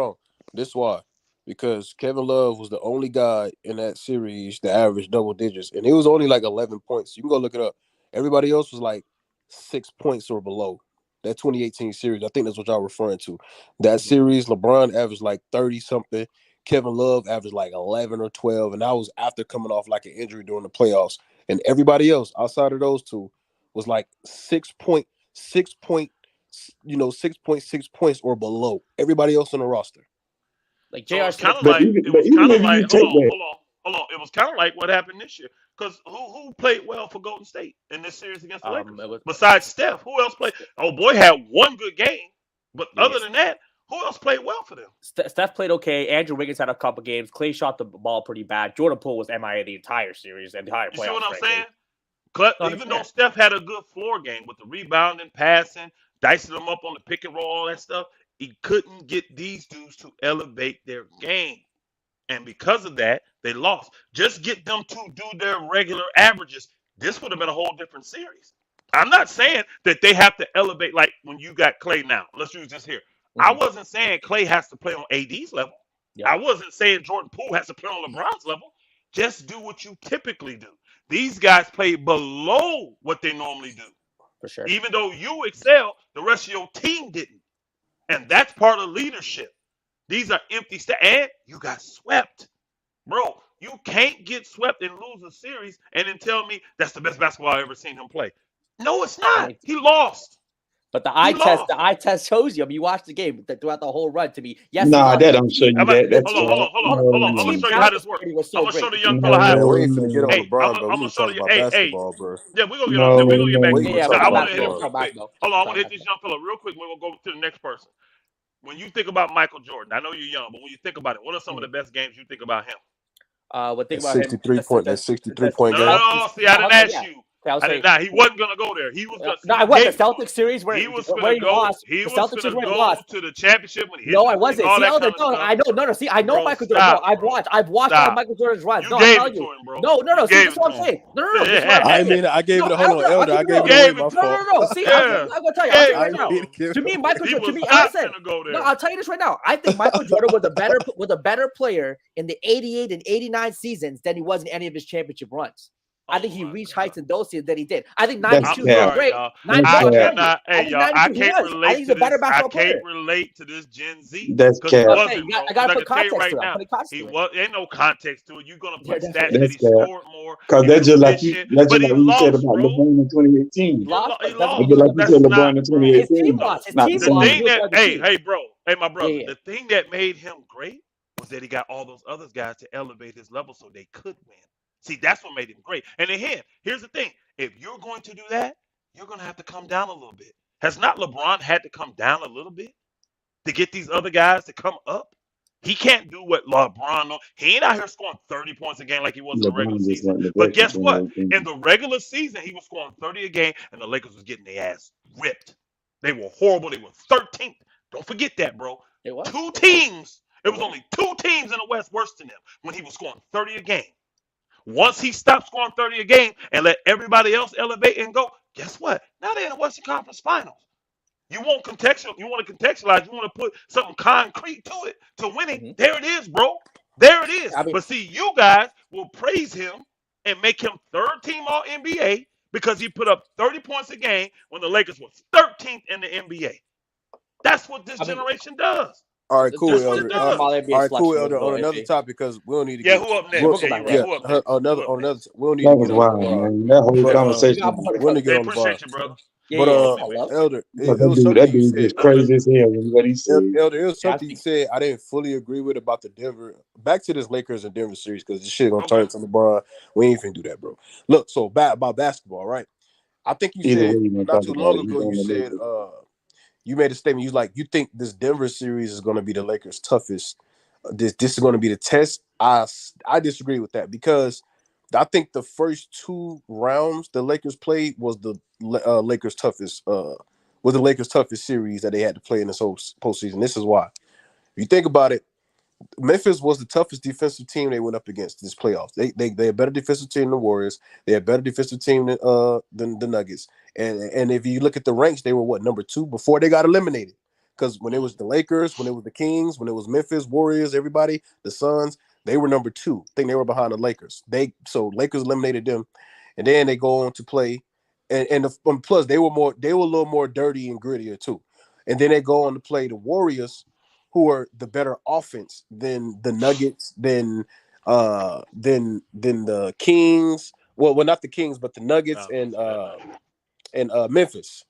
on. This is why. Because Kevin Love was the only guy in that series that averaged double digits, and it was only like 11 points. You can go look it up. Everybody else was like 6 points or below. That 2018 series, I think that's what y'all referring to. That series, LeBron averaged like 30 something. Kevin Love averaged like 11 or 12, and that was after coming off like an injury during the playoffs. And everybody else outside of those two was like 6.6 points or below. Everybody else on the roster. Like So it J.R. was kind Smith. of But like even it but was even kind of if like you take that, hold on. It was kind of like what happened this year. Because who played well for Golden State in this series against the Lakers? It was Besides Steph, who else played? Oh boy, had one good game, but other yes. than that, who else played well for them? Steph played okay. Andrew Wiggins had a couple games. Clay shot the ball pretty bad. Jordan Poole was MIA the entire series and the entire You see what playoffs, I'm frankly. saying? I Even though understand. Steph had a good floor game with the rebounding, passing, dicing them up on the pick and roll, all that stuff, he couldn't get these dudes to elevate their game. And because of that, they lost. Just get them to do their regular averages. This would have been a whole different series. I'm not saying that they have to elevate like when you got Clay now. Let's use this here. I wasn't saying Clay has to play on AD's level. Yep. I wasn't saying Jordan Poole has to play on LeBron's level. Just do what you typically do. These guys play below what they normally do. For sure. Even though you excel, the rest of your team didn't. And that's part of leadership. These are empty stats. And you got swept. Bro, you can't get swept and lose a series and then tell me that's the best basketball I've ever seen him play. No, it's not. He lost. But the He lost. eye test shows you. I mean, you watch the game throughout the whole run. To me, yes, nah, he that lost. don't show you Hold that. That's on. I'm gonna Team show you how this balance works. was so I'm gonna show great. the young fella how it Man, we works. ain't finna get on Hey, LeBron, I'm bro. We gonna need to show talk you. about Hey, basketball, bro. yeah, we're gonna get on. no, We're gonna get back no, to We it. can Yeah, talk Now, I about want to it hit it tomorrow. real quick. Hold on, I want to hit this young fella real quick. We'll go to the next person. When you think about Michael Jordan, I know you're young, but when you think about it, what are some of the best games you think about him? What think That about him? 63 point No, game. See, I didn't ask Yeah. you. I was I saying, did not. He wasn't gonna go there. He was gonna. no, I You was the gave it to him. Celtics series where He was where gonna he go. lost. He The was Celtics series gonna where he go lost. to the championship when he hit No, the I three, wasn't. all See, that Elder, kind of no, stuff. I know, no. See, I know Bro, Michael Jordan. No, stop, bro. I've watched all of Stop. Michael Jordan's runs. You No, I'm gave telling it to you. him, bro. No. You See, gave this is it what to I'm him. saying. No. This is what I'm I saying. ain't mean it. I gave No, it. Hold on, Elder. I'll I keep it gave real. it away. Gave it My to him. fault. No. See, Yeah. I'm gonna tell you. I'll tell you Gave I right it ain't to now. mean him. to give To it me, away. Michael He Jordan. To was me, like I not said, gonna go no. there. I'll tell you this right now. I think Michael Jordan was a better player in the 88 and 89 seasons than he was in any of his championship runs. I think he Oh my reached God. heights in those seasons that he did. I think that's I'm 92 he was cap. sorry, great. y'all. That's I I'm cap. telling you. cannot. I Hey, think y'all. I 92 he can't was. I think relate he's to a better this. I basketball can't player. relate to this Gen Z That's because he cap. I'm saying wasn't, bro. I Because gotta I put can tell you context right to it. I'm now, putting context he to it. was. Ain't no context to it. You're gonna Yeah, put definitely. stats that That's he cap. scored more. Cause He's some shit. that's But just he like what you said lost, about bro. LeBron in 2018. Lost, He but doesn't It'd mean lost. be he was like a you better said That's player. LeBron not, in bro. His team 2018. lost. His Not the team The lost. same. He thing was that, part of the hey, team. hey, bro, hey, my Yeah, brother. yeah. The thing that made him great was that he got all those other guys to elevate his level so they could win. See, that's what made him great. And again, here's the thing: if you're going to do that, you're going to have to come down a little bit. Has not LeBron had to come down a little bit to get these other guys to come up? He can't do what LeBron. He ain't out here scoring 30 points a game like he was in the regular LeBron just season. went the But best in guess what? 2018. In the regular season, he was scoring 30 a game, and the Lakers was getting their ass ripped. They were horrible. They were 13th. Don't forget that, bro. It was. Two teams. It It was was. only two teams in the West worse than him when he was scoring 30 a game. Once he stopped scoring 30 a game and let everybody else elevate and go, guess what? Now they're in the Western Conference Finals. You want contextual. You want to contextualize. You want to put something concrete to it to winning. Mhm. There it is, bro. There it is. I mean, But see, you guys will praise him and make him third team All NBA because he put up 30 points a game when the Lakers was 13th in the NBA. That's what this I mean, generation does. All right, cool, That's what it Elder. the team does. all All NBA right, cool, selection was Elder. On no another NBA. topic, because we don't need to Yeah, get. who up Yeah, next? we'll We'll, go Yeah, back you're there. right. yeah, Who up next? another Who up on another. next? We don't need That to was get on wild, LeBron, man. That whole but We conversation got was more to we want to cover. get Hey, on LeBron. appreciate you, brother. Yeah, But yeah, Who yeah. up next? Hello. Elder, because it was that something you dude said. just crazy as hell with what he said. Elder, it was Yeah, I something you think. said I didn't fully agree with about the Denver. Back to this Lakers and Denver series, because this shit gonna turn Okay. into LeBron. We ain't finna do that, bro. Look, so about basketball, right? I think you Either way said you want to not talk too about long it, he's ago. You on the said Lakers. you made a statement. You think this Denver series is going to be the Lakers' toughest. This is going to be the test. I disagree with that, because I think the first two rounds the Lakers played was the Lakers' toughest. Was the Lakers' toughest series that they had to play in this whole postseason. This is why. If you think about it, Memphis was the toughest defensive team they went up against this playoffs. They a better defensive team than the Warriors. They a better defensive team than the Nuggets. And if you look at the ranks, they were what, number 2 before they got eliminated. Because when it was the Lakers, when it was the Kings, when it was Memphis, Warriors, everybody, the Suns, they were number 2. I think they were behind the Lakers. So Lakers eliminated them, and then they go on to play, and plus they were a little more dirty and grittier too. And then they go on to play the Warriors, who are the better offense than the Nuggets, than the Kings. Well, not the Kings, but the Nuggets and Memphis.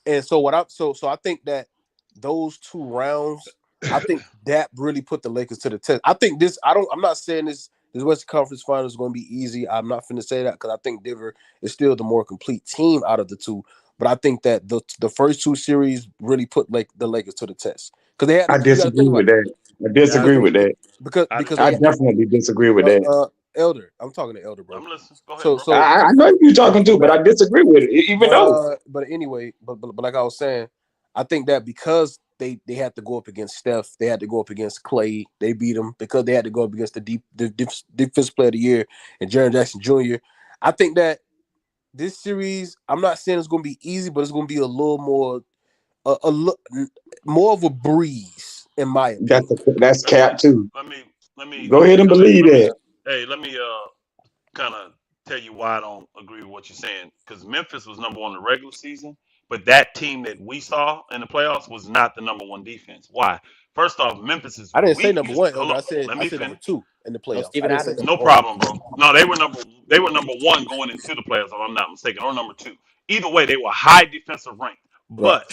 And so I think that those 2 rounds, I think that really put the Lakers to the test. I think I'm not saying this Western Conference Finals is going to be easy. I'm not finna say that because I think Denver is still the more complete team out of the two. But I think that the first 2 series really put the Lakers to the test because they had. I You got to think disagree about with that. I Yeah, I disagree do with too. that. because do I they too. definitely disagree with that. Elder. I'm talking to Elder, bro. I'm listening. Go ahead, So bro. so I know you're talking to, but I disagree with it. Even though but anyway, but like I was saying, I think that because they had to go up against Steph, they had to go up against Clay. They beat him because they had to go up against the defensive player of the year and Jaren Jackson Jr. I think that this series, I'm not saying it's going to be easy, but it's going to be a little more more of a breeze, in my opinion. that's Let me cap too. let me Go ahead and believe that. let me kind of tell you why I don't agree with what you're saying. Because Memphis was number 1 in the regular season, but that team that we saw in the playoffs was not the number 1 defense. Why? First off, Memphis's I didn't say number weakness. 1, Hold Elder. on, I said let me number finish. 2 in the No playoffs. I Steven didn't say Adams. number No 1. problem, bro. No, they were number 1 going into the playoffs, if I'm not mistaken, or number 2. Either way, they were high defensive rank, Right. but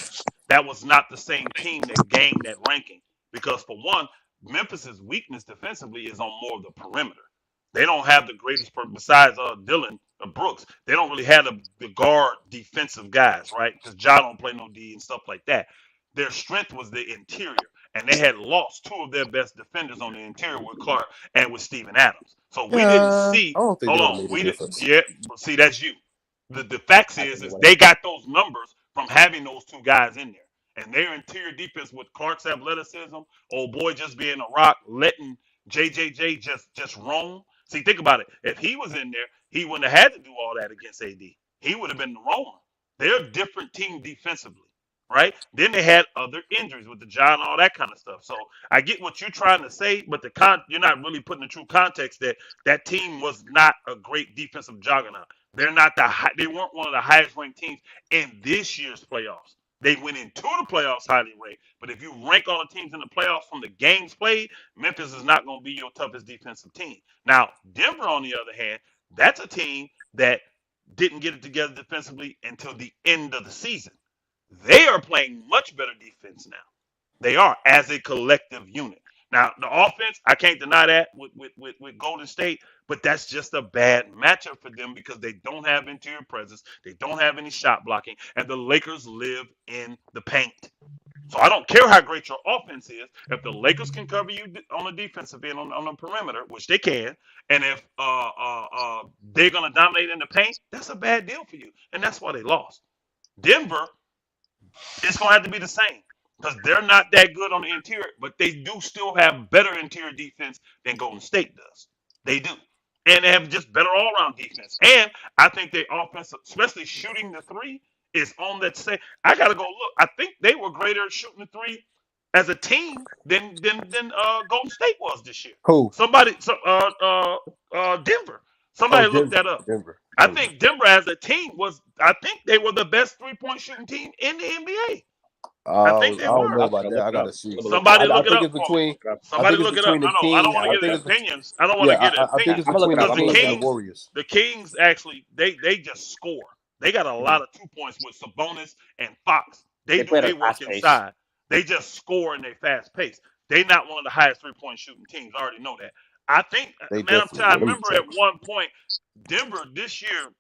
that was not the same team that gained that ranking because for one, Memphis's weakness defensively is on more of the perimeter. They don't have the greatest besides Dylan Brooks. They don't really have the guard defensive guys, right? Because Ja don't play no D and stuff like that. Their strength was the interior, and they had lost 2 of their best defenders on the interior with Clark and with Steven Adams. So we didn't I see. don't think Hold they would have on, made a we did. difference. Yeah, but see, that's you. The facts I think is they is would have. they got those numbers from having those 2 guys in there, and their interior defense with Clark's athleticism, old boy just being a rock, letting JJJ just roam. See, think about it. If he was in there, he wouldn't have had to do all that against AD. He would have been the roamer. They're a different team defensively, right? Then they had other injuries with the John and all that kind of stuff. So I get what you're trying to say, but you're not really putting the true context that that team was not a great defensive juggernaut. They're not they weren't one of the highest ranked teams in this year's playoffs. They went into the playoffs highly ranked, but if you rank all the teams in the playoffs from the games played, Memphis is not going to be your toughest defensive team. Now, Denver, on the other hand, that's a team that didn't get it together defensively until the end of the season. They are playing much better defense now. They are as a collective unit. Now, the offense, I can't deny that with Golden State, but that's just a bad matchup for them because they don't have interior presence. They don't have any shot blocking, and the Lakers live in the paint. So I don't care how great your offense is. If the Lakers can cover you on the defensive end on the perimeter, which they can, and if they're gonna dominate in the paint, that's a bad deal for you, and that's why they lost. Denver, it's gonna have to be the same because they're not that good on the interior, but they do still have better interior defense than Golden State does. They do, and they have just better all around defense. And I think their offense, especially shooting the 3, is on that same. I gotta go look. I think they were greater at shooting the 3 as a team than Golden State was this year. Who? Somebody, Denver. Oh, Somebody look Denver. that up. Denver. I think Denver as a team was. I think they were the best 3-point shooting team in the NBA. I think I they don't were. know I'm about gonna that. look I it up. gotta see. I'm gonna look it up. Somebody I look it think up it's for me. between. I Somebody think it's look it up. between the I know. I don't Kings. want to I get think it's opinions. I don't want to get I think opinions it's I'm gonna look between it the up. I'm because gonna the look Kings it and up. the Kings, Warriors. the Kings actually they just score. They got a lot of 2 points with Sabonis and Fox. They They do play at a they work fast pace. inside. They just score in their fast pace. They not one of the highest 3-point shooting teams. I already know that. I think, They man, I'm definitely. telling. I Let me remember check. at one point, Denver this year.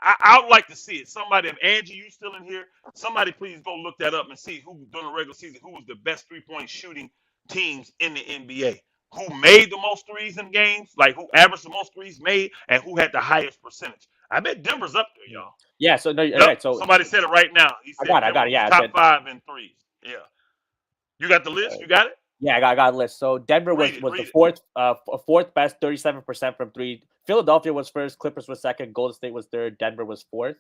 I would like to see it. Somebody, if Angie, you still in here, somebody please go look that up and see who during the regular season who was the best 3-point shooting teams in the NBA. Who made the most threes in games, like who averaged the most threes made, and who had the highest percentage. I bet Denver's up there, y'all. Yeah. So no, Yep. right. So Somebody said it right now. He I said got it. I got Denver it. was Yeah. top 5 in threes. Yeah. You got the list? You got it? Yeah, I got a list. So Denver was Read it. was the Read it. fourth best, 37% from 3. Philadelphia was first. Clippers was second. Golden State was third. Denver was fourth.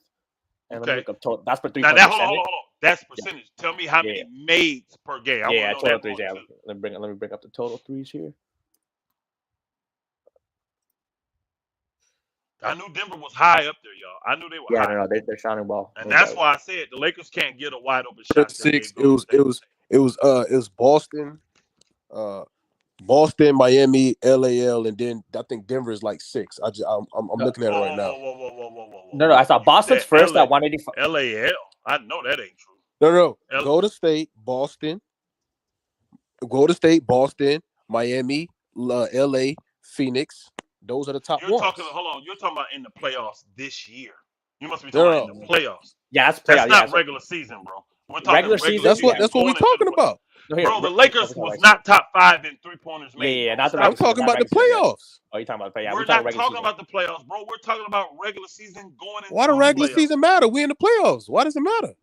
And let me Okay. look up total. That's for 3 Now point that hold on, percentage. hold on, hold on. That's Yeah, percentage. Tell me how yeah, many mades per game. I yeah. want to know Total that threes. part Yeah. too. Let me bring up the total threes here. I knew Denver was high up there, y'all. I knew they were Yeah, high. no, they're shouting well, And no that's doubt. why I said the Lakers can't get a wide open shots they 36. gave Golden State. It was Boston. Boston, Miami, LAL, and then I think Denver is like 6. I'm looking at it right now. No, I saw Boston's first at 185. LAL. I know that ain't true. No. Golden State, Boston, Miami, LA, Phoenix. Those are the top ones. You're talking about in the playoffs this year. You must be talking about in the playoffs. Yeah, that's not regular season, bro. We're talking regular season. That's what we're talking about. Bro, the Lakers was not top 5 in 3-pointers made. Yeah, not the I'm talking about the playoffs. Oh, you're talking about the playoffs. We're not talking about the playoffs, bro. We're talking about regular season going into Why the regular season matter? We in the playoffs. Why does it matter?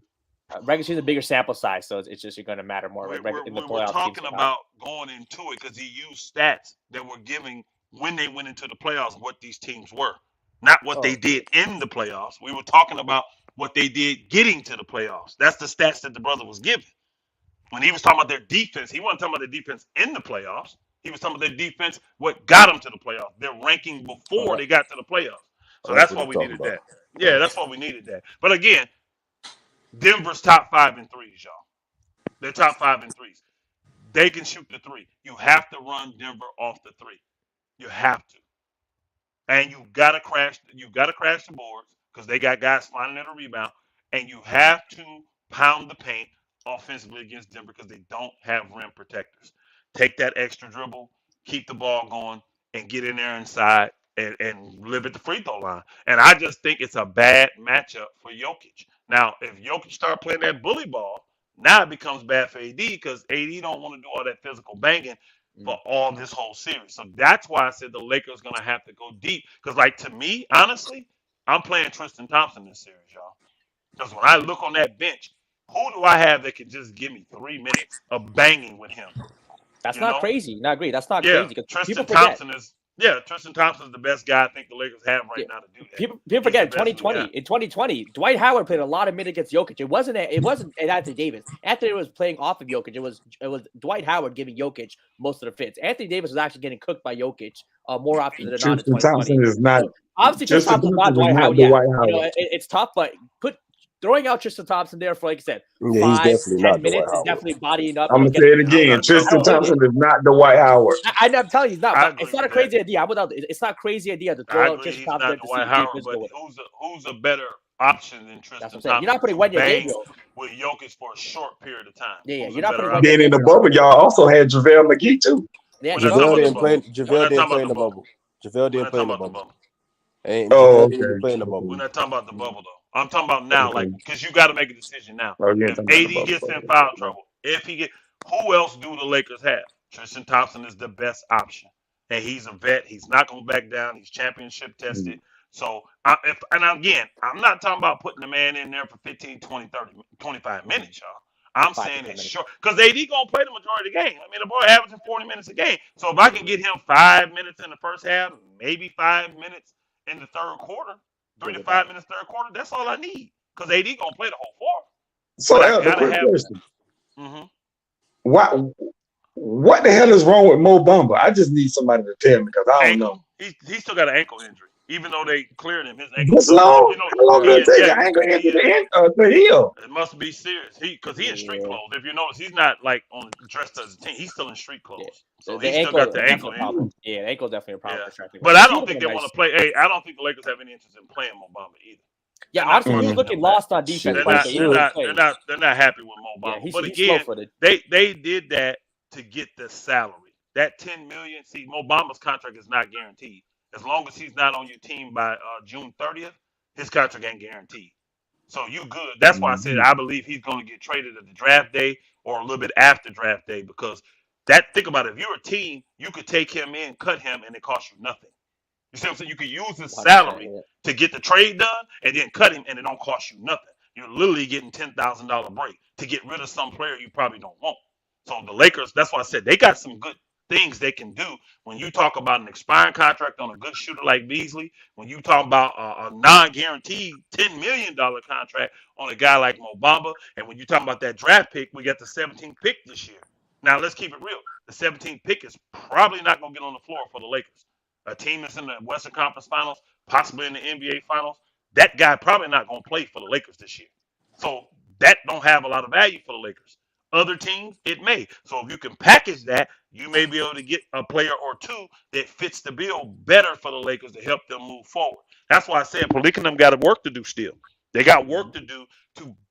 Regular season is a bigger sample size, so it's just going to matter more. We're talking about going into it because he used stats that were giving when they went into the playoffs what these teams were, not what they did in the playoffs. We were talking about what they did getting to the playoffs. That's the stats that the brother was giving. When he was talking about their defense, he wasn't talking about their defense in the playoffs. He was talking about their defense, what got them to the playoffs, their ranking before they got to the playoffs. So that's why we needed that. Yeah, that's why we needed that. But again, Denver's top 5 in threes, y'all. They're top 5 in threes. They can shoot the 3. You have to run Denver off the 3. You have to. And you gotta crash the boards because they got guys finding at a rebound. And you have to pound the paint offensively against Denver because they don't have rim protectors. Take that extra dribble, keep the ball going, and get in there inside and live at the free throw line. And I just think it's a bad matchup for Jokic. Now, if Jokic start playing that bully ball, now it becomes bad for AD because AD don't want to do all that physical banging for all this whole series. So that's why I said the Lakers going to have to go deep. Because, like, to me, honestly, I'm playing Tristan Thompson this series, y'all. Because when I look on that bench, who do I have that can just give me 3 minutes of banging with him? That's not crazy. Not great. That's not crazy. Tristan Thompson is the best guy I think the Lakers have right now to do that. People forget in 2020, Dwight Howard played a lot of minutes against Jokic. It wasn't Anthony Davis. Anthony was playing off of Jokic. It was Dwight Howard giving Jokic most of the fits. Anthony Davis was actually getting cooked by Jokic more often than not in 2020. Thompson is not. Obviously, Tristan Thompson is not Dwight Howard. Yeah, it's tough, but throwing out Tristan Thompson there for, like I said, 5-10 minutes is definitely bodying up. I'm going to say it again. Tristan Thompson is not the Dwight Howard. I'm telling you, he's not. It's not a crazy idea. It's not a crazy idea to throw out Tristan Thompson to see Howard, but who's a better option than Tristan Thompson? You're not putting Wendy with Jokic for a short period of time. Yeah, you're not putting Then in the bubble, y'all also had JaVale McGee, too. Yeah, JaVale didn't play in the bubble. JaVale didn't play in the bubble. We're not talking about the bubble, though. I'm talking about now, because you got to make a decision now. If AD gets in foul trouble, who else do the Lakers have? Tristan Thompson is the best option, and he's a vet. He's not going back down. He's championship tested. So, again, I'm not talking about putting the man in there for 15, 20, 30, 25 minutes, y'all. I'm saying it's short because AD gonna play the majority of the game. I mean, the boy averaging 40 minutes a game. So if I can get him 5 minutes in the first half, maybe 5 minutes in the third quarter, 3 to 5 minutes third quarter, that's all I need because AD gonna play the whole fourth. So that's a quick question. What the hell is wrong with Mo Bamba? I just need somebody to tell me because I don't know. He still got an ankle injury, even though they cleared him. His ankle. How long did it take an ankle injury to heal? It must be serious. Because he in street clothes. If you notice, he's not like dressed as a team. He's still in street clothes. Yeah. So he still got the ankle injury. Yeah, the ankle's definitely a problem. Yeah. But I don't think they want to play. Hey, I don't think the Lakers have any interest in playing Mo Bamba either. Yeah, honestly, he's looking lost on defense. They're not happy with Mo Bamba. Yeah, but again, they did that to get the salary. That $10 million. See, Mo Bamba's contract is not guaranteed. As long as he's not on your team by June 30th, his contract ain't guaranteed. So you good. That's why I said I believe he's going to get traded at the draft day or a little bit after draft day because think about it. If you're a team, you could take him in, cut him, and it costs you nothing. You see what I'm saying? You could use his salary to get the trade done and then cut him, and it don't cost you nothing. You're literally getting $10,000 break to get rid of some player you probably don't want. So the Lakers, that's why I said they got some good things they can do when you talk about an expiring contract on a good shooter like Beasley, when you talk about a non-guaranteed $10 million contract on a guy like Mo Bamba, and when you talk about that draft pick, we got the 17th pick this year. Now, let's keep it real. The 17th pick is probably not going to get on the floor for the Lakers. A team that's in the Western Conference Finals, possibly in the NBA Finals, that guy probably not going to play for the Lakers this year. So that don't have a lot of value for the Lakers. other teams, it may. So if you can package that, you may be able to get a player or two that fits the bill better for the Lakers to help them move forward. That's why I said Pelinka and them got work to do still. They got work to do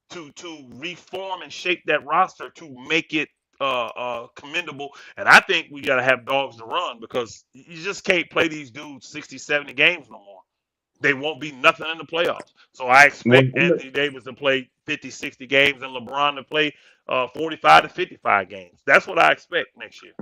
to reform and shape that roster to make it commendable. And I think we got to have dogs to run because you just can't play these dudes 60, 70 games no more. They won't be nothing in the playoffs. So I Well, expect Anthony Davis to play 50, 60 games and LeBron to play 45 to 55 games. That's what I expect next year.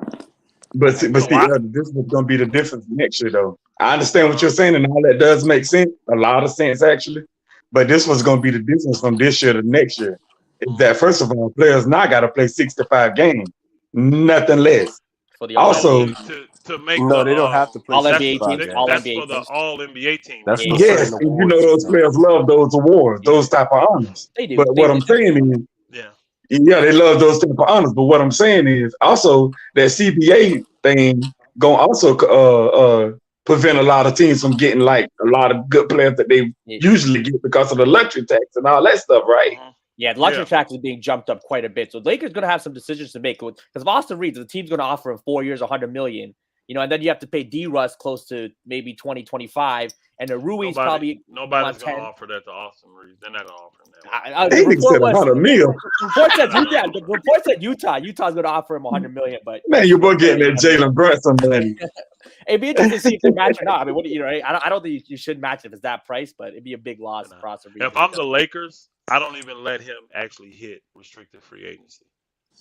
but see, So I, this is going to be the difference next year, though. I understand what you're uh, saying, and all that does make sense, a lot of sense actually. But this was going to be the difference from this year to next year. Is that first of all, players now got to play 65 games, nothing less. For the All Also, NBA, to make No, they don't have to play All that's NBA 65 teams, All games. that's NBA for the teams. All NBA team, That's right? Yeah. for certain yes, and you awards know and those stuff. players love those awards, Yeah, those type of honors. They do. But what I'm saying is, yeah. yeah, they love those type of honors. But what I'm saying is also that CBA thing gonna also prevent a lot of teams from getting like a lot of good players that they Yeah. usually get because of the luxury tax and all that stuff, right? Mhm. Yeah, the luxury Yeah. tax is being jumped up quite a bit. So the Lakers going to have some decisions to make because if Austin Reeves, the team's going to offer him 4 years, $100 million. And then you have to pay D-Russ close to maybe 20, 25, and the Ruiz probably Nobody's going to 10. offer that to Austin Reeves. They're not going to offer him that. The He report said was 100 mil. the report said Utah. Utah's going to offer him 100 million, but Man, you boy getting that Jalen Brunson money. it'd be interesting to see if they match or not. I mean, what do you know? Right? I don't think you should match it if it's that price, but it'd be a big loss for Austin Reeves. If I'm the Lakers, I don't even let him actually hit restricted free agency.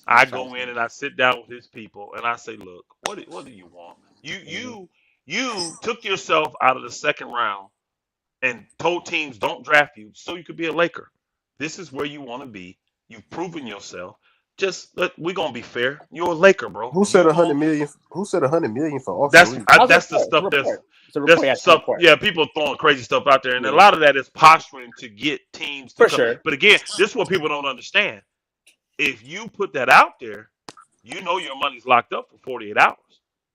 I go in and I sit down with his people and I say, look, what do you want? You took yourself out of the second round and told teams don't draft you so you could be a Laker. This is where you want to be. You've proven yourself. We're gonna be fair. You're a Laker, bro. Who said You 100 gon- million? Who said 100 million for Austin Reeves? That's the stuff It's a report. that's stuff. Yeah, people throwing crazy stuff out there, and a Yeah. lot of that is posturing to get teams to For come. sure. But again, this is what people don't understand. If you put that out there, you know your money's locked up for 48 hours.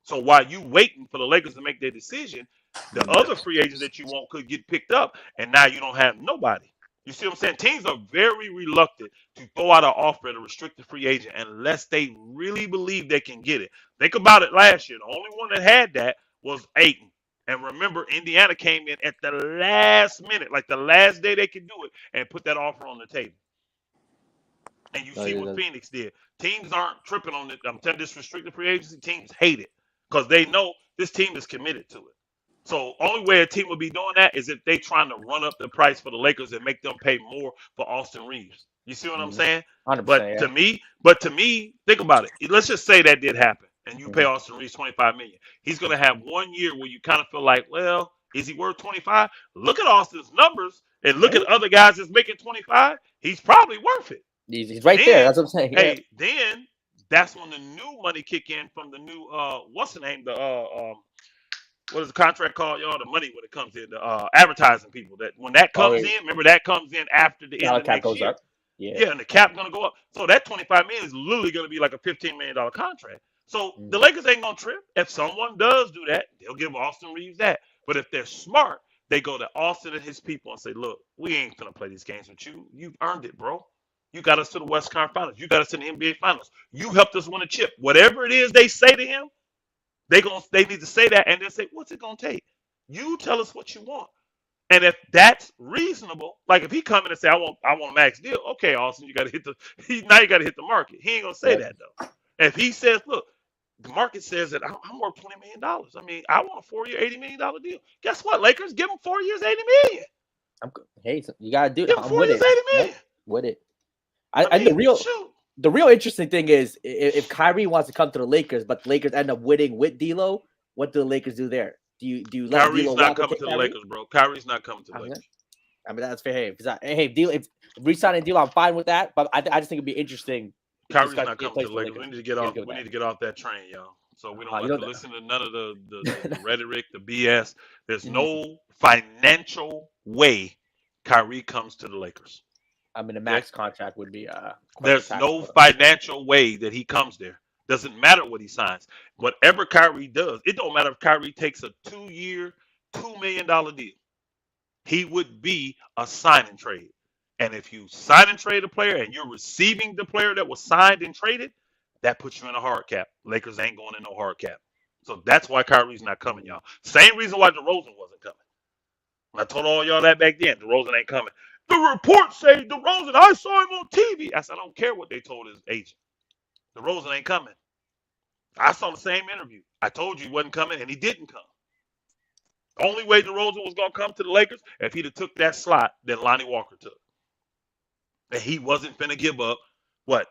So while you waiting for the Lakers to make their decision, the other free agents that you want could get picked up, and now you don't have nobody. You see what I'm saying? Teams are very reluctant to throw out an offer at a restricted free agent unless they really believe they can get it. Think about it last year. The only one that had that was Ayton. And remember, Indiana came in at the last minute, like the last day they could do it, and put that offer on the table. And you see what Phoenix did. Teams aren't tripping on it. I'm telling you, this restricted free agency, teams hate it because they know this team is committed to it. So only way a team would be doing that is if they trying to run up the price for the Lakers and make them pay more for Austin Reeves. You see what I'm saying? 100%. But to me, think about it. Let's just say that did happen, and you pay Austin Reeves $25 million. He's going to have 1 year where you kind of feel like, well, is he worth 25? Look at Austin's numbers and look at other guys that's making 25. He's probably worth it. He's right there. That's what I'm saying. Hey, then that's when the new money kick in from the new what's the name? What is the contract called, y'all? The money when it comes in, the advertising people. That when that comes in, remember that comes in after the end of next year. Up. Yeah, and the cap gonna go up. So that 25 million is literally gonna be like a $15 million contract. So the Lakers ain't gonna trip. If someone does do that, they'll give Austin Reeves that. But if they're smart, they go to Austin and his people and say, look, we ain't gonna play these games with you. You've earned it, bro. You got us to the West Conference Finals. You got us to the NBA Finals. You helped us win a chip. Whatever it is they say to him, they need to say that and then say, what's it gonna take? You tell us what you want. And if that's reasonable, like if he come in and say, I want a max deal, okay, Austin, you gotta hit now you gotta hit the market. He ain't gonna say that though. If he says, look, the market says that I'm worth $20 million. I mean, I want a 4-year, $80 million deal. Guess what, Lakers? Give him 4 years, $80 million. Hey, you gotta do it. Give him 4 years, $80 million. With it. The real interesting thing is if Kyrie wants to come to the Lakers, but the Lakers end up winning with D'Lo, what do the Lakers do there? Do you let Kyrie's D'Lo not coming to the Lakers, bro. Kyrie's not coming to the Lakers. I mean, that's fair. Hey, if re-signing D'Lo, I'm fine with that. But I just think it'd be interesting. Kyrie's not coming to the Lakers. We need to get off. We need to get off that train, y'all. So we don't have to listen to none of the rhetoric, the BS. There's no financial way Kyrie comes to the Lakers. I mean, a max contract would be. There's no financial way that he comes there. Doesn't matter what he signs. Whatever Kyrie does, it don't matter if Kyrie takes a 2-year, $2 million deal. He would be a sign and trade. And if you sign and trade a player and you're receiving the player that was signed and traded, that puts you in a hard cap. Lakers ain't going in no hard cap. So that's why Kyrie's not coming, y'all. Same reason why DeRozan wasn't coming. I told all y'all that back then. DeRozan ain't coming. The reports say DeRozan, I saw him on TV. I said, I don't care what they told his agent. DeRozan ain't coming. I saw the same interview. I told you he wasn't coming, and he didn't come. Only way DeRozan was going to come to the Lakers if he'd have took that slot that Lonnie Walker took. And he wasn't finna give up, what,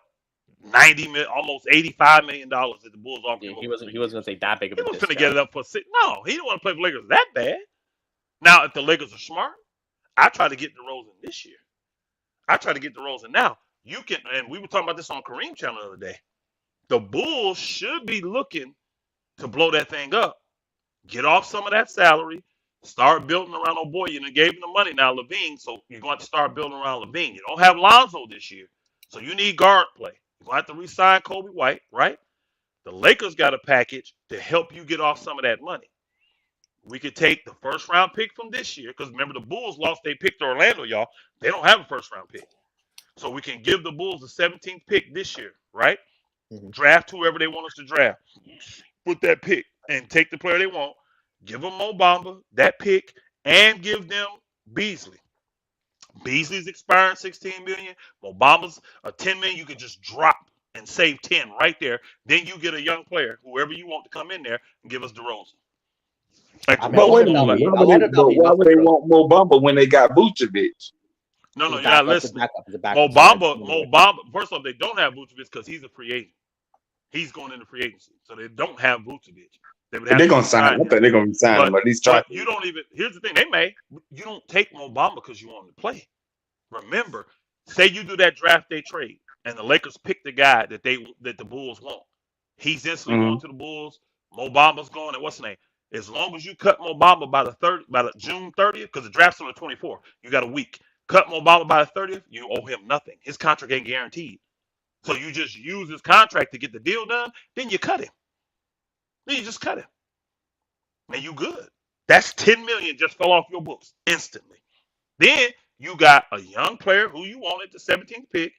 90 million, almost $85 million that the Bulls offered him. He wasn't gonna take that big of a He wasn't finna discount. get it up for six. No, he didn't want to play for Lakers that bad. Now, if the Lakers are smart, I try to get DeRozan this year. I try to get DeRozan now. You can, and we were talking about this on Kareem channel the other day. The Bulls should be looking to blow that thing up. Get off some of that salary. Start building around old boy. You done gave him the money now, Levine. So you're going to have to start building around Levine. You don't have Lonzo this year. So you need guard play. You're going to have to re-sign Kobe White, right? The Lakers got a package to help you get off some of that money. We could take the first round pick from this year, because remember, the Bulls lost their pick to Orlando, y'all. They don't have a first round pick. So we can give the Bulls the 17th pick this year, right? Mhm. Draft whoever they want us to draft. Put that pick and take the player they want. Give them Mo Bamba, that pick, and give them Beasley. Beasley's expiring $16 million. Mo Bamba's a $10 million. You can just drop and save 10 right there. Then you get a young player, whoever you want to come in there, and give us DeRozan. Like I mean, But wait a DeRozan, minute, I wonder if that'll be why enough would for they DeRozan. want Mo Bamba when they got Vucevic? no, He's you're not backup. He's listening. backup. He's a Mo backup. Bamba. First off, they don't have Vucevic because he's a free agent. He's going into free agency, so they don't have Vucevic. They would have They're to gonna sign. I him. think they're gonna sign him, at least try. But you don't even. Here's the thing: they may. You don't take Mo Bamba because you want him to play. Remember, say you do that draft day trade, and the Lakers pick the guy that the Bulls want. He's instantly going to the Bulls. Mo Bamba's going, and what's the name? As long as you cut Mo Bamba by the June 30th, because the draft's on the 24th, you got a week. Cut Mo Bamba by the 30th, you owe him nothing. His contract ain't guaranteed. So you just use his contract to get the deal done, then you cut him. Then you just cut him. And you good. That's $10 million just fell off your books instantly. Then you got a young player who you wanted the 17th pick.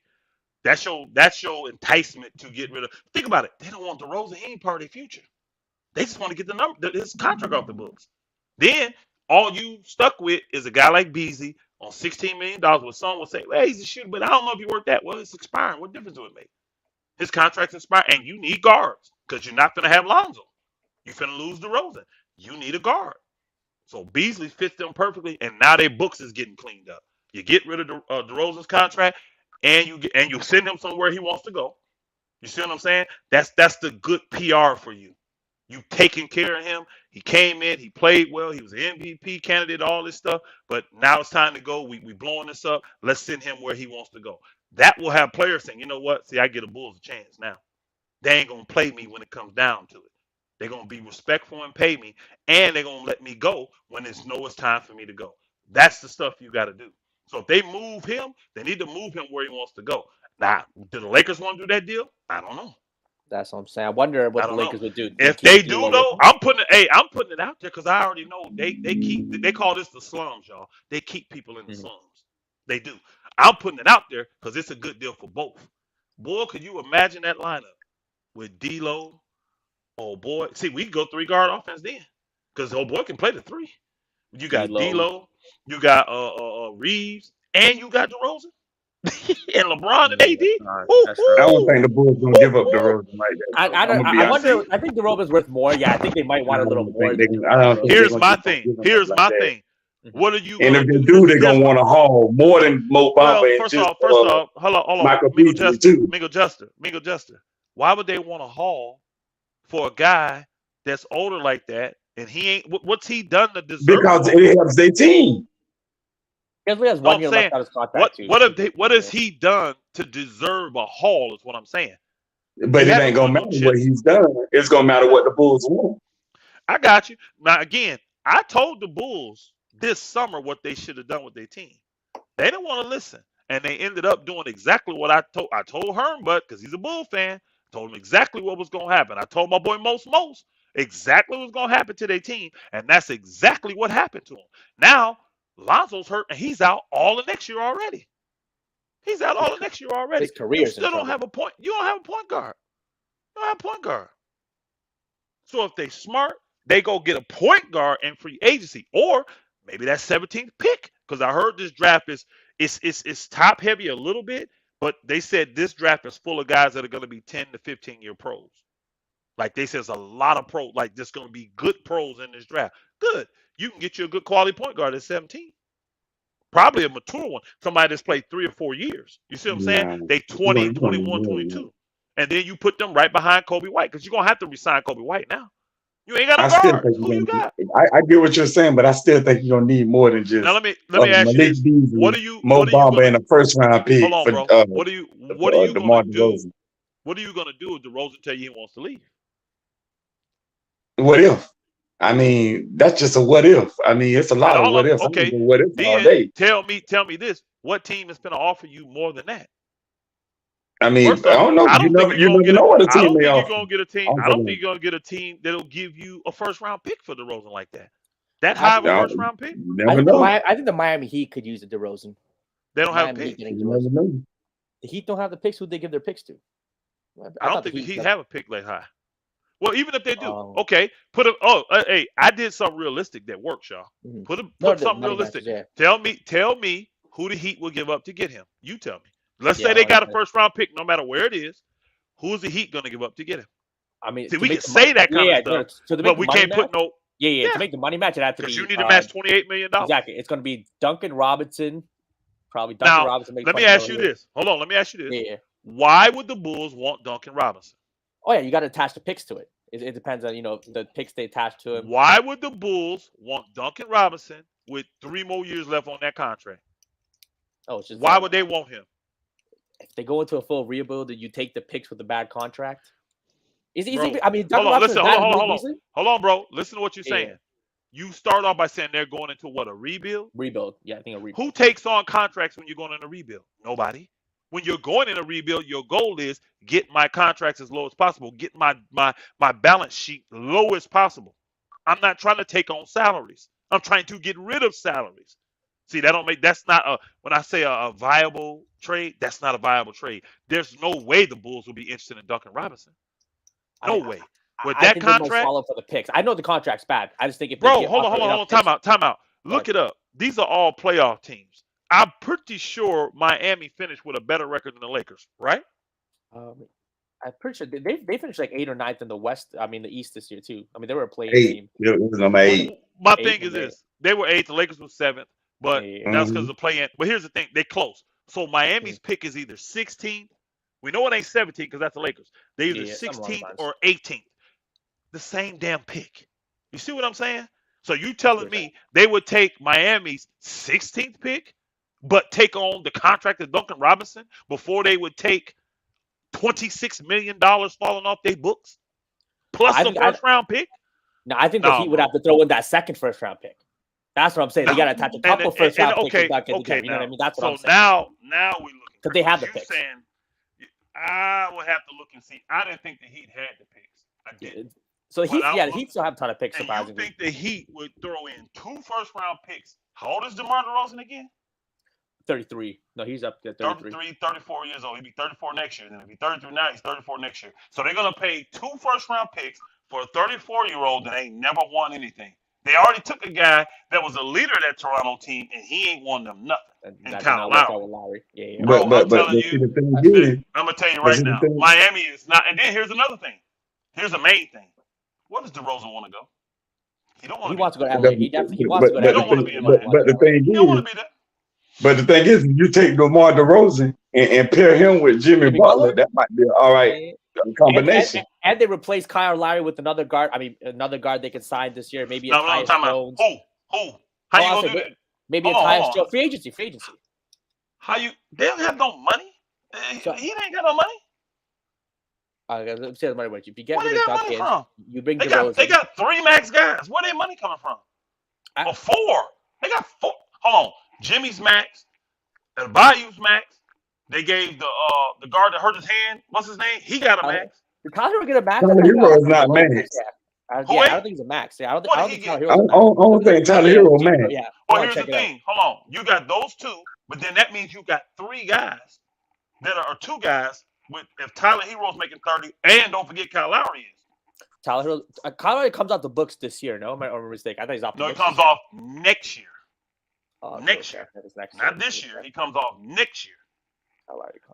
That's your enticement to get rid of. Think about it. They don't want DeRozan. He ain't part of their future. They just want to get his contract off the books. Then all you stuck with is a guy like Beasley on $16 million, where someone will say, well, he's a shooter, but I don't know if he worked that well. It's expiring. What difference do it make? His contract's expiring, and you need guards because you're not going to have Lonzo. You're going to lose DeRozan. You need a guard. So Beasley fits them perfectly, and now their books is getting cleaned up. You get rid of DeRozan's contract, and you send him somewhere he wants to go. You see what I'm saying? That's the good PR for you. You taking care of him. He came in, he played well, he was an MVP candidate, all this stuff. But now it's time to go. We blowing this up. Let's send him where he wants to go. That will have players saying, you know what? See, I get a Bulls a chance now. They ain't gonna play me when it comes down to it. They're gonna be respectful and pay me, and they're gonna let me go when it's time for me to go. That's the stuff you got to do. So if they move him, they need to move him where he wants to go. Now, do the Lakers want to do that deal? I don't know. That's what I'm saying. I wonder what I the don't know. Lakers would do. If they do though, I'm putting it out there because I already know they call this the slums, y'all. They keep people in the slums. They do. I'm putting it out there because it's a good deal for both. Boy, could you imagine that lineup with D'Lo? Oh boy, see, we can go 3-guard offense then because old boy can play the 3. You got D'Lo, you got Reeves, and you got DeRozan. And LeBron and AD. I don't think the Bulls gonna give up DeRozan like that. I wonder. I think DeRozan's worth more. Yeah, I think they might want a little more. Here's my thing. What are you? And if they do, they're gonna want to haul more than Mo Bamba. Well, first off, hold on. Mingo Juster. Why would they want to haul for a guy that's older like that? And he ain't. What's he done to deserve? Because it helps their team. He has 1 year left on his contract. What has he done to deserve a haul? Is what I'm saying. But it ain't gonna matter what he's done. It's gonna matter what the Bulls want. I got you. Now again, I told the Bulls this summer what they should have done with their team. They didn't want to listen, and they ended up doing exactly what I told. I told Herm, but because he's a Bull fan, told him exactly what was gonna happen. I told my boy Most exactly what was gonna happen to their team, and that's exactly what happened to him. Now Lonzo's hurt and he's out all of next year already. He's out all the next year already. His You career's in still don't trouble. have a point. You don't have a point guard. You don't have a point guard. So if they smart, they go get a point guard in free agency, or maybe that 17th pick. Because I heard this draft is top heavy a little bit, but they said this draft is full of guys that are going to be 10 to 15 year pros. Like they said, there's a lot of pros. Like there's going to be good pros in this draft. Good. You can get you a good quality point guard at 17. Probably a mature one. Somebody that's played 3 or 4 years. You see what I'm saying? Nah, They 20, 21, 22. And then you put them right behind Kobe White because you're going to have to resign Kobe White now. You ain't got I no still guards. think Who you got? I get what you're saying, but I still think you're gonna need more than just Now let me ask you Malik this. Beasley, What are you Mo Bamba, and a first round pick hold on, for bro? What are you DeMar gonna do? DeRozan. What are you gonna do if DeRozan tell you he wants to leave? What if? I mean, that's just a what if. I mean, it's a lot of what ifs. I Okay. can go what if all Then day. tell me this. What team is gonna offer you more than that? I mean, First off, I don't know. I don't think You never know what a I team don't may think offer. you're gonna get a team. I don't think you're gonna get a team that'll give you a first round pick for DeRozan like that. That high of a first round pick? You never know. I think the Miami Heat could use a DeRozan. They don't have a Miami pick. Heat getting You never DeRozan. know. The Heat don't have the picks. Who they give their picks to? I don't think the Heat have a pick that high. Well, even if they do, Oh. okay, hey, I did something realistic that works, y'all. Mhm. Put No, something money realistic. matches, yeah. Tell me who the Heat will give up to get him. You tell me. Let's Yeah, say they I got a like first round pick, no matter where it is. Who's the Heat gonna give up to get him? I mean, See, to we make can the money- say that kind yeah, of stuff, so to make but the we money can't put match- no Yeah. To make the money match, it has to be because you need to match $28 million. Exactly. It's going to be Duncan Robinson, probably Duncan Now, Robinson. let me ask you this. Hold on, let me ask you this. Yeah. Why would the Bulls want Duncan Robinson? Oh yeah, you got to attach the picks to it. It depends on the picks they attach to him. Why would the Bulls want Duncan Robinson with 3 more years left on that contract? Oh, it's just Why would they want him? If they go into a full rebuild, and you take the picks with a bad contract. Is Bro, I mean, Duncan hold on, Robinson. hold on, bro. Listen to what you're Yeah. saying. You start off by saying they're going into what, a rebuild? Rebuild. Yeah, I think a rebuild. Who takes on contracts when you're going in a rebuild? Nobody. When you're going in a rebuild, your goal is get my contracts as low as possible, get my balance sheet low as possible. I'm not trying to take on salaries. I'm trying to get rid of salaries. See, that's not when I say a viable trade, that's not a viable trade. There's no way the Bulls will be interested in Duncan Robinson. No way. With I that think they might contract, follow for the picks. I know the contract's bad. I just think if bro, they hold on, time out. Look it up. These are all playoff teams. I'm pretty sure Miami finished with a better record than the Lakers, right? I'm pretty sure they finished like 8th or 9th in the West. I mean, the East this year too. I mean, they were a playing 8. team. It was number 8. My 8 thing is this: they were 8th, the Lakers were 7th, but that's because of the play-in. But here's the thing: they close. So Miami's pick is either 16th. We know it ain't 17 because that's the Lakers. They either 16th or 18th. The same damn pick. You see what I'm saying? So you telling me they would take Miami's 16th pick, but take on the contract of Duncan Robinson before they would take $26 million falling off their books, plus a first-round pick? No, I think the Heat would have to throw in that second first-round pick. That's what I'm saying. They got to attach a couple first-round picks. Okay, you know what I mean? That's what I'm saying. Now we're looking. Because they have the picks. Saying, I would have to look and see. I didn't think the Heat had the picks. I didn't. So the Heat still have a ton of picks. And surprisingly, you think the Heat would throw in 2 first-round picks? How old is DeMar DeRozan again? 33. No, he's up there. 33. 34 years old. He'll be 34 next year. Then he'll be 33 now. He's 34 next year. So they're gonna pay 2 first-round picks for a 34-year-old that ain't never won anything. They already took a guy that was a leader of that Toronto team, and he ain't won them nothing. And Kyle Lowry. Yeah. Bro, But I'm telling you, the thing is, I'm gonna tell you right now, Miami is not. And then here's another thing. Here's the main thing. Where does DeRozan want to go? He don't want. He wants to go to LA. He wants to go to LA. He don't want to be in Miami. But the thing He don't want to be there. But the thing is, you take DeMar DeRozan and pair him with Jimmy Butler, that might be all right combination. And they replace Kyle Lowry with another guard. I mean, another guard they can sign this year. Maybe no, Tyus Jones. Who? How you gonna do that? Maybe Tyus Jones. Free agency. How you? They don't have no money. He ain't got no money. Let me say the money. If you get Where rid of Duncan, you bring DeRozan. They got 3 max guys. Where their money coming from? Or 4? They got 4. Hold on. Jimmy's max. And Bayou's max. They gave the guard that hurt his hand. What's his name? He got a max. Did Tyler Hero get a max? Tyler Hero is not max. I don't think he's a max. Yeah, I don't think Tyler Hero. I don't think Tyler Hero max. Yeah. Well, here's the thing. Hold on. You got those 2. But then that means you got 3 guys that are 2 guys with if Tyler Hero's making 30, and don't forget Kyle Lowry is. Tyler Lowry comes off the books this year. No, am I mistaken? I thought he's off the No, he books. comes off next year. Next Okay. year. That's next Not year. this year. He comes off next year.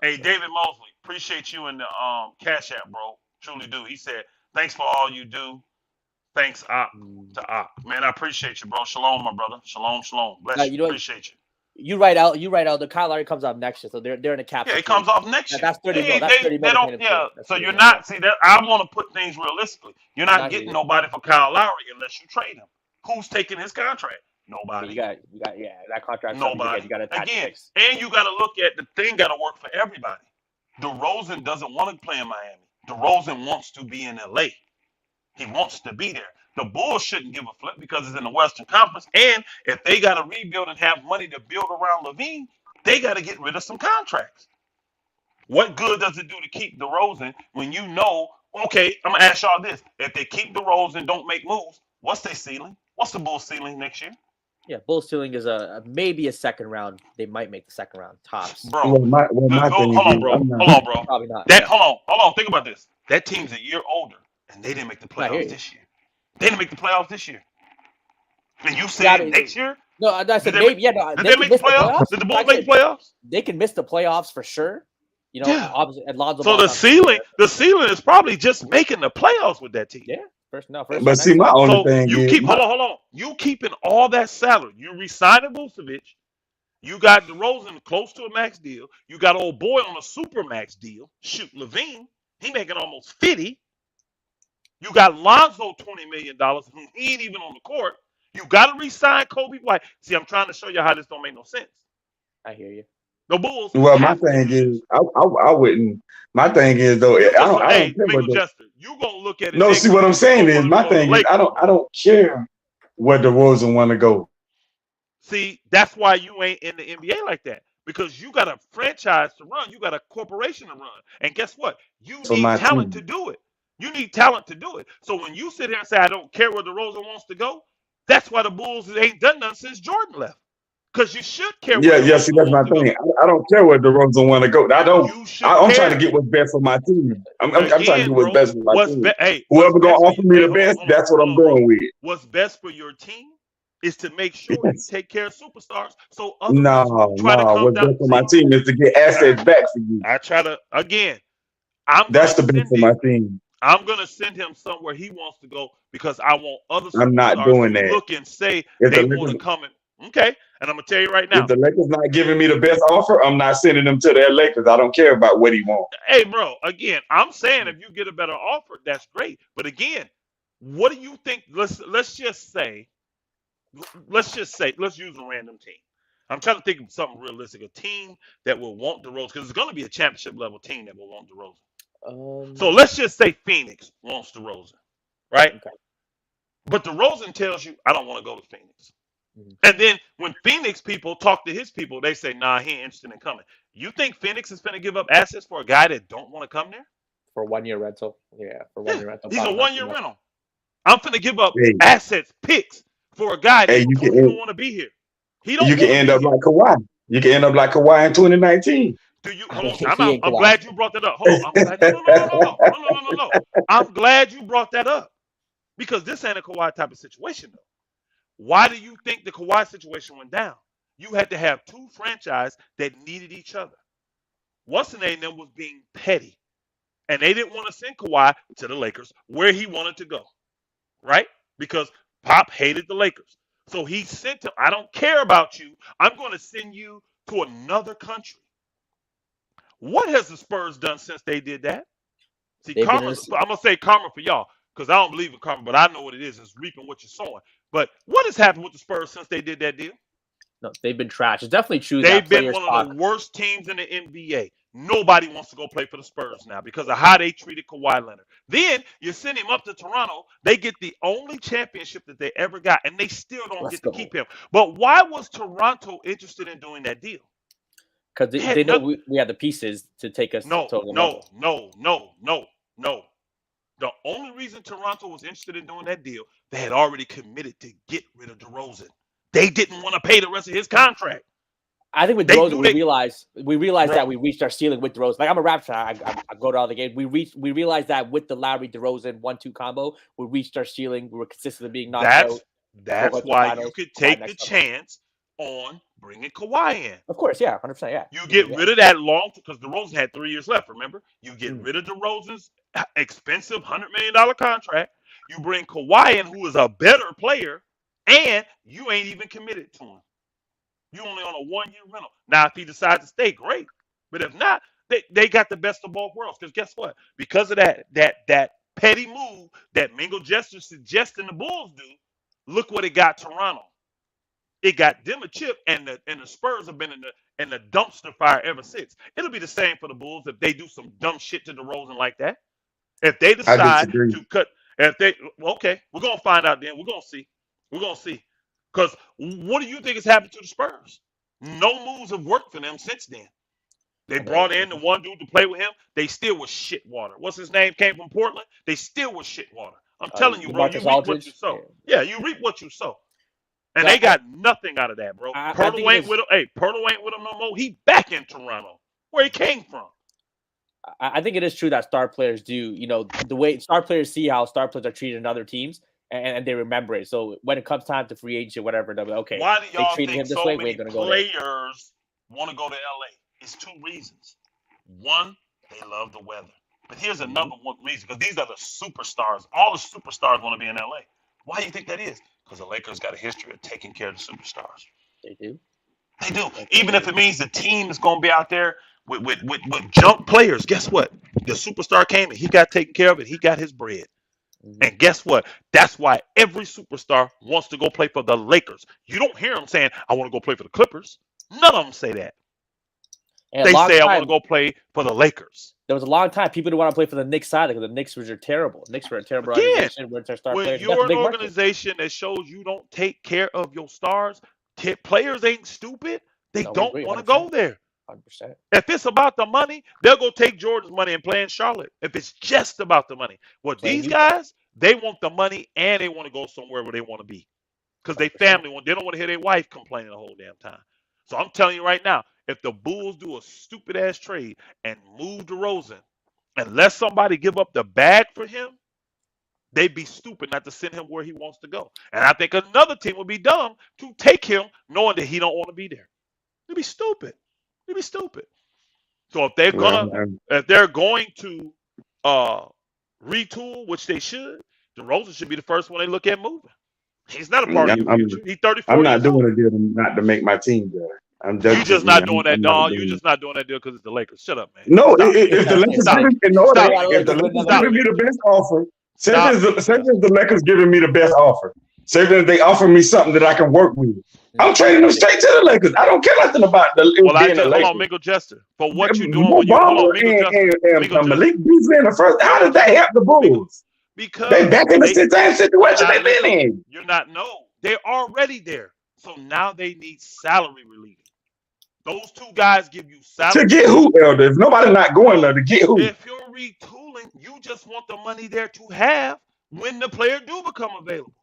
Hey, David Mosley, appreciate you in the Cash App, bro. Truly do. He said, thanks for all you do. Thanks, Op, to Op. Man, I appreciate you, bro. Shalom, my brother. Shalom, shalom. Bless you. You know what? Appreciate you. You write out. The Kyle Lowry comes off next year, so they're in a cap. Yeah, it comes off next year. That's 30 They, mil. That's they, 30 they mil. don't. Yeah. So you're not. See that I want to put things realistically. You're not getting nobody for Kyle Lowry unless you trade him. Who's taking his contract? Nobody. You got that contract. Nobody. You got to again, and you got to look at the thing. Got to work for everybody. DeRozan doesn't want to play in Miami. DeRozan wants to be in LA. He wants to be there. The Bulls shouldn't give a flip because it's in the Western Conference. And if they got to rebuild and have money to build around Levine, they got to get rid of some contracts. What good does it do to keep DeRozan when you know, okay, I'm going to ask y'all this. If they keep DeRozan and don't make moves, what's their ceiling? What's the Bulls ceiling next year? Yeah, Bulls ceiling is maybe a second round. They might make the second round tops. Bro, hold on, bro. Probably not. Hold on. Think about this. That team's a year older, and they didn't make the playoffs this year. They didn't make the playoffs this year. And you said next year? No, I said maybe. Yeah, no. Did they make the playoffs? Did the Bulls make the playoffs? They can miss the playoffs for sure. You know, obviously, so the ceiling is probably just making the playoffs with that team. Yeah. But see, my only thing you is, keep hold on. You keeping all that salary. You re-signing Vucevic. You got DeRozan close to a max deal. You got old boy on a super max deal. Shoot, Levine, he making almost 50. You got Lonzo $20 million. He ain't even on the court. You got to re-sign Kobe White. See, I'm trying to show you how this don't make no sense. I hear you. The Bulls. Well, my thing is, I wouldn't. My thing is though, I don't care what Jester, you gonna look at it. No, see what I'm saying is, my thing is, I don't care where DeRozan want to go. See, that's why you ain't in the NBA like that, because you got a franchise to run, you got a corporation to run, and guess what? You need talent to do it. You need talent to do it. So when you sit here and say I don't care where DeRozan wants to go, that's why the Bulls ain't done nothing since Jordan left. Because you should care. Yeah. See, that's my thing. I don't care where DeRozan want to go. I'm trying to get what's best for my team. I'm trying to get what's best for my team. Whoever gonna offer me the best, that's what I'm going with. What's best for your team is to make sure you take care of superstars. So what's best for my team is to get assets back for you. I try to that's the best for my team. I'm gonna send him somewhere he wants to go because I want other superstars I'm not doing to that. look and say they want to come in. Okay, and I'm gonna tell you right now. If the Lakers not giving me the best offer, I'm not sending them to their Lakers. I don't care about what he wants. Hey, bro. Again, I'm saying if you get a better offer, that's great. But again, what do you think? Let's just say, let's use a random team. I'm trying to think of something realistic. A team that will want DeRozan, because it's going to be a championship level team that will want DeRozan. So let's just say Phoenix wants DeRozan, right? Okay. But DeRozan tells you, I don't want to go to Phoenix. And then when Phoenix people talk to his people, they say, nah, he ain't interested in coming. You think Phoenix is going to give up assets for a guy that don't want to come there? For 1 year rental? Yeah, for 1 year rental. He's a 1 year rental. I'm going to give up assets, picks for a guy that don't even want to be here. You can end up like Kawhi. You can end up like Kawhi in 2019. I'm glad you brought that up. Hold on. No. I'm glad you brought that up. Because this ain't a Kawhi type of situation, though. Why do you think the Kawhi situation went down? You had to have two franchises that needed each other. What's the name of them was being petty. And they didn't want to send Kawhi to the Lakers where he wanted to go. Right? Because Pop hated the Lakers. So he sent him, I don't care about you. I'm going to send you to another country. What has the Spurs done since they did that? See, karma, I'm going to say karma for y'all. Because I don't believe in karma, but I know what it is. It's reaping what you're sowing. But what has happened with the Spurs since they did that deal? No, they've been trash. It's definitely true. They've been one of the worst teams in the NBA. Nobody wants to go play for the Spurs now because of how they treated Kawhi Leonard. Then you send him up to Toronto. They get the only championship that they ever got, and they still don't get to keep him. But why was Toronto interested in doing that deal? Because they know we have the pieces to take us. No. The only reason Toronto was interested in doing that deal, they had already committed to get rid of DeRozan. They didn't want to pay the rest of his contract. I think with They DeRozan, knew we they- realized Bro. that we reached our ceiling with DeRozan. Like I'm a Raptor, I go to all the games. We realized that with the Lowry DeRozan 1-2 combo, we reached our ceiling. We were consistently being knocked out. That's Go to the why you finals, could Kawhi take the next level. chance on bringing Kawhi in. Of course, yeah, 100%, yeah. You get rid of that long because DeRozan had 3 years left. Remember, you get Mm. rid of DeRozan's expensive $100 million contract. You bring Kawhi in, who is a better player, and you ain't even committed to him. You only on a 1-year rental. Now, if he decides to stay, great. But if not, they got the best of both worlds. Because guess what? Because of that petty move that Mingo Jester suggesting the Bulls do, look what it got Toronto. It got them a chip, and the Spurs have been in the dumpster fire ever since. It'll be the same for the Bulls if they do some dumb shit to DeRozan like that. If they decide disagree. to cut, okay, we're gonna find out then. We're gonna see. We're gonna see. Because what do you think has happened to the Spurs? No moves have worked for them since then. They brought in the one dude to play with him. They still was shit water. What's his name? Came from Portland. They still was shit water. I'm telling you, bro. You LaMarcus reap what Aldridge? you sow. Yeah, you reap what you sow. And No, they got nothing out of that, bro. I Pirtle think ain't it's- with him. Hey, Pirtle ain't with him no more. He back in Toronto, where he came from. I think it is true that star players do, you know, the way star players see how star players are treated in other teams, and they remember it. So when it comes time to free agent or whatever, they'll be okay. Why do y'all treated think him this so way, we many ain't gonna go there. players want to go to LA? It's 2 reasons. One, they love the weather. But here's another one reason, because these are the superstars. All the superstars want to be in LA. Why do you think that is? Because the Lakers got a history of taking care of the superstars. They do. They do. Even if it means the team is going to be out there with junk players, guess what? The superstar came and he got taken care of and he got his bread. And guess what? That's why every superstar wants to go play for the Lakers. You don't hear them saying, I want to go play for the Clippers. None of them say that. And They a long say, I time, want to go play for the Lakers. there was a long time people didn't want to play for the Knicks side because the Knicks were terrible. Knicks were a terrible Again, organization. We're their star When players. That's you're a an big market. organization that shows you don't take care of your stars, players ain't stupid. They No, we don't agree, want to 100%. go there. 100%. If it's about the money, they'll go take Jordan's money and play in Charlotte. If it's just about the money. Well, Play in these Utah. guys, they want the money and they want to go somewhere where they want to be. Because they 100%. they don't want to hear their wife complaining the whole damn time. So I'm telling you right now, if the Bulls do a stupid ass trade and move DeRozan and let somebody give up the bag for him, they'd be stupid not to send him where he wants to go. And I think another team would be dumb to take him knowing that he don't want to be there. They'd be stupid. They'd be stupid. So if they're going to retool, which they should, DeRozan should be the first one they look at moving. He's not a part of your future. He's 34 I'm not years doing old. a deal not to make my team better. You just not doing that, dog. You just not doing that deal because it's the Lakers. Shut up, man. No, Stop. if the Lakers Stop. giving, in order, Stop. if the Lakers Stop. giving me the best offer, say Stop. if the Lakers giving me the best offer, say that they offer me something that I can work with, I'm trading them straight to the Lakers. I don't care nothing about Well, I being just the hold Lakers. on, Mingo Jester. For what you doing when you hold on, Mingo Jester. and Malik Beasley in the first. How does that help the Bulls? Because They back in the same situation they've been in. You're not they're already there. So now they need salary relief. Those 2 guys give you salary. To get who, Elder? If nobody not going there, to get who? If you're retooling, you just want the money there to have when the player do become available.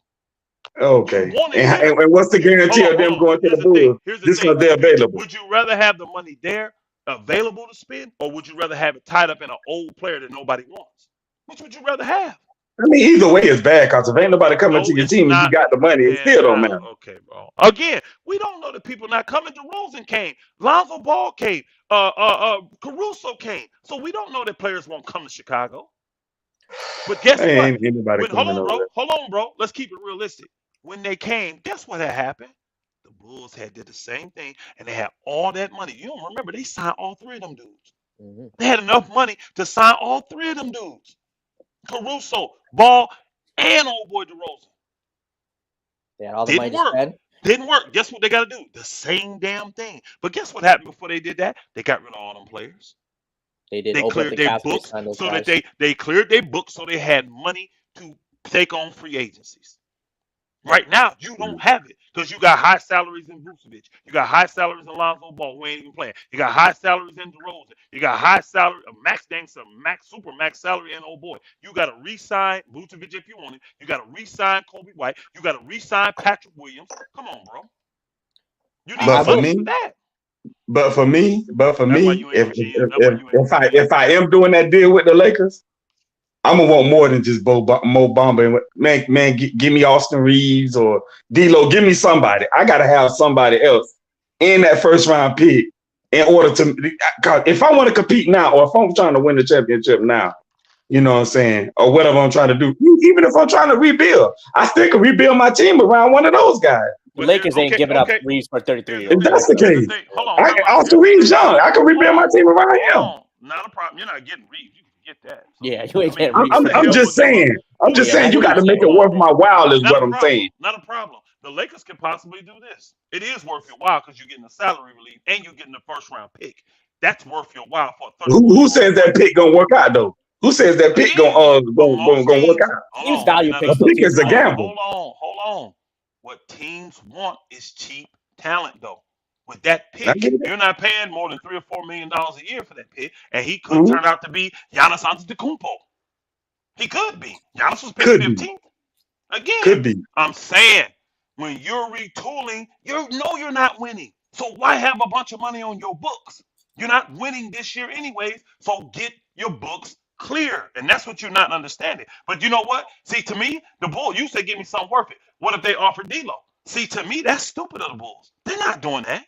Okay. And what's the guarantee of them going to the Bulls? Just because they're available. Would you rather have the money there available to spend, or would you rather have it tied up in an old player that nobody wants? Which would you rather have? I mean, either way is bad because if ain't nobody coming to your team and you got the money, it still don't matter. Okay, bro. Again, we don't know that people not coming. DeRozan came. Lonzo Ball came. Caruso came. So we don't know that players won't come to Chicago. But guess what? Ain't anybody coming over there. Hold on, bro. Let's keep it realistic. When they came, guess what had happened? The Bulls did the same thing, and they had all that money. You don't remember, they signed all 3 of them dudes. They had enough money to sign all 3 of them dudes. Caruso, Ball, and old boy DeRozan. Yeah, all the money to spend. Didn't work. Guess what they got to do? The same damn thing. But guess what happened before they did that? They got rid of all them players. They did. They cleared their books so that they cleared their books so they had money to take on free agencies. Right now, you don't have it because you got high salaries in Vucevic. You got high salaries in Lonzo Ball, who ain't even playing. You got high salaries in DeRozan. You got high salary, super max salary in old boy. You got to re-sign Vucevic if you want it. You got to re-sign Kobe White. You got to re-sign Patrick Williams. Come on, bro. You need money for that. But for me, That's why you ain't no GM. That's why you ain't no GM. if I am doing that deal with the Lakers, I'm gonna want more than just Mo Bamba. Man, give me Austin Reeves or D'Lo. Give me somebody. I gotta have somebody else in that first round pick in order to. If I want to compete now, or if I'm trying to win the championship now, you know what I'm saying, or whatever I'm trying to do. Even if I'm trying to rebuild, I still can rebuild my team around one of those guys. The Lakers ain't giving up Reeves for 33 years If old. that's the Here's case, thing. Hold on. Austin Reeves young. I can rebuild my team around him. Hold on. Not a problem. You're not getting Reeves. You can get that. So, Yeah, you ain't getting Reeves. I'm just saying. I'm just saying you got to make it worth my while. Is what I'm saying. Not a problem. The Lakers can possibly do this. It is worth your while because you're getting a salary relief and you're getting a first round pick. That's worth your while for a 30. Who says that pick gonna work out though? Who says that pick gonna work out? Teams value picks. A pick is a gamble. Hold on. What teams want is cheap talent though. With that pick, you're not paying more than $3 or $4 million a year for that pick, and he could turn out to be Giannis Antetokounmpo. He could be. Giannis was picked 15th. Again, could be. I'm saying when you're retooling, you're not winning. So why have a bunch of money on your books? You're not winning this year anyways. So get your books clear, and that's what you're not understanding. But you know what? See, to me, the Bulls. You say give me something worth it. What if they offer D'Lo? See, to me, that's stupid of the Bulls. They're not doing that.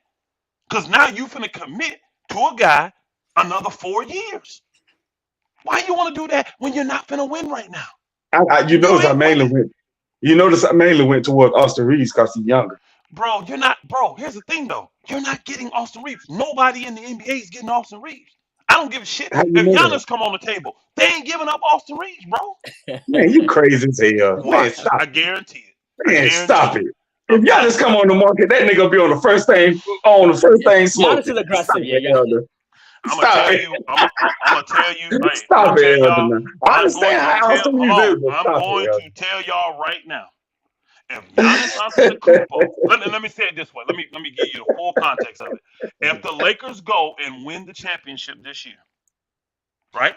Because now you finna commit to a guy another 4 years. Why you want to do that when you're not finna win right now? You notice I mainly went towards Austin Reeves because he's younger. Bro, you're not. Bro, here's the thing though. You're not getting Austin Reeves. Nobody in the NBA is getting Austin Reeves. I don't give a shit. If Giannis come on the table, they ain't giving up Austin Reeves, bro. Man, you crazy as hell. Man, stop. I guarantee it. Man, stop it. If Giannis come on the market, that nigga be on the first thing smoking. Giannis is aggressive, I'm gonna tell you. Hey, stop it, Elder. I understand how Austin Reeves is. I'm going to tell y'all right now. If Giannis Antetokounmpo, let me say it this way. Let me give you the full context of it. If the Lakers go and win the championship this year, right?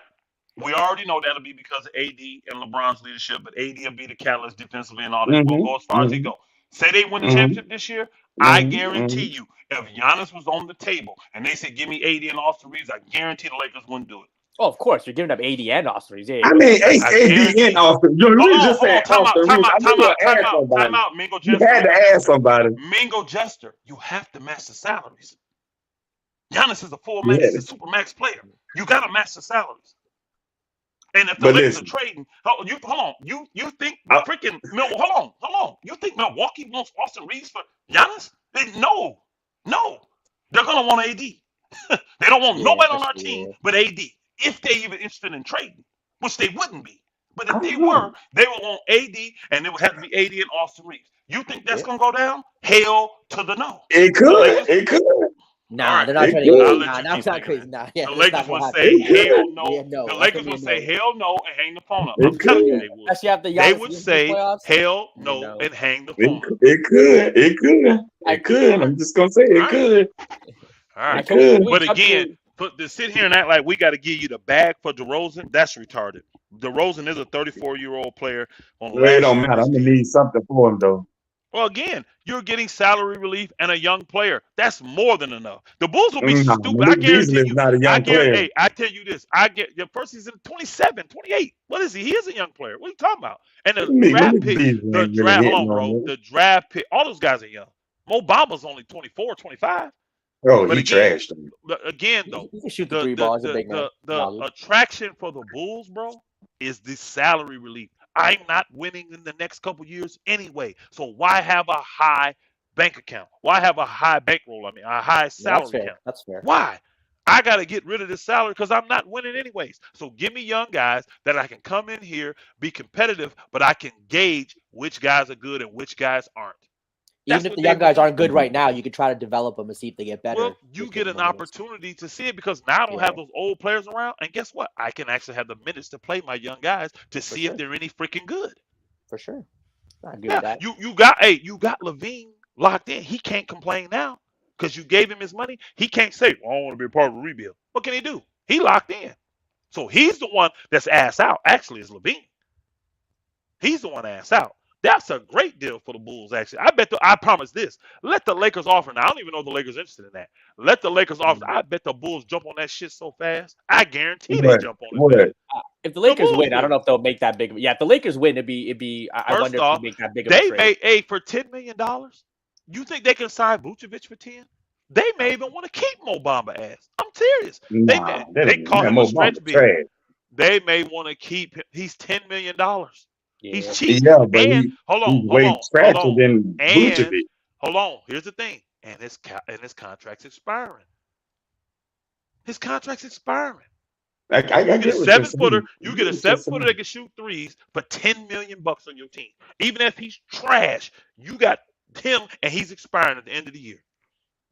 We already know that'll be because of AD and LeBron's leadership, but AD will be the catalyst defensively and all that. We'll go as far as he go. Say they win the championship this year, I guarantee you, if Giannis was on the table and they said, give me AD and Austin Reeves, I guarantee the Lakers wouldn't do it. Oh, of course. You're giving up AD and Austin Reeves. I mean, AD and Austin. You just said Austin Reeves. Time out. Mingo Jester. You had to ask somebody. Mingo Jester, you have to match the salaries. Giannis is a full max, he's a super max player. You got to match the salaries. And if the Lakers are trading, hold on. You think freaking hold on. You think Milwaukee wants Austin Reeves for Giannis? No. They're gonna want AD. They don't want nobody on our team but AD. If they even interested in trading, which they wouldn't be. But if they were, they would want AD, and it would have to be AD and Austin Reeves. You think that's gonna go down? Hell to the no. It could. It could. Nah, they're not trying to. Nah, that's not crazy. Nah, the Lakers would say hell no. The Lakers would say hell no and hang the phone up. I'm telling you, they would. They would say hell no and hang the phone up. It could. I'm just gonna say it could. All right. But again, to sit here and act like we got to give you the bag for DeRozan, that's retarded. DeRozan is a 34-year-old player. It don't matter. I'm gonna need something for him though. Well, again, you're getting salary relief and a young player. That's more than enough. The Bulls will be stupid. I guarantee you. Not a young player. Hey, I tell you this. The first he's in 27, 28. What is he? He is a young player. What are you talking about? And the draft pick, all those guys are young. Mo Bamba's only 24, 25. Oh, but he trashed him. Again, though, he can shoot the three balls. The attraction for the Bulls, bro, is the salary relief. I'm not winning in the next couple years anyway. So why have a high bank account? Why have a high bankroll? I mean, a high salary account. That's fair. Why? I got to get rid of this salary because I'm not winning anyways. So give me young guys that I can come in here, be competitive, but I can gauge which guys are good and which guys aren't. Even if the young guys aren't good right now, you can try to develop them and see if they get better. Well, you get an opportunity to see it because now I don't have those old players around. And guess what? I can actually have the minutes to play my young guys to see if they're any freaking good. For sure. I agree with that. You got Levine locked in. He can't complain now because you gave him his money. He can't say, well, I don't want to be a part of a rebuild. What can he do? He locked in. So he's the one that's ass out. Actually, it's Levine. He's the one ass out. That's a great deal for the Bulls, actually. I promise this. Let the Lakers offer. Now, I don't even know if the Lakers interested in that. Let the Lakers offer. I bet the Bulls jump on that shit so fast. I guarantee they What? jump on it What? fast. If the The Lakers Bulls win, I don't will. know if they'll make that big. Yeah, if the Lakers win, it'd be. I First wonder if they off, make that big of a they trade. may for $10 million. You think they can sign Vucevic for 10? They may even want to keep Mo Bamba ass. I'm serious. Nah, that They ain't call man. him a Mo stretch Bamba big. trash. They may want to keep him. He's $10 million. Yeah. He's cheap. Yeah, but And he's hold on, hold way on, hold trasher on. than And Vucevic. hold on. Here's the thing. And his contract's expiring. His contract's expiring. I You get a get what you're 7-footer. saying. I You get get a what you're 7-footer that saying. can shoot threes for $10 million on your team. Even if he's trash, you got him and he's expiring at the end of the year.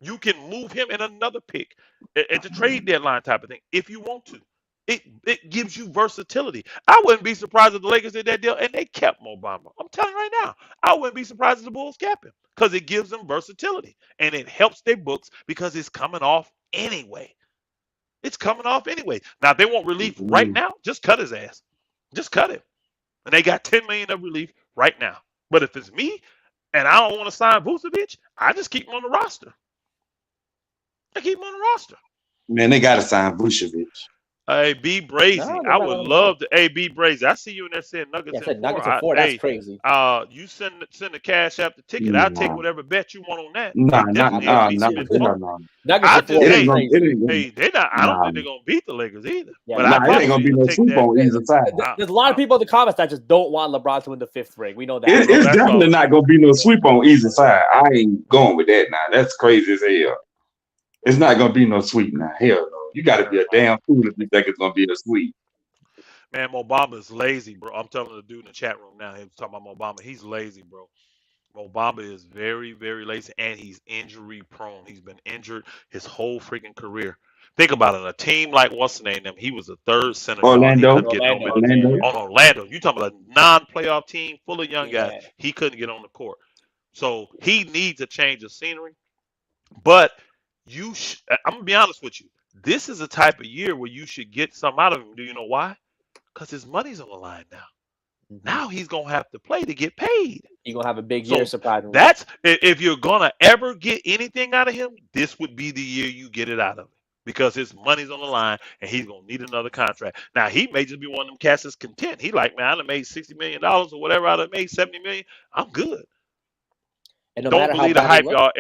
You can move him in another pick at the trade deadline type of thing if you want to. It gives you versatility. I wouldn't be surprised if the Lakers did that deal and they kept Mo Bamba. I'm telling you right now, I wouldn't be surprised if the Bulls kept him because it gives them versatility and it helps their books because it's coming off anyway. It's coming off anyway. Now if they want relief right now, just cut his ass. Just cut him. And they got $10 million of relief right now. But if it's me and I don't want to sign Vucevic, I just keep him on the roster. I keep him on the roster. Man, they gotta sign Vucevic. Hey, B Brazy, No, I they're not would gonna love to. Hey, B Brazy, I see you in there saying Yeah, Nuggets I in said four. Nuggets at 4. That's Hey, crazy. you send the cash app the ticket. I'll take Nah, whatever bet you want on that. nah, They not definitely ain't nah, beat nah, them in hell four. no. Nuggets I at 4. just It That's ain't hey gonna. It crazy. ain't gonna. hey they're not. I don't Nah, think they're gonna beat the Lakers either. Yeah, But nah. I Nuggets It at ain't 4. gonna be probably no take sweep that. on either side. There's a lot of people in the comments that just don't want LeBron to win the 5th ring. We know that. It, Well, it's that's definitely all. not gonna be no sweep on either side. I ain't going with that now. That's crazy as hell. It's not gonna be no sweep now. Hell no. You gotta be a damn fool if you think it's gonna be a sweep. Man, Obama is lazy, bro. I'm telling the dude in the chat room now. He was talking about Obama. He's lazy, bro. Obama is very, very lazy, and he's injury prone. He's been injured his whole freaking career. Think about it. A team like what's the name? He was the third center, dog. He Orlando, couldn't get no Orlando. minutes Yeah. Orlando. on Orlando. You talking about a non-playoff team full of young guys? Yeah. He couldn't get on the court. So he needs a change of scenery. But I'm gonna be honest with you. This is a type of year where you should get some out of him. Do you know why? Because his money's on the line now. Now he's gonna have to play to get paid. He's going to have a big year, So surprisingly. that's if you're gonna ever get anything out of him, this would be the year you get it out of him because his money's on the line and he's gonna need another contract. Now he may just be one of them cats that's content. He like, man, I done made $60 million or whatever. I done made 70 million. I'm good. And no Don't matter how believe the bad he hype, looks, y'all.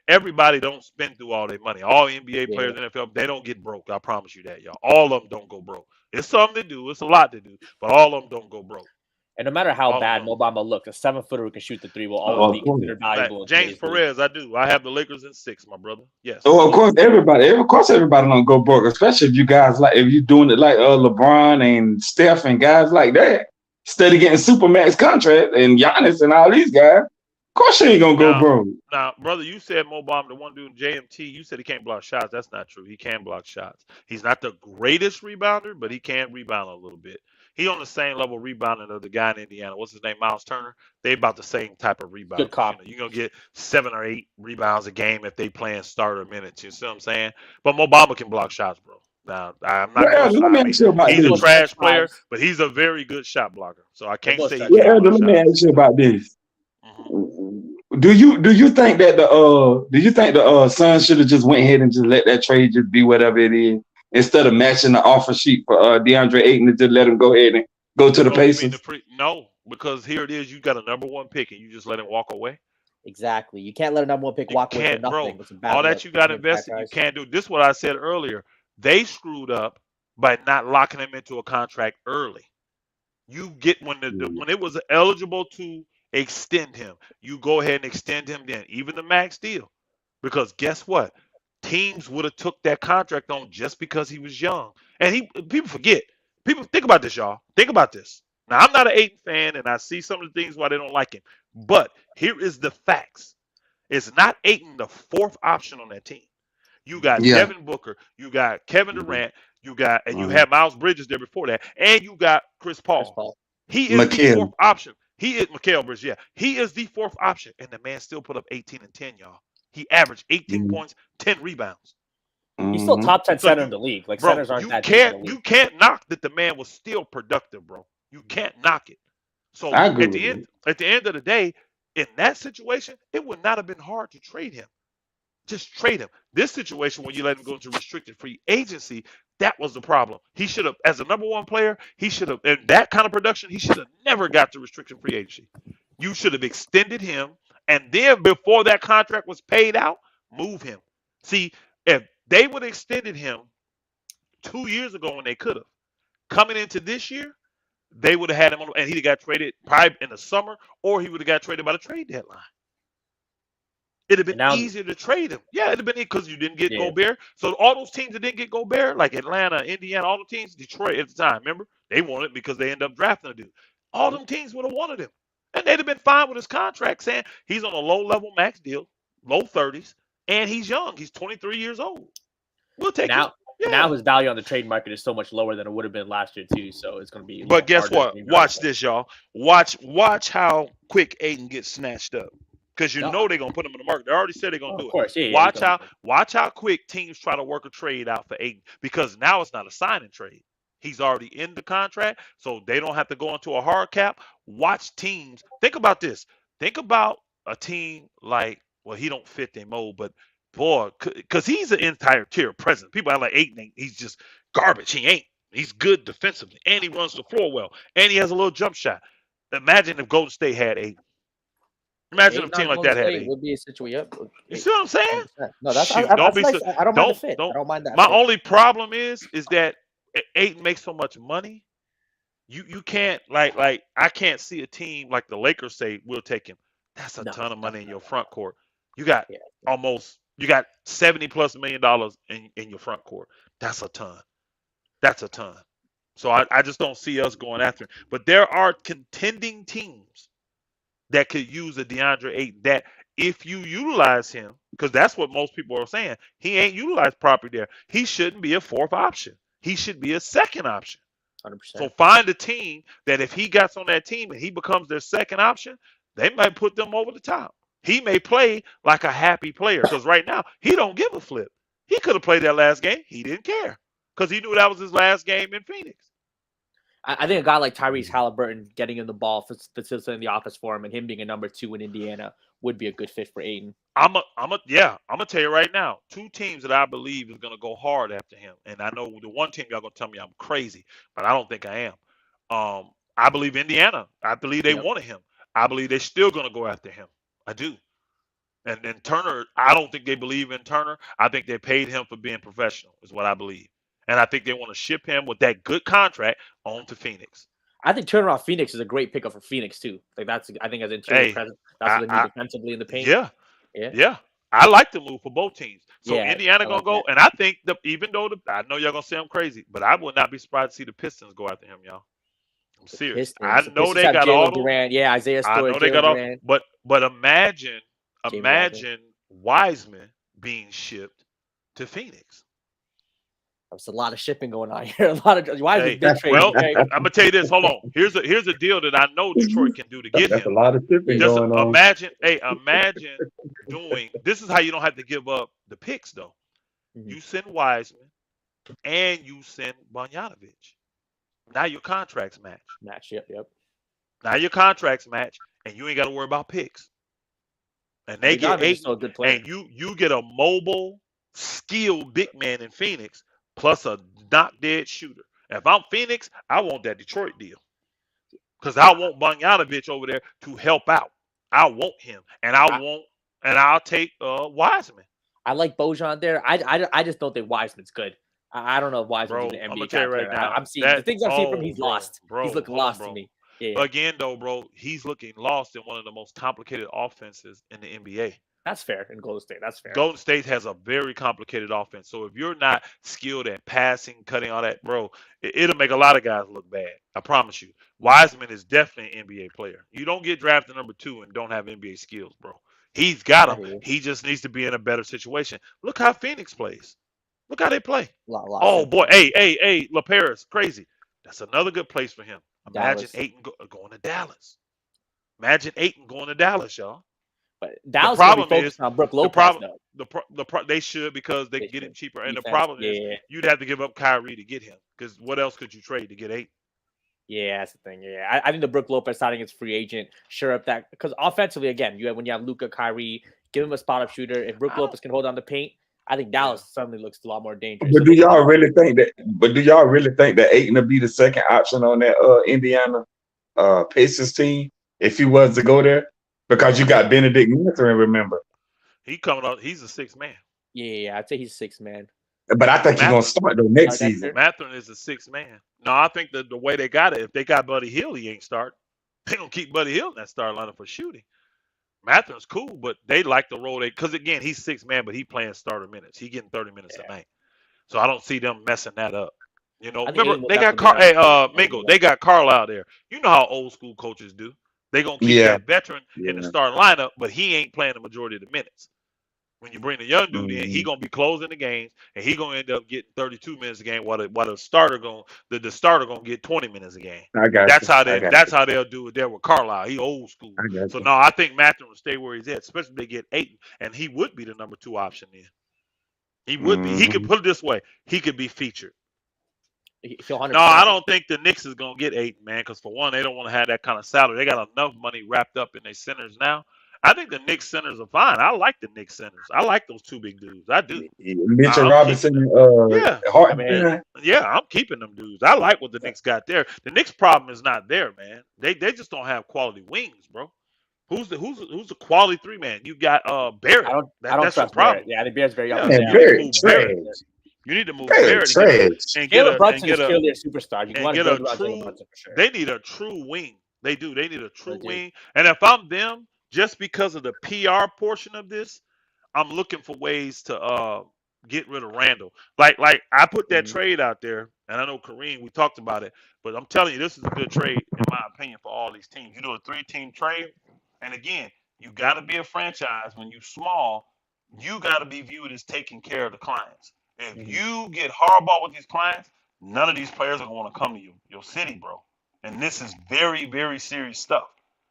Everybody don't spend through all their money. All NBA yeah. players, NFL, they don't get broke. I promise you that, y'all. All of them don't go broke. It's some that do. It's a lot to do, but all of them don't go broke. And no matter how All of bad them. Mo Bamba looks, a 7-footer who can shoot the 3 will Uh, always be Of course. considered valuable in James today's league. Perez, I do. I have the Lakers in 6, my brother. Yes. Oh, of course, everybody don't go broke, especially if you guys like if you doing it like LeBron and Steph and guys like that. Instead of getting supermax contract and Giannis and all these guys, of course you ain't gonna go broke. Now, brother, you said Mo Bamba, the one dude in JMT, you said he can't block shots. That's not true. He can block shots. He's not the greatest rebounder, but he can rebound a little bit. He on the same level rebounding of the guy in Indiana. What's his name? Miles Turner. They about the same type of rebound. Good comp. You're gonna get 7 or 8 rebounds a game if they playing starter minutes. You see what I'm saying? But Mo Bamba can block shots, bro. Now I'm not Well, gonna let me I mean, ask you about he's a this. trash player, but he's a very good shot blocker. So I can't both say he stretch Yeah, can't Elder, block let me shots. ask you about this. Mhm. Do you think that the Suns should have just went ahead and just let that trade just be whatever it is instead of matching the offer sheet for DeAndre Ayton and just let him go ahead and go to the Oh, you mean Pacers? no? Because here it is. You got a #1 pick, and you just let him walk away. Exactly. You can't let a #1 pick You walk away for can't, bro. nothing. It's a bad All look that you for got the invested, you franchise. can't do. This is what I said earlier. They screwed up by not locking him into a contract early. You get when when it was eligible to extend him, you go ahead and extend him then, even the max deal. Because guess what? Teams would have took that contract on just because he was young. And people forget. People think about this, y'all. Think about this. Now I'm not an Aiton fan, and I see some of the things why they don't like him. But here is the facts. It's not Aiton the 4th option on that team. You got Yeah. Devin Booker, you got Kevin Durant, you Uh-huh. had Miles Bridges there before that, and you got Chris Chris Paul. Paul. He is the Mikal. 4th option. He is Mikal Bridges, yeah. He is the 4th option, and the man still put up 18 and 10, y'all. He averaged 18 Mhm. points, 10 rebounds. He's still Mhm. top 10 So center in the league. Like bro, centers aren't that deep in the league. you can't knock that the man was still productive, bro. You can't knock it. So I agree at with the you. end of the day, in that situation, it would not have been hard to trade him. Just trade him. This situation when you let him go into restricted free agency, that was the problem. He should have, as a number one player, he should have, in that kind of production, he should have never got to restricted free agency. You should have extended him, and then before that contract was paid out, move him. See, if they would have extended him 2 years ago when they could have, coming into this year, they would have had him on, and he'd have got traded probably in the summer, or he would have got traded by the trade deadline. It'd have And been now, easier to trade him. Yeah, it'd have been because you didn't get yeah. Gobert. So all those teams that didn't get Gobert, like Atlanta, Indiana, all the teams, Detroit at the time, remember? They wanted it because they ended up drafting a dude. All them teams would have wanted him. And they'd have been fine with his contract, saying he's on a low-level max deal, low 30s, and he's young. He's 23 years old. We'll take Now, it. Yeah. now his value on the trade market is so much lower than it would have been last year too. So it's going to be. But guess harder what? to Watch this, y'all. Watch how quick Aiden gets snatched up. Because you No. know they're gonna put him in the market. They already said they're gonna Oh, do of it. course, yeah. Watch how quick teams try to work a trade out for Aiden. Because now it's not a signing trade. He's already in the contract, so they don't have to go into a hard cap. Watch teams. Think about this. Think about a team like, well, he don't fit their mold, but boy, because he's an entire tier present. People are like Aiden ain't. He's just garbage. He ain't. He's good defensively, and he runs the floor well, and he has a little jump shot. Imagine if Golden State had Aiden. Imagine if a team like that had Aiden. Would be a situation. You see what I'm saying? 100%. No, that's Shoot, I, don't that's be nice. so, I don't mind the fit. I don't. don't mind that. My fit. only problem is that Aiden makes so much money. You can't like I can't see a team like the Lakers say we'll take him. That's a No, ton of money no, in your front court. You got Yeah. you got $70+ million in your front court. That's a ton. That's a ton. So I just don't see us going after him. But there are contending teams that could use a DeAndre Ayton that if you utilize him, because that's what most people are saying, he ain't utilized properly there. He shouldn't be a fourth option. He should be a second option. 100%. So find a team that if he gets on that team and he becomes their second option, they might put them over the top. He may play like a happy player because right now he don't give a flip. He could have played that last game. He didn't care because he knew that was his last game in Phoenix. I think a guy like Tyrese Halliburton getting in the ball, facilitating the offense for him, and him being a number 2 in Indiana would be a good fit for Aiden. I'm gonna tell you right now, 2 teams that I believe is gonna go hard after him, and I know the one team y'all gonna tell me I'm crazy, but I don't think I am. I believe Indiana. I believe they wanted him. I believe they're still gonna go after him. I do. And then Turner, I don't think they believe in Turner. I think they paid him for being professional, is what I believe. And I think they want to ship him with that good contract on to Phoenix. I think turning off Phoenix is a great pickup for Phoenix too. Like I think as interior presence, that's what they need defensively in the paint. Yeah. I like the move for both teams. So Yeah, Indiana I gonna like go, that. and I think even though I know y'all gonna say I'm crazy, but I would not be surprised to see the Pistons go after him, y'all. I'm serious. Pistons. I The know Pistons they have got Jalen all those. Durant. Yeah, Isaiah I Stewart, know they Jalen got all, Durant, but imagine James Wiseman being shipped to Phoenix. There's a lot of shipping going on here. A lot of why is Hey, it big trade? well, Okay? I'm gonna tell you this. Hold on. Here's a deal that I know Detroit can do to get That's a him. lot of shipping Just going on. imagine doing this is how you don't have to give up the picks though. Mhm. You send Wiseman and you send Bogdanovic. Now your contracts match. Yep. Now your contracts match, and you ain't got to worry about picks. And they get Bogdanovic is eight, still a good player. and you get a mobile, skilled big man in Phoenix plus a not dead shooter. If I'm Phoenix, I want that Detroit deal because I want Bogdanovic over there to help out. I want him, and I'll take Wiseman. I like Bojan there. I just don't think Wiseman's good. I don't know if Wiseman's Bro, an I'm NBA gonna tell you right player. now. I'm seeing the things I've seen from him. He's bro, lost. bro, He's looking hold on, lost bro. to me. Yeah, Again, though, bro, he's looking lost in one of the most complicated offenses in the NBA. that's fair in Golden State. That's fair. Golden State has a very complicated offense. So if you're not skilled at passing, cutting, all that, bro, it'll make a lot of guys look bad. I promise you. Wiseman is definitely an NBA player. You don't get drafted number 2 and don't have NBA skills, bro. He's got them. He just needs to be in a better situation. Look how Phoenix plays. Look how they play. Oh, boy. Hey, La Paris, crazy. That's another good place for him. Imagine Dallas. Ayton going to Dallas. Imagine Ayton going to Dallas, y'all. But Dallas problem is focused on Brook Lopez. They should because they can get him cheaper. And the Defense, problem is yeah. you'd have to give up Kyrie to get him because what else could you trade to get Ayton? Yeah, that's the thing. Yeah, I think the Brook Lopez signing is free agent. Sure up that because offensively, again, when you have Luka, Kyrie, give him a spot up shooter. If Brook Lopez can hold on the paint, I think Dallas suddenly looks a lot more dangerous. But So do y'all really think that? But do y'all really think that Ayton will be the second option on that Indiana Pacers team if he was to go there? Because you got Benedict Mathurin, remember? He coming out. He's a sixth man. Yeah, I'd say he's 6 man. But I think he's gonna start though next Start next season. year? Mathurin is a sixth man. No, I think that the way they got it, if they got Buddy Hield, he ain't start. They gonna keep Buddy Hield in that start lineup for shooting. Mathurin's cool, but they like the role because again he's 6 man, but he playing starter minutes. He getting 30 minutes a night, so I don't see them messing that up. You know, I think remember Ayton will they got definitely not. Mingo. They got Carlisle there. You know how old school coaches do. They gonna keep Yeah. that veteran in the starting lineup, but he ain't playing the majority of the minutes. When you bring the young dude in, he gonna be closing the games, and he gonna end up getting 32 minutes a game, while the starter gonna get 20 minutes a game. I got That's you. how they'll do it there with Carlisle. He old school. I got So you. no, I think Matthew will stay where he's at, especially if they get Ayton, and he would be the number 2 option then. He would be. He could put it this way: he could be featured. He'll 100%. No, I don't think the Knicks is gonna get Ayton, man, because for one, they don't want to have that kind of salary. They got enough money wrapped up in their centers now. I think the Knicks centers are fine. I like the Knicks centers. I like those 2 big dudes. I do. Mitchell I'm Robinson, Yeah. Harden. Yeah, I'm keeping them dudes. I like what the Knicks got there. The Knicks problem is not there, man. They just don't have quality wings, bro. Who's the quality 3 man? You got Barrett. I don't That's your trust problem. Barrett. Yeah, the Barrett's very Yeah, up Man, and down. Barrett Barrett. trash. You need to move Barrett Barrett trash. and get Caleb a Brunson is clearly a superstar. You and want to get a build around Caleb true. Brunson for sure. They need a true wing. They do. They need a true They do. wing. And if I'm them, just because of the PR portion of this, I'm looking for ways to get rid of Randall. Like I put that trade out there, and I know Kareem, we talked about it, but I'm telling you, this is a good trade in my opinion for all these teams. You do a 3-team trade, and again, you got to be a franchise when you small. You got to be viewed as taking care of the clients. If you get hardball with these clients, none of these players are going to want to come to your city, bro. And this is very, very serious stuff.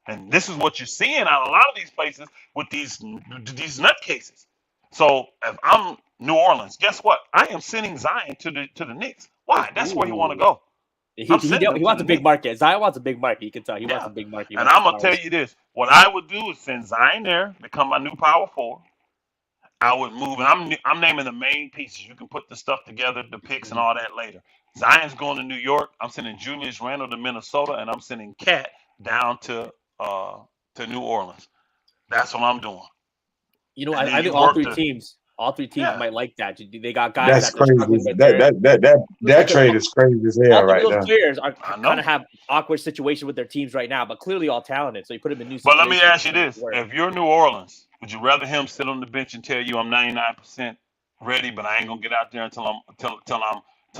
And this is what you're seeing out a lot of these places with these nutcases. So if I'm New Orleans, guess what? I am sending Zion to the Knicks. Why? That's where he want to go. He wants a big market. Zion wants a big market. You can tell he wants a big market. And I'm gonna tell you this: what I would do is send Zion there, become my new power forward. I would move, and I'm naming the main pieces. You can put the stuff together, the picks, and all that later. Zion's going to New York. I'm sending Julius Randle to Minnesota, and I'm sending Cat down to New Orleans. That's what I'm doing. You know, And then I you think all work three the- teams might like that. They got That's guys that they're struggling crazy. with there. That trade is crazy as hell All three right of those now. players are I know. kind of have awkward situation with their teams right now, but clearly all talented. So you put them in new But situations. let me ask you and it this: works. if you're New Orleans, would you rather him sit on the bench and tell you I'm 99% ready, but I ain't gonna get out there until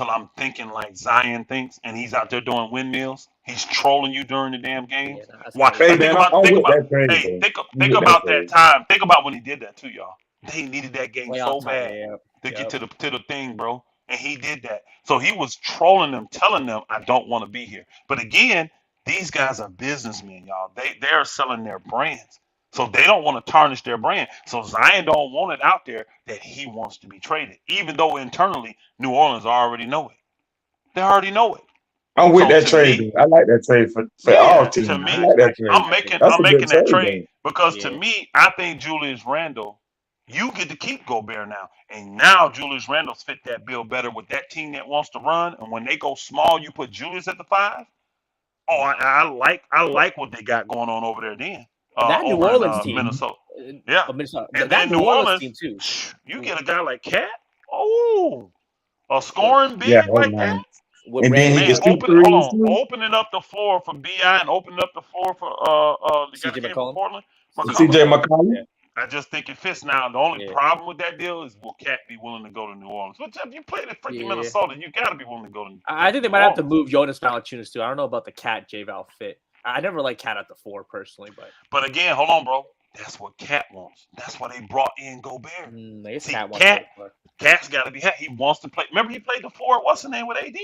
I'm thinking like Zion thinks, and he's out there doing windmills? He's trolling you during the damn games. Yeah, that's Why? crazy. Hey, man, I'm with that trade, Hey, though. think I'm with about that that time. Think about when he did that to y'all. They needed that game Playoff so time, bad yeah. to get to the thing, bro. And he did that. So he was trolling them, telling them, I don't want to be here. But again, these guys are businessmen, y'all. They're selling their brands. So they don't want to tarnish their brand. So Zion don't want it out there that he wants to be traded. Even though internally New Orleans already know it. They already know it. I'm with So that to trade. me- though. I like that trade for Yeah, all teams. to I me, like that trade. I'm making That's a good that trade, trade because Yeah. to me, I think Julius Randle, you get to keep Gobert now, and now Julius Randle's fit that bill better with that team that wants to run. And when they go small, you put Julius at the 5. Oh, I like what they got going on over there. Then That New over Orleans in team. Minnesota, yeah, Minnesota. and That then New Orleans team too. you get a guy like Cat. Oh, a scoring big Yeah, like that. With and then he Randle, can Man, shoot threes too. opening up the floor for Bi and opening up the floor for the guy CJ that came from McCollum. Portland. CJ McCollum. Yeah. I just think it fits now. The only Yeah. problem with that deal is will Cat be willing to go to New Orleans? But if you played at freaking Yeah. Minnesota, you got to be willing to go to. I think they New might have to Orleans. move Jonas Valanciunas too. I don't know about the Cat J-Val fit. I never liked Cat at the 4 personally, but But again, hold on, bro. That's what Cat wants. That's why they brought in Gobert. I guess See, Cat wants Cat- to go to Cat's got to be. He wants to play. Remember, he played the 4. What's the name with AD?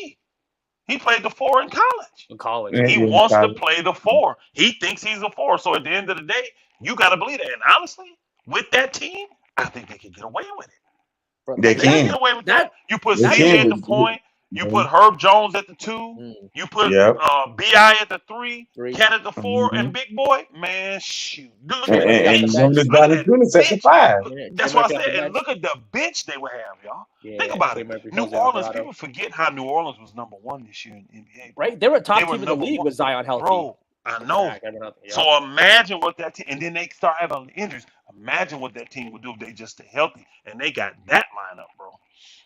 He played the 4 in college. in college. Yeah. He wants to play the 4. He thinks he's a 4. So at the end of the day, you got to believe that. And honestly, with that team, I think they can get away with it. They They can can. get away with that. You put They CJ at can. the point. You put Herb Jones at the 2. Mm, You put Yep. Bi at the 3. 3. Cat at the 4, Mhm. and Big Boy. Man, shoot. Look And, at the Murphy off the and bench. bench. Jonas Look at that Valanciunas at the bench. 5. Trey That's what Murphy I off the said. And bench. look at the bench they would have, y'all. Think Yeah, about Trey it. Murphy, New Jose Orleans. Alvarado. People forget how New Orleans was number 1 this year in the NBA, bro. Right? They were a They top were team in the number league 1, with Zion healthy. bro. I In know. fact, everyone else- yep. So imagine what that team, and then they start having injuries. Imagine what that team would do if they just stay healthy, and they got that lineup, bro.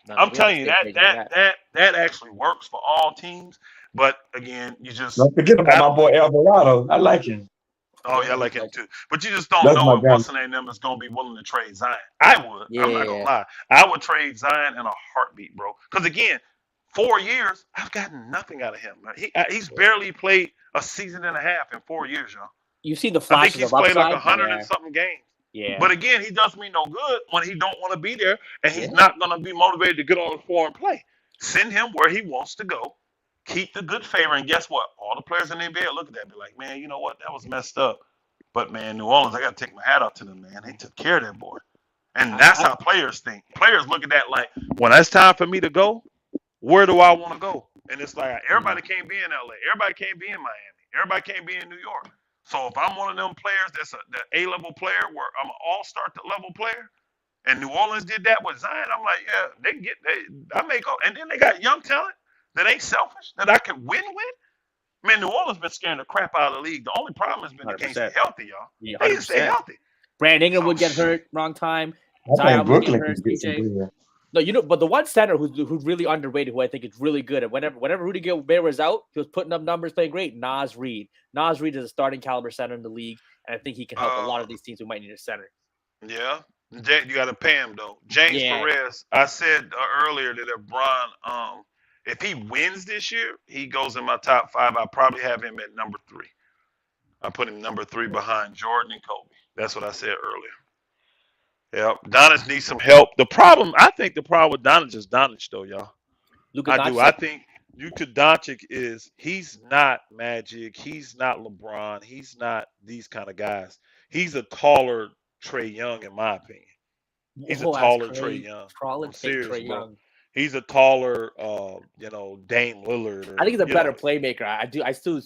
No, I'm we have to telling you stay that crazy on that actually works for all teams. But again, you just Don't forget about my boy Alvarado. I like him. oh yeah, I Yeah, like he's him nice. too. But you just don't That's my know if guy. what's the name them is gonna be willing to trade Zion. I would. I'm not gonna Yeah. lie. I would trade Zion in a heartbeat, bro. Because again, 4 years, I've gotten nothing out of him. He's barely played a season and a half in 4 years, y'all. You see the I think flashes he's of played like upside. 100 Yeah. and something games. Yeah. But again, he does me no good when he don't want to be there and he's Yeah. not going to be motivated to get on the floor and play. Send him where he wants to go. Keep the good favor, and guess what? All the players in the NBA look at that and be like, man, you know what? That was messed up. But man, New Orleans, I got to take my hat off to them, man. They took care of that boy. And that's how players think. Players look at that like, when it's time for me to go, where do I want to go? And it's like everybody can't be in LA. Everybody can't be in Miami. Everybody can't be in New York. So if I'm one of them players that's the A-level player where I'm an all-star level player, and New Orleans did that with Zion, I'm like, yeah, I may go. And then they got young talent that ain't selfish, that I can win with. Man, New Orleans been scaring the crap out of the league. The only problem has been they can't stay 100%. healthy, y'all. Yeah, They can stay 100%. healthy. Brandon Ingram So would get shoot. hurt wrong time. I Zion think would get Brooklyn hurt. can get some CJ. good. No, but the one center who's really underrated, who I think is really good, and whenever Rudy Gobert was out, he was putting up numbers, playing great. Nas Reed. Nas Reed is a starting caliber center in the league, and I think he can help a lot of these teams who might need a center. Yeah. You got to pay him, though. James Yeah. Perez, I said earlier that if Bron, if he wins this year, he goes in my top 5. I probably have him at number 3. I put him number 3 behind Jordan and Kobe. That's what I said earlier. Yep. Doncic needs some help. I think the problem with Doncic is Doncic, though, y'all. Luka I do. Doncic. I think Luka Doncic he's not Magic. He's not LeBron. He's not these kind of guys. He's a taller Trae Young, in my opinion. He's a Oh, that's taller Trae crazy. Young. Taller I'm serious, Trae bro. Young. He's a taller, Dame Lillard. I think he's a you better know, playmaker. I still love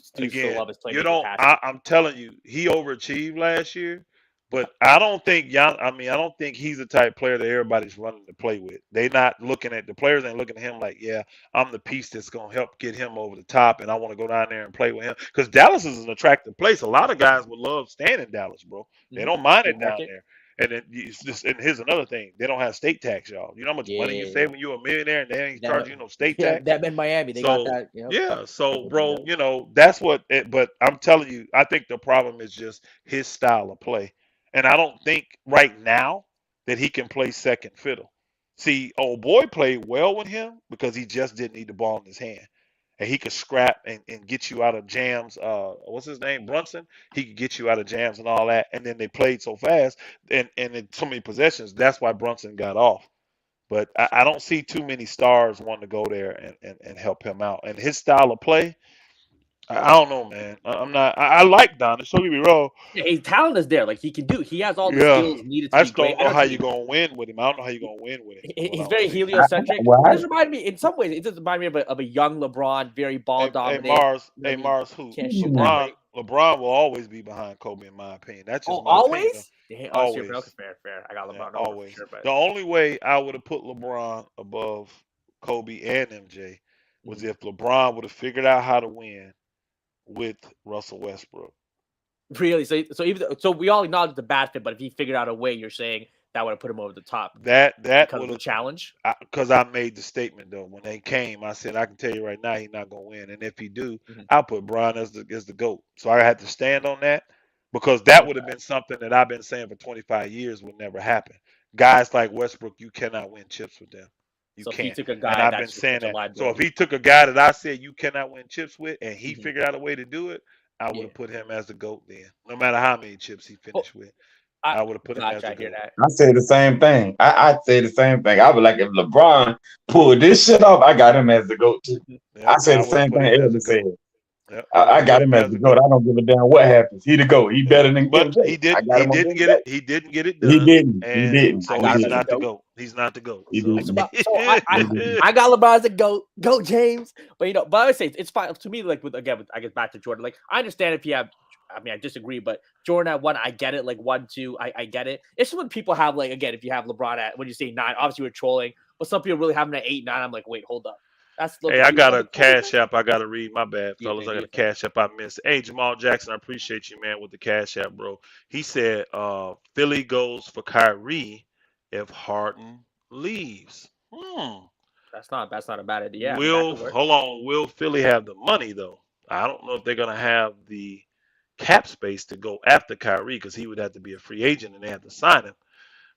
his playmaking. you don't. passion. I'm telling you, he overachieved last year, but I don't think I don't think he's the type of player that everybody's running to play with. They not looking at the players ain't looking at him like, yeah, I'm the piece that's gonna help get him over the top, and I want to go down there and play with him because Dallas is an attractive place. A lot of guys would love staying in Dallas, bro. They don't mind it Good down market. there. And then it's just, and here's another thing: they don't have state tax, y'all. You know how much money you Yeah. save when you're a millionaire, and they ain't Yeah. charging you no state Yeah, tax. that in Miami. They So got that. Yep. yeah, so bro, that's what. But I'm telling you, I think the problem is just his style of play, and I don't think right now that he can play second fiddle. See, old boy played well with him because he just didn't need the ball in his hand, and he could scrap and get you out of jams. What's his name, Brunson? He could get you out of jams and all that, and then they played so fast and in so many possessions. That's why Brunson got off. But I don't see too many stars wanting to go there and help him out. And his style of play, I don't know, man. I'm not. I like Doncic. Don't get me wrong. Yeah, his talent is there. Like he can do. He has all the Yeah. skills needed to I be just great. don't know how you're gonna win with him. I don't know how you're gonna win with him. He's very heliocentric. Well, It just remind me, in some ways, it just remind me of a young LeBron, very ball dominant. Hey Mars, who? Can't shoot that great. LeBron will always be behind Kobe, in my opinion. That's just Oh, my always? opinion. Yeah, Always. Fair. I got LeBron Yeah, over always. for sure, but The only way I would have put LeBron above Kobe and MJ was if LeBron would have figured out how to win with Russell Westbrook. really, so we all acknowledge the bad fit, but if he figured out a way, you're saying that would have put him over the top. That because would of the have challenge. because I made the statement though when they came. I said I can tell you right now he's not gonna win, and if he do, I'll put Brian as the GOAT. So I had to stand on that because that would have been something that I've been saying for 25 years would never happen. Guys like Westbrook, you cannot win chips with them. You So if can't. he took a And guy, I've that's been just saying such a that. So if liability. he took a guy that I said you cannot win chips with, and he figured out a way to do it, I would have put him as the GOAT then. No matter how many chips he finished with, I would have put him as the I hear GOAT. that. I say the same thing. I say the same thing. I would like if LeBron pulled this shit off, I got him as the GOAT too. Yeah, I say I the would've same put thing him as Elder the said. GOAT. Yep. I got Put him him as as the a GOAT. GOAT. I don't give a damn what happens. He the GOAT. He Yeah. better than But MJ. I got he him on didn't this get day. it. He didn't get it He done, didn't. He and didn't. I so got He him he's as a didn't. not the goat. GOAT. He's not the GOAT. He So didn't. So He didn't. I got LeBron as a goat James, but but I would say it's fine to me. Like with I guess back to Jordan. Like I understand if you have, I mean I disagree, but Jordan at 1, I get it. Like 1, 2, I get it. It's just when people have like again, if you have LeBron at when you say 9, obviously we're trolling, but some people really have him at 8, 9. I'm like, wait, hold up, that's a little hey, I confusing. got I'm a like, what is that? cash app. I got to read. My bad, Do your fellas. thing, I do got your a thing. cash app I missed. Hey, Jamal Jackson, I appreciate you, man, with the cash app, bro. He said, Philly goes for Kyrie if Harden leaves. That's not a bad idea. Yeah, I mean that could work. Hold on. Will Philly have the money though? I don't know if they're gonna have the cap space to go after Kyrie because he would have to be a free agent and they have to sign him.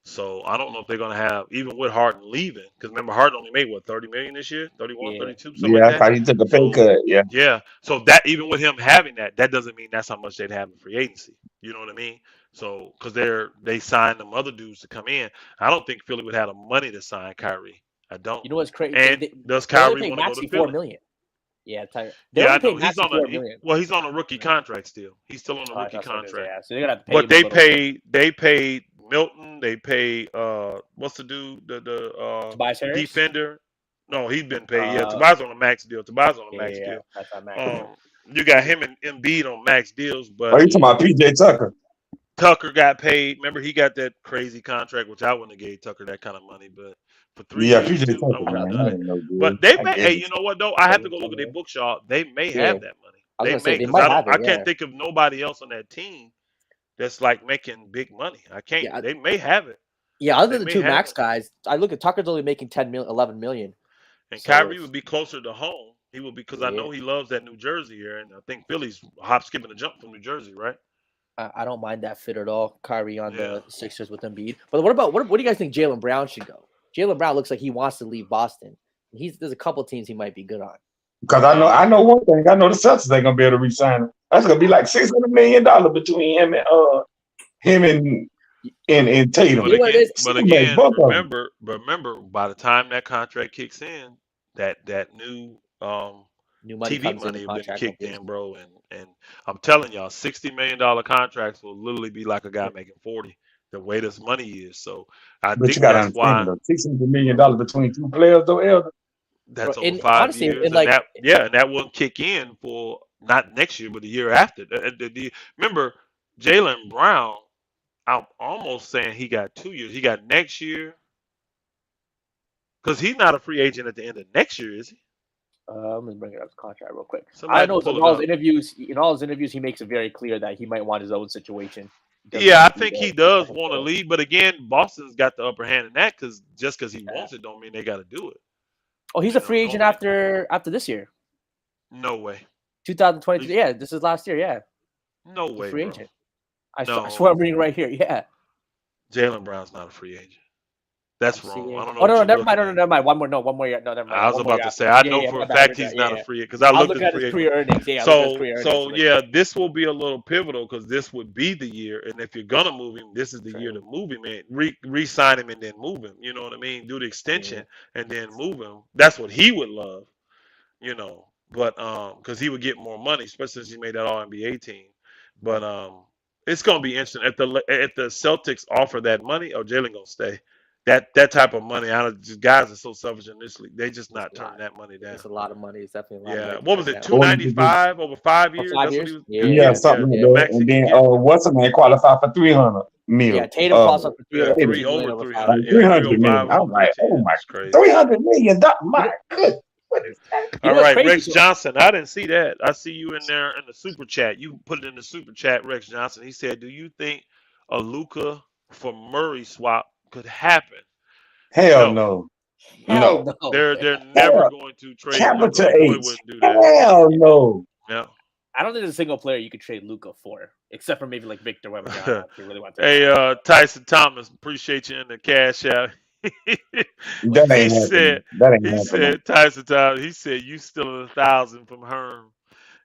So I don't know if they're gonna have even with Harden leaving because remember Harden only made what 30 million this year, 31, Yeah, 32, something like Yeah, I that. thought he took a pay So cut. Yeah. yeah, so that even with him having that, that doesn't mean that's how much they'd have in free agency. You know what I mean? So because they signed them other dudes to come in, I don't think Philly would have the money to sign Kyrie. I don't. you know what's crazy? And does They only Kyrie pay want to go to Maxi 4 Philly? million. Yeah, they Yeah, only I pay know. Maxi 4 million. He's on a rookie contract still. He's still on a rookie That's what I'm gonna say. contract. Yeah. So they're gonna have to pay But him a little bit. they paid Milton, they paid what's the dude, the Tobias Harris. defender? No, he's been paid. Yeah, Uh, Tobias on a max deal. Tobias on a max yeah, deal. that's not Max. Yeah. You got him and Embiid on max deals, Oh, but you talking about PJ Tucker? Tucker got paid. Remember, he got that crazy contract, which I wouldn't have gave Tucker that kind of money, but for 3 Yeah, years PJ too, I Tucker, would have man. done That it. ain't no good. But they I may. get Hey, it. you know what though? I have to go look at their bookshelf. They may Yeah. have that money. I was They gonna say may they because might I don't. have it. I Yeah. can't think of nobody else on that team that's like making big money. I can't. Yeah. They may have it. Yeah, other They than the may two have Max it. guys, I look at Tucker's only making 11 million. And So Kyrie it's would be closer to home. He would because I yeah. know he loves that New Jersey area, and I think Philly's hop, skipping a jump from New Jersey, right? I don't mind that fit at all. Kyrie on Yeah. the Sixers with Embiid. But what about what do you guys think Jaylen Brown should go? Jaylen Brown looks like he wants to leave Boston. There's a couple teams he might be good on. Because I know one thing. I know the Celtics ain't gonna be able to re-sign him. That's gonna be like $600 million between him and Tatum. But You know what it again, is? but Make again, both of them. remember, by the time that contract kicks in, that new New money TV comes in the money been contract. kicked in, bro. And I'm telling y'all, $60 million contracts will literally be like a guy making 40. The way this money is, so I But you think gotta that's understand why though, $600 million between two players though, Elder. Bro, that's over and 5 honestly, years, in and like that won't kick in for not next year, but the year after. Remember, Jaylen Brown, I'm almost saying he got 2 years. He got next year because he's not a free agent at the end of next year, is he? I'm gonna bring it up the contract real quick. Somebody I know pull in it all up. his interviews, he makes it very clear that he might want his own situation. He doesn't Yeah, I want to be think he the does second want to fiddle. leave, but again, Boston's got the upper hand in that because just because he wants it, don't mean they got to do it. Oh, he's You a know, free agent normally, after this year, no way, 2023. Yeah, this is last year. Yeah, no he's a way, free bro. agent. I No, swear I'm reading right here. Yeah. Jaylen Brown's not a free agent. That's I'm wrong. seeing. I don't know Oh what no, you're never mind. looking No, at. never mind. One more. No, one more. No, never mind. I was One more. about to say, I Yeah, know yeah. for My a bad. fact My bad. he's Yeah, not a yeah. free because I I was looked looking at at the his free career agent. earnings. Yeah, I looked at his career earnings. So yeah, this will be a little pivotal because this would be the year, and if you're gonna move him, this is the year to move him in, re-sign him, and then move him. You know what I mean? Do the extension and then move him. That's what he would love, you know. But because he would get more money, especially since he made that All NBA team. But it's gonna be interesting if the Celtics offer that money. Oh, Jalen gonna stay. That type of money, just guys are so selfish in this league. They just It's not a lot. turning that money down. It's a lot of money. It's definitely a lot of Yeah, money to what was turn it? down. Two Or you ninety could do five over 5 years. 5 That's what he years? was. yeah, Yeah. something like The that. max he And could then get. what's the man qualified for 300 Yeah, mil? Tatum qualified for Yeah, 315 million over 5 300. years. Yeah, 300 305 million. over I'm like, 310. oh my, It's crazy. $300 million. You My know, good. What is that? you All know what's right, crazy? Rex So, Johnson. I didn't see that. I see you in there in the super chat. You put it in the super chat, Rex Johnson. He said, "Do you think a Luca for Murray swap could happen?" Hell No, no. hell No. no. they're never Hell, going to trade capital Luca. Boy H. wouldn't do that. Hell no. Yeah. I don't think there's a single player you could trade Luca for, except for maybe like Victor Wembanyama if you really want to take Hey, him. Tyson Thomas, appreciate you in the cash out. That he ain't happening. said, That ain't happening. Tyson Thomas, he said, you still 1,000 from Herm.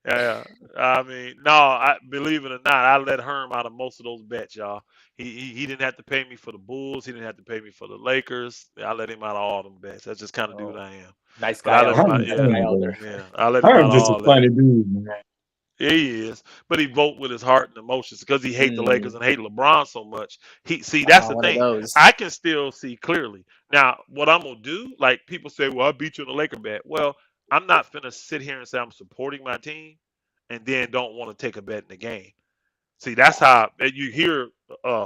Yeah, I mean, no, I believe it or not, I let Herm out of most of those bets, y'all. He didn't have to pay me for the Bulls. He didn't have to pay me for the Lakers. I let him out of all them bets. That's just kind of dude Oh, I am. nice But I guy let him elder. Herm out. is Nice Yeah, guy funny, bro. elder. yeah, I let him out Herm of just a all that. funny dude, man. He is, but he vote with his heart and emotions because he hate the Lakers Mm. and hate LeBron so much. That's the One of thing. those. I can still see clearly. Now, what I'm gonna do, like people say, well, I beat you in the Laker bet. Well, I'm not finna sit here and say I'm supporting my team and then don't want to take a bet in the game. See, that's how and you hear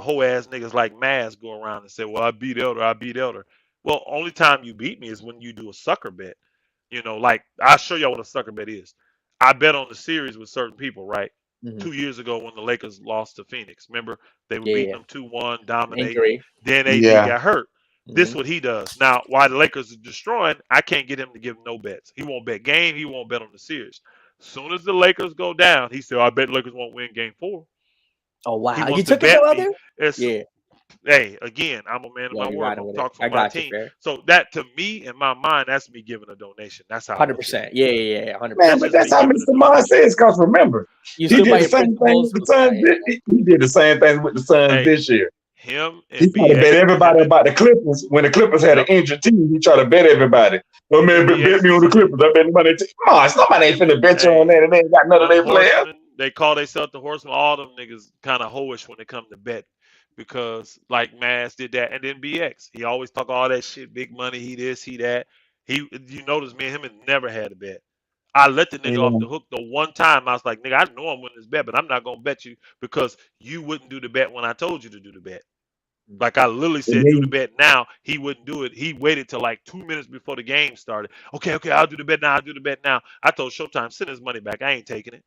hoe ass niggas like Maz go around and say, well, I beat Elder, I beat Elder. Well, only time you beat me is when you do a sucker bet. Like I'll show y'all what a sucker bet is. I bet on the series with certain people, right? Mhm. 2 years ago when the Lakers lost to Phoenix. Remember, they were beating Yeah. them 2-1, dominating. Injury. Then AD Yeah. got hurt. This Mhm. what he does. Now, why the Lakers are destroying, I can't get him to give no bets. He won't bet game, he won't bet on the series. Soon as the Lakers go down, he said, I bet Lakers won't win game 4. Oh He wow, you wants to took it though, bet me. Elder? Yeah. Hey, again, I'm a man of Yeah, my you're word. I'm riding gonna with it. talk for I my got you, team. fair. So that to me, in my mind, that's me giving a donation. That's how I look at it. 100%. Yeah. 100%. Man, That's but just that's me how giving a Mr. Mars donation. says, because remember, You he stood did by the your same thing principles. with the Suns. He did the same thing with the Suns Hey, this year. him He and tried to bet BX, everybody about the Clippers. When the Clippers had an yep, injured team, he tried to bet everybody. Oh him and man, bet BX me on is the Clippers. I bet nobody. Mars, nobody ain't finna bet you on hey, that, and they ain't got none of them their players. horsemen. They call themselves the horsemen. All them niggas kind of hoish when it come to bet because like Mass did that, and then BX. He always talk all that shit, big money. He this, he that. You notice me and him had never had a bet. I let the nigga off Yeah. the hook the one time. I was like, nigga, I know I'm winning this bet, but I'm not gonna bet you because you wouldn't do the bet when I told you to do the bet. Like I literally And said, do the then bet now. He wouldn't do it. He waited till like 2 minutes before the game started. Okay, I'll do the bet now. I'll do the bet now. I told Showtime, send his money back. I ain't taking it.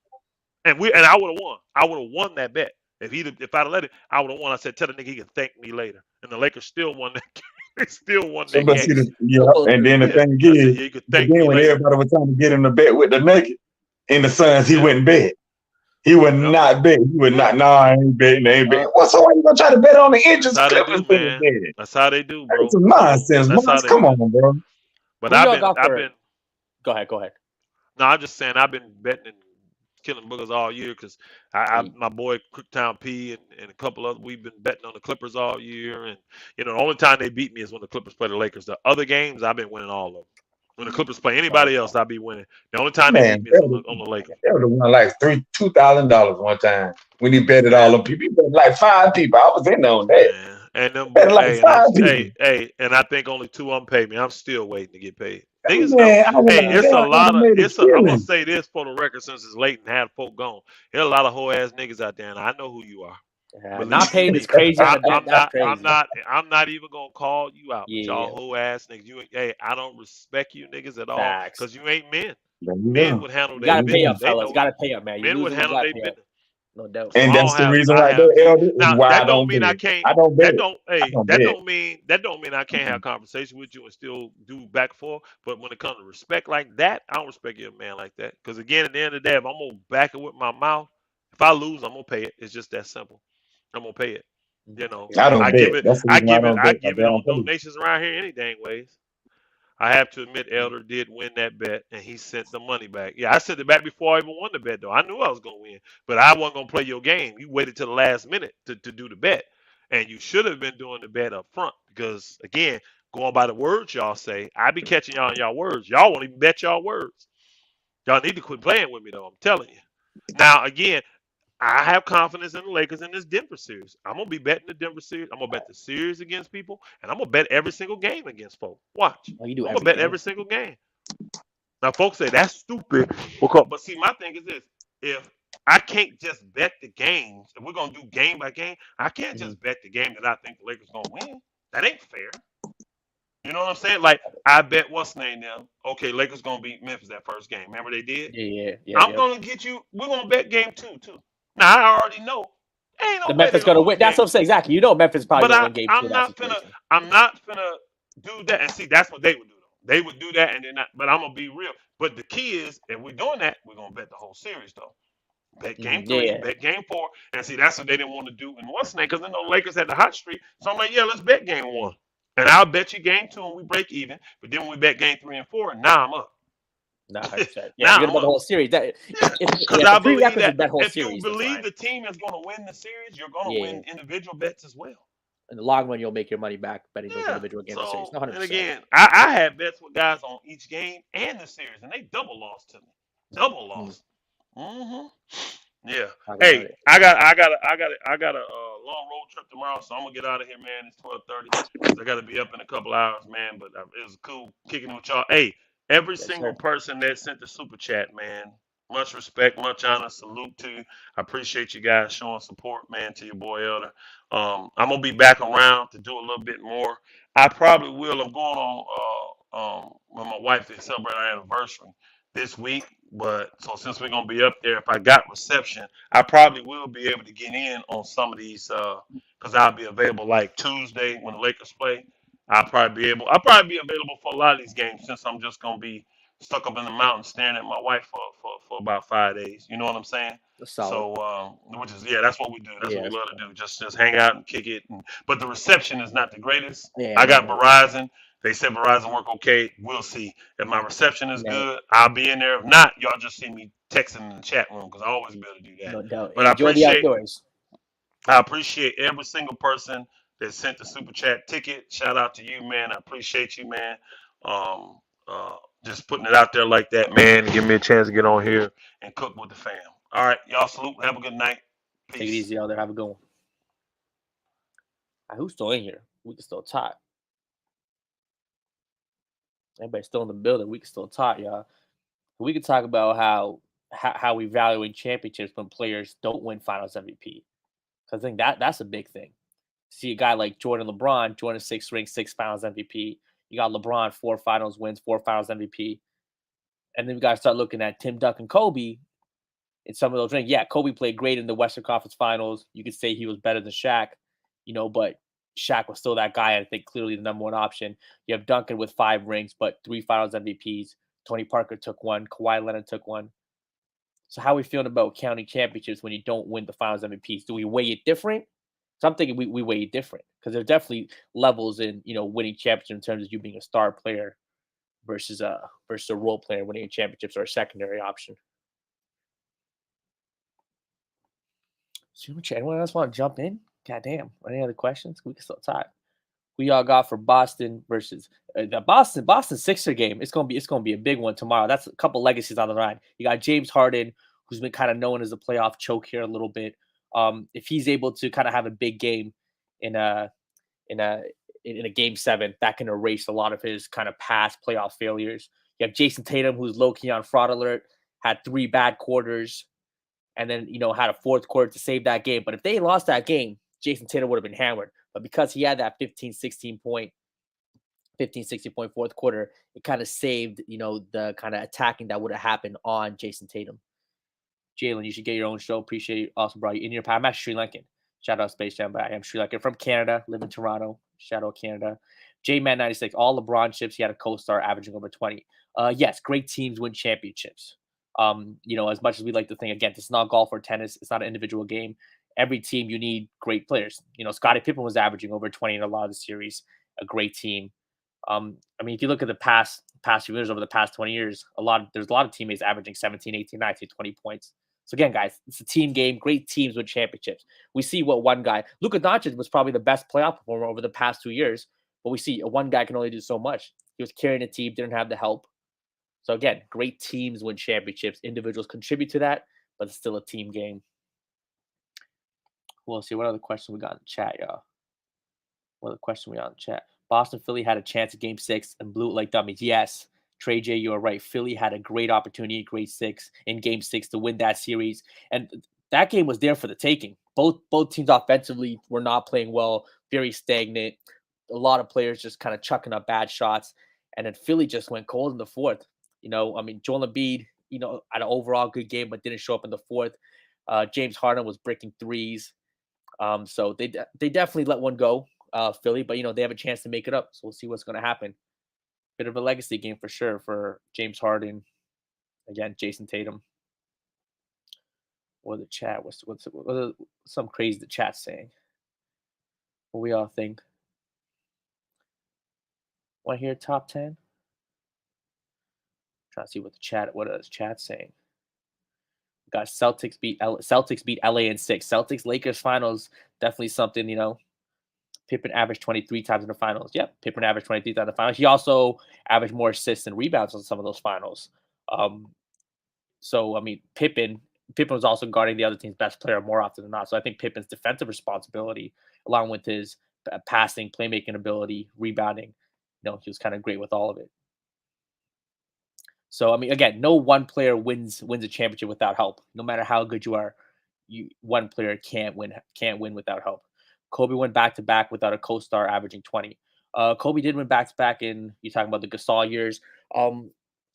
And I would have won. I would have won that bet. If I'd have let it, I would have won. I said, tell the nigga he can thank me later. And the Lakers still won that. They still won so that but see game. the Supposed and to. then the Yeah, thing I said, is, yeah, you could but thank then me when later. everybody was trying to get him to bet with the Nuggets in the Suns, he Yep, wouldn't bet. He would yep. not bet. He would not. No, I ain't betting. I ain't betting. Uh, Well, so why you gonna try to bet on the That's injuries how they Clippers do, didn't man. bet? That's how they do, That's bro. some So nonsense, that's how Mars. they Come do. on, bro. But who y'all got I've for been it? Go ahead. No, I'm just saying I've been betting and killing boogers all year because my boy Crooktown P and a couple other we've been betting on the Clippers all year, and the only time they beat me is when the Clippers play the Lakers. The other games I've been winning all of them. When the Clippers play anybody Okay. else, I'll be winning. The only time they beat Man, me is on the Lakers. they would have won like $2,000 one time when he betted all Man, them people. He bet like 5 people. I was in on that. man, and them Betting like hey, and 5 people. and I think only two of them paid me. I'm still waiting to get paid. Niggas don't. Man, I Hey, would it's a lot have of. made a I'm gonna killing. say this for the record since it's late and half folk gone. There's a lot of whole ass niggas out there, and I know who you are. Not Believe you paying is me. crazy on the bet. That's crazy. I'm not even gonna call you out. But y'all Yeah. whole ass niggas. Hey, I don't respect you niggas at all Facts. because you ain't men. There you Men go. would handle You There their gotta you pay go. up, business. They fellas. You know gotta pay up, man. You men lose would it, you handle gotta their pay up. business. No doubt. So And I don't that's the have reason I right have there, Elder, is now why I that don't don't mean I bet. can't I don't bet. I don't bet. that don't mean I can't have conversation with you and still do back and forth. But when it comes to respect like that, I don't respect you a man like that. Because again, at the end of the day, if I'm gonna back it with my mouth, if I lose, I'm gonna pay it. It's just that simple. I'm gonna pay it. You know, I don't I bet. give it, That's the reason why I don't I bet. I give bet it on on pay. donations around here any dang ways. I have to admit, Elder did win that bet, and he sent the money back. Yeah, I sent it back before I even won the bet, though. I knew I was gonna win, but I wasn't gonna play your game. You waited till the last minute to do the bet, and you should have been doing the bet up front because, again, going by the words y'all say, I be catching y'all on y'all words. Y'all won't even bet y'all words. Y'all need to quit playing with me, though. I'm telling you. Now, again, I have confidence in the Lakers in this Denver series. I'm gonna be betting the Denver series. I'm gonna bet the series against people, and I'm gonna bet every single game against folks. Watch. Oh, you do I'm gonna every bet game. every single game. Now, folks say that's stupid. But see, my thing is this: if I can't just bet the games, if we're gonna do game by game, I can't Mhm. just bet the game that I think the Lakers gonna win. That ain't fair. You know what I'm saying? Like I bet what's name now. Okay, Lakers gonna beat Memphis that first game. Remember they did. Yeah. I'm Yep. gonna get you. We're gonna bet game two. Now I already know. Ain't The no way they Memphis gonna gonna lose win. That's game what I'm saying. Exactly. You know Memphis probably but gonna win game 2 in that situation. I'm not finna do that. And see, that's what they would do though. They would do that and then not, but I'm gonna be real. But the key is if we're doing that, we're gonna bet the whole series though. Bet game three, Yeah. bet game four. And see, that's what they didn't want to do in what's name, because then the Lakers had the hot streak. So I'm like, yeah, let's bet game one. And I'll bet you game two and we break even. But then when we bet game three and four, now I'm up. Nah, 100%. Yeah, Now you're gonna I'm bet the up. whole series. That Yeah, because the I believe prerequisite that is that whole if you series to believe sign. the team is going to win the series, you're going to Yeah. win individual bets as well. In the long run, you'll make your money back betting those Yeah. individual games in the series. So, No, and 100%. again, I had bets with guys on each game and the series, and they double lost to me. Double Mm. lost. Mm-hmm. Yeah. Talk about Hey, it. I got a long road trip tomorrow, so I'm gonna get out of here, man. It's 12:30 because I got to be up in a couple hours, man. But it was cool kicking it with y'all. Hey, every Yes, single sir. person that sent the super chat, man. Much respect, much honor, salute to you. I appreciate you guys showing support, man, to your boy Elder. I'm gonna be back around to do a little bit more. I probably will. I'm going on with my wife to celebrate our anniversary this week. But so since we're gonna be up there, if I got reception, I probably will be able to get in on some of these because I'll be available like Tuesday when the Lakers play. I'll probably be available for a lot of these games since I'm just gonna be stuck up in the mountains staring at my wife for about 5 days. You know what I'm saying? That's solid. So, which is yeah, that's what we do. That's Yeah, what we that's love cool. to do. Just hang out and kick it. But the reception is not the greatest. Yeah, I no, got no, Verizon. They said Verizon work okay. We'll see. If my reception is no, good, I'll be in there. If not, y'all just see me texting in the chat room because I always be able to do that. no doubt. But Enjoy the outdoors. I appreciate every single person that sent the super chat ticket. Shout out to you, man. I appreciate you, man. Um, just putting it out there like that, man, and give me a chance to get on here and cook with the fam. All right, y'all salute. Have a good night. Take it Peace. easy out there. Have a good one. Who's still in here? We can still talk. Everybody's still in the building. We can still talk, y'all. We can talk about how we valuing championships when players don't win Finals MVP. Because I think that's a big thing. See a guy like Jordan LeBron, Jordan 6 rings, 6 Finals MVP. You got LeBron 4 Finals wins, 4 Finals MVP. And then we got to start looking at Tim Duncan, Kobe in some of those rings. Yeah, Kobe played great in the Western Conference Finals. You could say he was better than Shaq, but Shaq was still that guy. I think clearly the number one option. You have Duncan with 5 rings, but 3 Finals MVPs. Tony Parker took one. Kawhi Leonard took one. So how are we feeling about counting championships when you don't win the Finals MVPs? Do we weigh it different? So I'm thinking we weigh it different because there's definitely levels in winning championships in terms of you being a star player versus a role player winning championships or a secondary option. Super chat. Anyone else want to jump in? God damn. Any other questions? We can still talk. Who y'all got for Boston versus the Boston Sixer game? It's gonna be a big one tomorrow. That's a couple legacies on the line. You got James Harden, who's been kind of known as a playoff choke here a little bit. If he's able to kind of have a big game in a in a in a game 7, that can erase a lot of his kind of past playoff failures. You have Jason Tatum, who's low key on fraud alert, had 3 bad quarters, and then had a fourth quarter to save that game. But if they lost that game, Jason Tatum would have been hammered. But because he had that 16 point fourth quarter, it kind of saved, the kind of attacking that would have happened on Jason Tatum. Jalen, you should get your own show. Appreciate it. Also brought you in your past. I'm actually Sri Lankan. Shout out Space Jam, but I am Sri Lankan from Canada, live in Toronto. Shout out Canada. J-Man 96, all LeBron chips. He had a co-star averaging over 20. Yes, great teams win championships. As much as we like to think, again, this is not golf or tennis. It's not an individual game. Every team, you need great players. Scottie Pippen was averaging over 20 in a lot of the series. A great team. If you look at the past few years, over the past 20 years, there's a lot of teammates averaging 17, 18, 19, 20 points. So again, guys, it's a team game. Great teams win championships. We see what one guy, Luka Doncic, was probably the best playoff performer over the past 2 years. But we see one guy can only do so much. He was carrying a team, didn't have the help. So again, great teams win championships. Individuals contribute to that, but it's still a team game. We'll see what other question we got in the chat, y'all. What other question we got in the chat? Boston, Philly had a chance at Game 6 and blew it like dummies. Yes, Trey J, you are right. Philly had a great opportunity in Game 6 to win that series, and that game was there for the taking. Both teams offensively were not playing well, very stagnant. A lot of players just kind of chucking up bad shots, and then Philly just went cold in the fourth. Joel Embiid, had an overall good game, but didn't show up in the fourth. James Harden was breaking threes. So they definitely let one go, Philly, but they have a chance to make it up. So we'll see what's going to happen. Bit of a legacy game for sure for James Harden. Again, Jason Tatum. What the chat? What's some crazy the chat's saying? What we all think? Want to hear top 10? Trying to see what is chat saying. Got Celtics beat LA in 6. Celtics Lakers finals, definitely something, Pippen averaged 23 times in the finals. Yep, Pippen averaged 23 times in the finals. He also averaged more assists and rebounds on some of those finals. Pippen Pippen was also guarding the other team's best player more often than not. So I think Pippen's defensive responsibility, along with his passing, playmaking ability, rebounding, he was kind of great with all of it. So I mean, again, no one player wins a championship without help. No matter how good you are, one player can't win without help. Kobe went back to back without a co-star averaging 20. Kobe did win back to back in, you're talking about the Gasol years.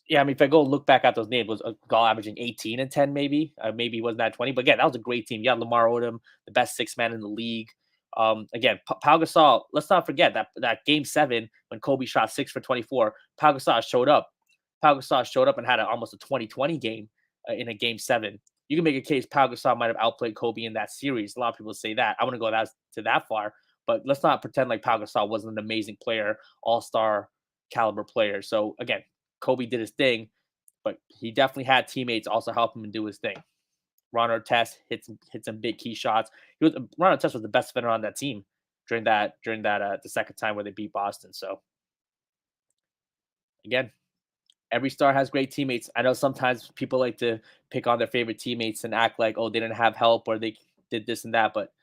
Yeah, I mean, if I go look back at those names, was Gasol averaging 18 and 10, maybe he wasn't at 20, but again, that was a great team. You had Lamar Odom, the best six man in the league. Again, Pau Gasol. Let's not forget that Game 7 when Kobe shot 6 for 24. Pau Gasol showed up. Pau Gasol showed up and had almost a 20-20 game in a Game 7. You can make a case Pau Gasol might have outplayed Kobe in that series. A lot of people say that. I wouldn't go that far, but let's not pretend like Pau Gasol wasn't an amazing player, all-star caliber player. So again, Kobe did his thing, but he definitely had teammates also help him and do his thing. Ron Artest hit some big key shots. Ron Artest was the best defender on that team during that the second time where they beat Boston. So again, every star has great teammates. I know sometimes people like to pick on their favorite teammates and act like, oh, they didn't have help or they did this and that, but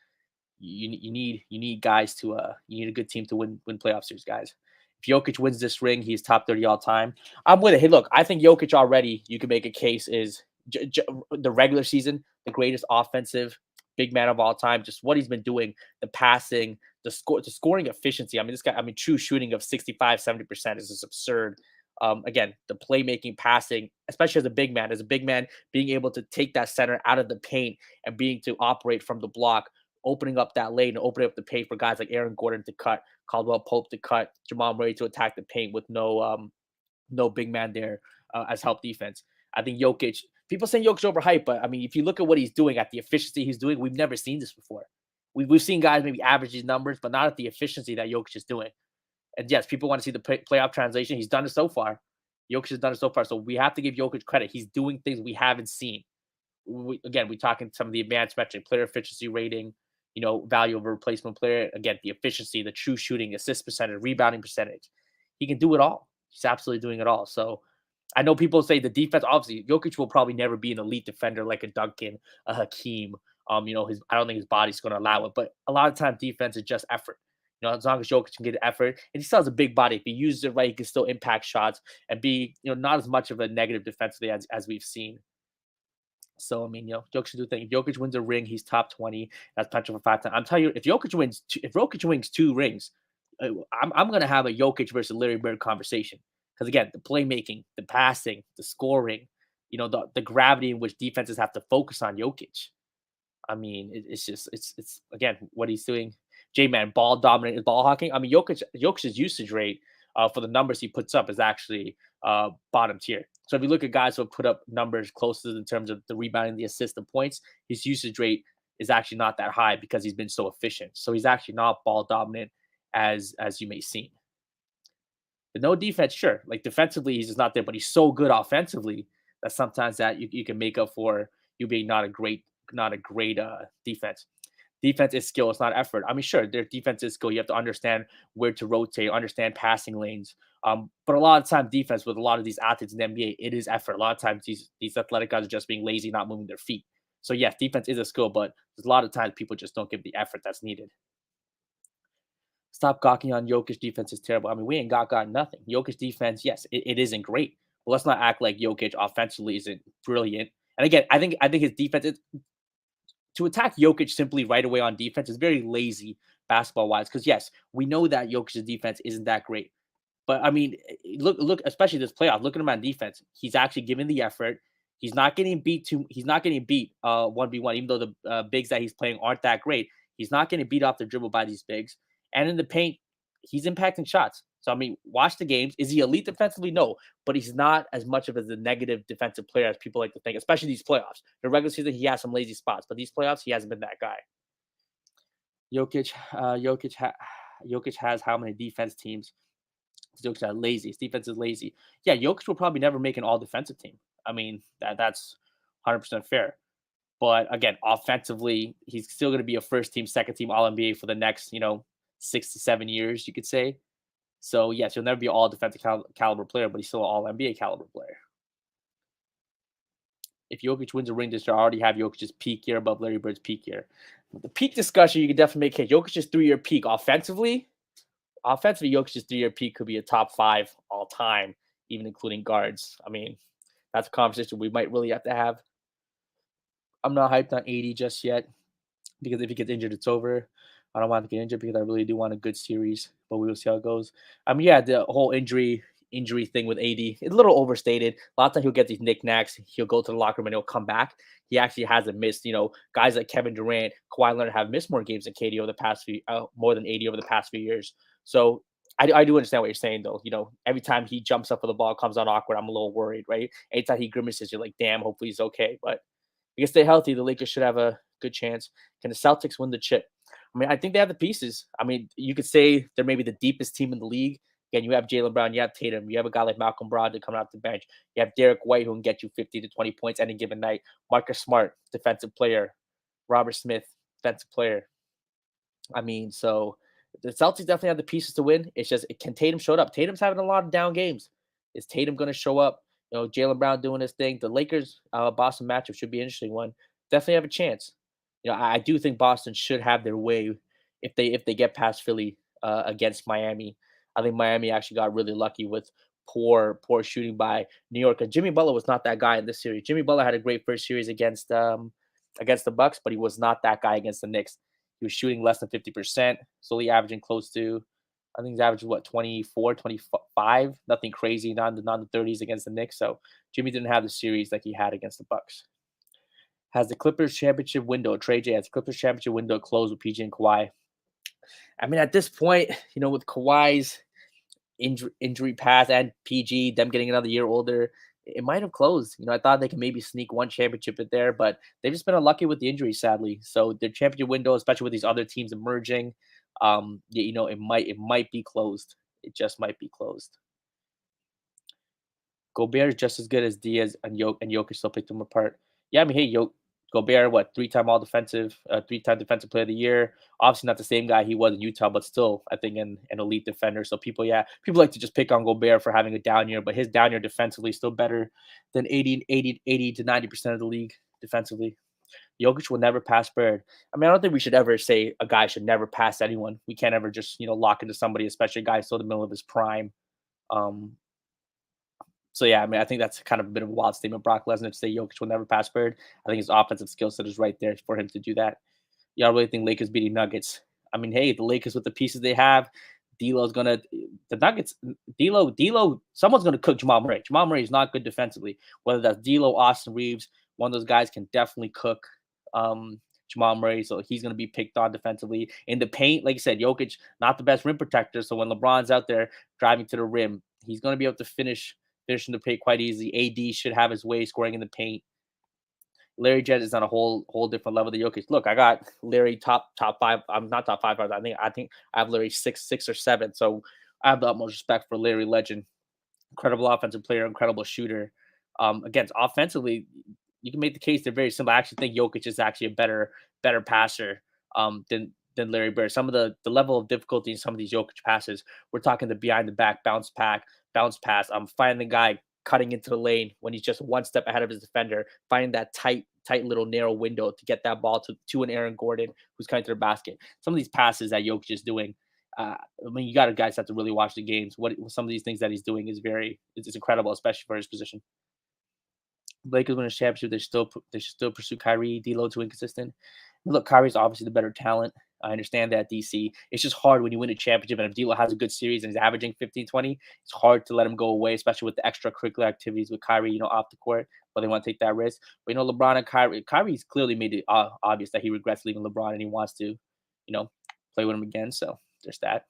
you need guys to you need a good team to win playoff series, guys. If Jokic wins this ring, he's top 30 all time. I'm with it. Hey, look, I think Jokic already, you can make a case, is the regular season, the greatest offensive big man of all time. Just what he's been doing, the passing, the scoring efficiency. I mean, this guy, true shooting of 65-70% is just absurd. Again, the playmaking, passing, especially as a big man, being able to take that center out of the paint and being to operate from the block, opening up that lane and opening up the paint for guys like Aaron Gordon to cut, Caldwell Pope to cut, Jamal Murray to attack the paint with no big man there as help defense. I think Jokic, people saying Jokic overhyped, but I mean, if you look at what he's doing, at the efficiency he's doing, we've never seen this before. We've seen guys maybe average these numbers, but not at the efficiency that Jokic is doing. And yes, people want to see the playoff translation. He's done it so far. Jokic has done it so far. So we have to give Jokic credit. He's doing things we haven't seen. We're talking some of the advanced metric, player efficiency rating, value of a replacement player. Again, the efficiency, the true shooting, assist percentage, rebounding percentage. He can do it all. He's absolutely doing it all. So I know people say the defense, obviously, Jokic will probably never be an elite defender like a Duncan, a Hakeem. I don't think his body's going to allow it. But a lot of times defense is just effort. As long as Jokic can get effort, and he still has a big body. If he uses it right, he can still impact shots and be, not as much of a negative defensively as we've seen. So, I mean, Jokic should do the thing. If Jokic wins a ring, he's top 20. That's potential for 5 times. I'm telling you, if Jokic wins 2 rings, I'm going to have a Jokic versus Larry Bird conversation. Because, again, the playmaking, the passing, the scoring, the gravity in which defenses have to focus on Jokic. I mean, it's again, what he's doing. J-Man, ball dominant, ball hawking. I mean, Jokic's usage rate for the numbers he puts up is actually bottom tier. So if you look at guys who have put up numbers closest in terms of the rebounding, the assist, and points, his usage rate is actually not that high because he's been so efficient. So he's actually not ball dominant as you may seem. The no defense, sure. Like defensively, he's just not there, but he's so good offensively that sometimes that you can make up for you being not a great defense. Defense is skill. It's not effort. I mean, sure, their defense is skill. You have to understand where to rotate, understand passing lanes. But a lot of time defense with a lot of these athletes in the NBA, it is effort. A lot of times these athletic guys are just being lazy, not moving their feet. So yes, defense is a skill, but there's a lot of times people just don't give the effort that's needed. Stop gawking on Jokic defense is terrible. I mean, we ain't got nothing. Jokic defense, yes, it isn't great. But let's not act like Jokic offensively isn't brilliant. And again, I think his defense is to attack Jokic simply right away on defense is very lazy basketball-wise. Because yes, we know that Jokic's defense isn't that great. But I mean, look, especially this playoff. Look at him on defense. He's actually giving the effort. He's not getting beat 1v1, even though the bigs that he's playing aren't that great. He's not getting beat off the dribble by these bigs. And in the paint, he's impacting shots. So, I mean, watch the games. Is he elite defensively? No. But he's not as much of a negative defensive player as people like to think, especially these playoffs. The regular season, he has some lazy spots. But these playoffs, he hasn't been that guy. Jokic has how many defense teams? Jokic is lazy. His defense is lazy. Yeah, Jokic will probably never make an all-defensive team. I mean, that's 100% fair. But, again, offensively, he's still going to be a first-team, second-team All-NBA for the next, 6 to 7 years, you could say. So, yes, he'll never be an all-defensive caliber player, but he's still an all-NBA caliber player. If Jokic wins a ring this year, I already have Jokic's peak year above Larry Bird's peak year. The peak discussion, you can definitely make Jokic's 3-year peak offensively. Offensively, Jokic's 3-year peak could be a top 5 all time, even including guards. I mean, that's a conversation we might really have to have. I'm not hyped on 80 just yet because if he gets injured, it's over. I don't want to get injured because I really do want a good series, but we will see how it goes. I mean, yeah, the whole injury thing with AD, it's a little overstated. A lot of times he'll get these knickknacks. He'll go to the locker room and he'll come back. He actually hasn't missed. Guys like Kevin Durant, Kawhi Leonard have missed more games than KD over the past more than 80 over the past few years. So I do understand what you're saying, though. Every time he jumps up for the ball, comes on awkward, I'm a little worried, right? Anytime he grimaces, you're like, damn, hopefully he's okay. But if he can stay healthy, the Lakers should have a good chance. Can the Celtics win the chip? I mean, I think they have the pieces. I mean, you could say they're maybe the deepest team in the league. Again, you have Jaylen Brown, you have Tatum, you have a guy like Malcolm Brogdon coming off the bench. You have Derek White who can get you 50 to 20 points any given night. Marcus Smart, defensive player. Robert Smith, defensive player. I mean, so the Celtics definitely have the pieces to win. It's just, can Tatum show up? Tatum's having a lot of down games. Is Tatum going to show up? Jaylen Brown doing his thing. The Lakers Boston matchup should be an interesting one. Definitely have a chance. I do think Boston should have their way if they get past Philly against Miami. I think Miami actually got really lucky with poor shooting by New York. And Jimmy Butler was not that guy in this series. Jimmy Butler had a great first series against the Bucks, but he was not that guy against the Knicks. He was shooting less than 50%, slowly averaging close to, I think he's averaging 24, 25, nothing crazy, not in the 30s against the Knicks. So Jimmy didn't have the series like he had against the Bucks. Has the Clippers championship window, Trey J, has the Clippers championship window closed with PG and Kawhi? I mean, at this point, with Kawhi's injury path and PG, them getting another year older, it might have closed. I thought they could maybe sneak one championship in there, but they've just been unlucky with the injuries, sadly. So their championship window, especially with these other teams emerging, it might be closed. It just might be closed. Gobert is just as good as Diaz and Jokic still picked them apart. Yeah, I mean, hey, Gobert, three-time defensive player of the year. Obviously not the same guy he was in Utah, but still, I think an elite defender. So people like to just pick on Gobert for having a down year, but his down year defensively is still better than 80 to 90% of the league defensively. Jokic will never pass Bird. I mean, I don't think we should ever say a guy should never pass anyone. We can't ever just, lock into somebody, especially a guy still in the middle of his prime. So, yeah, I mean, I think that's kind of a bit of a wild statement. Brock Lesnar to say Jokic will never pass Bird. I think his offensive skill set is right there for him to do that. Y'all really think Lakers beating Nuggets? I mean, hey, the Lakers with the pieces they have, the Nuggets, someone's going to cook Jamal Murray. Jamal Murray is not good defensively. Whether that's D'Lo, Austin Reeves, one of those guys can definitely cook Jamal Murray, so he's going to be picked on defensively. In the paint, like I said, Jokic, not the best rim protector, so when LeBron's out there driving to the rim, he's going to be able to finish in the paint quite easily. AD should have his way scoring in the paint. Larry Jett is on a whole different level than Jokic. Look, I got Larry top 5. I'm not top 5. I think I have Larry 6 or 7. So I have the utmost respect for Larry Legend. Incredible offensive player, incredible shooter. Against offensively, you can make the case they're very similar. I actually think Jokic is actually a better passer than Larry Bird. Some of the level of difficulty in some of these Jokic passes, we're talking the behind the back bounce pass. Finding the guy cutting into the lane when he's just one step ahead of his defender, finding that tight little narrow window to get that ball to an Aaron Gordon who's coming to the basket. Some of these passes that Jokic is doing, I mean, you got to guys have to really watch the games. What some of these things that he's doing is it's incredible, especially for his position. Lakers win a championship. They should still pursue Kyrie. D'Lo too inconsistent. Look, Kyrie's obviously the better talent. I understand that, DC. It's just hard when you win a championship, and if D'Lo has a good series and he's averaging 15, 20, it's hard to let him go away, especially with the extracurricular activities with Kyrie, off the court, but they want to take that risk. But, LeBron and Kyrie's clearly made it obvious that he regrets leaving LeBron and he wants to, play with him again. So there's that.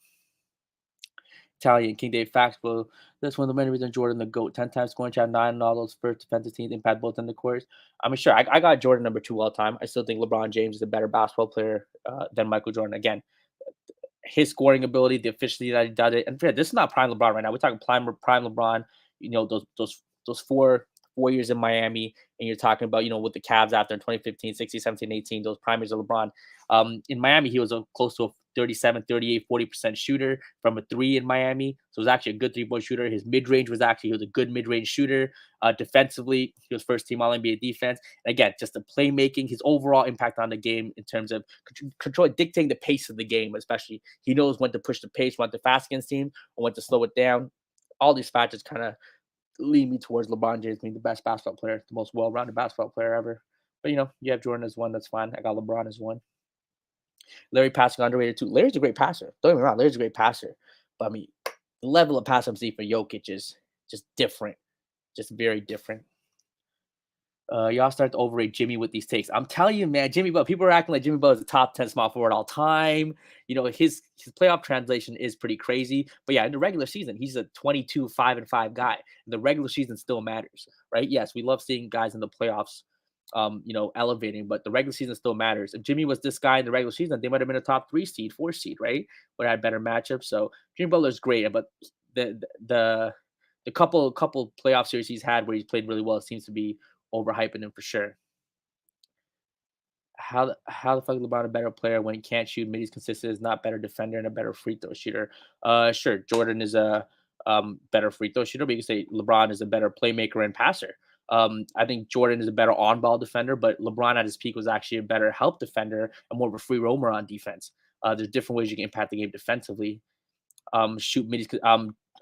Italian King Dave Factful. That's one of the many reasons Jordan the GOAT. 10 times scoring champ, 9 and all those first defensive teams impact both in the course. I mean, sure, I got Jordan number 2 all time. I still think LeBron James is a better basketball player than Michael Jordan. Again, his scoring ability, the efficiency that he does it. And this is not prime LeBron right now. We're talking prime LeBron. Those 4 4 years in Miami, and you're talking about, with the Cavs after 2015, 16, 17, 18, those prime years of LeBron. In Miami, he was close to a 37, 38, 40% shooter from a three in Miami. So it was actually a good three-point shooter. His mid-range he was a good mid-range shooter. Defensively, he was first team All-NBA defense. And again, just the playmaking, his overall impact on the game in terms of control, dictating the pace of the game, especially. He knows when to push the pace, when to fast against team, or when to slow it down. All these factors kind of lead me towards LeBron James being the best basketball player, the most well-rounded basketball player ever. But, you have Jordan as one. That's fine. I got LeBron as one. Larry passing underrated too. Larry's a great passer. Don't get me wrong. Larry's a great passer. But, I mean, the level of pass MC for Jokic is just different. Just very different. Y'all start to overrate Jimmy with these takes. I'm telling you, man, Jimmy Butler, people are acting like Jimmy Butler is a top 10 small forward all time. His playoff translation is pretty crazy. But yeah, in the regular season, he's a 22, 5-5 guy. The regular season still matters, right? Yes, we love seeing guys in the playoffs, elevating, but the regular season still matters. If Jimmy was this guy in the regular season, they might have been a top 3 seed, 4 seed, right? Would have had better matchups. So Jimmy Butler's great, but the couple playoff series he's had where he's played really well, it seems to be overhyping him for sure. How the fuck is LeBron a better player when he can't shoot? Mid, he's consistent, is not better defender and a better free throw shooter. Sure, Jordan is a better free throw shooter, but you can say LeBron is a better playmaker and passer. I think Jordan is a better on-ball defender, but LeBron at his peak was actually a better help defender and more of a free roamer on defense. There's different ways you can impact the game defensively. Shoot middies.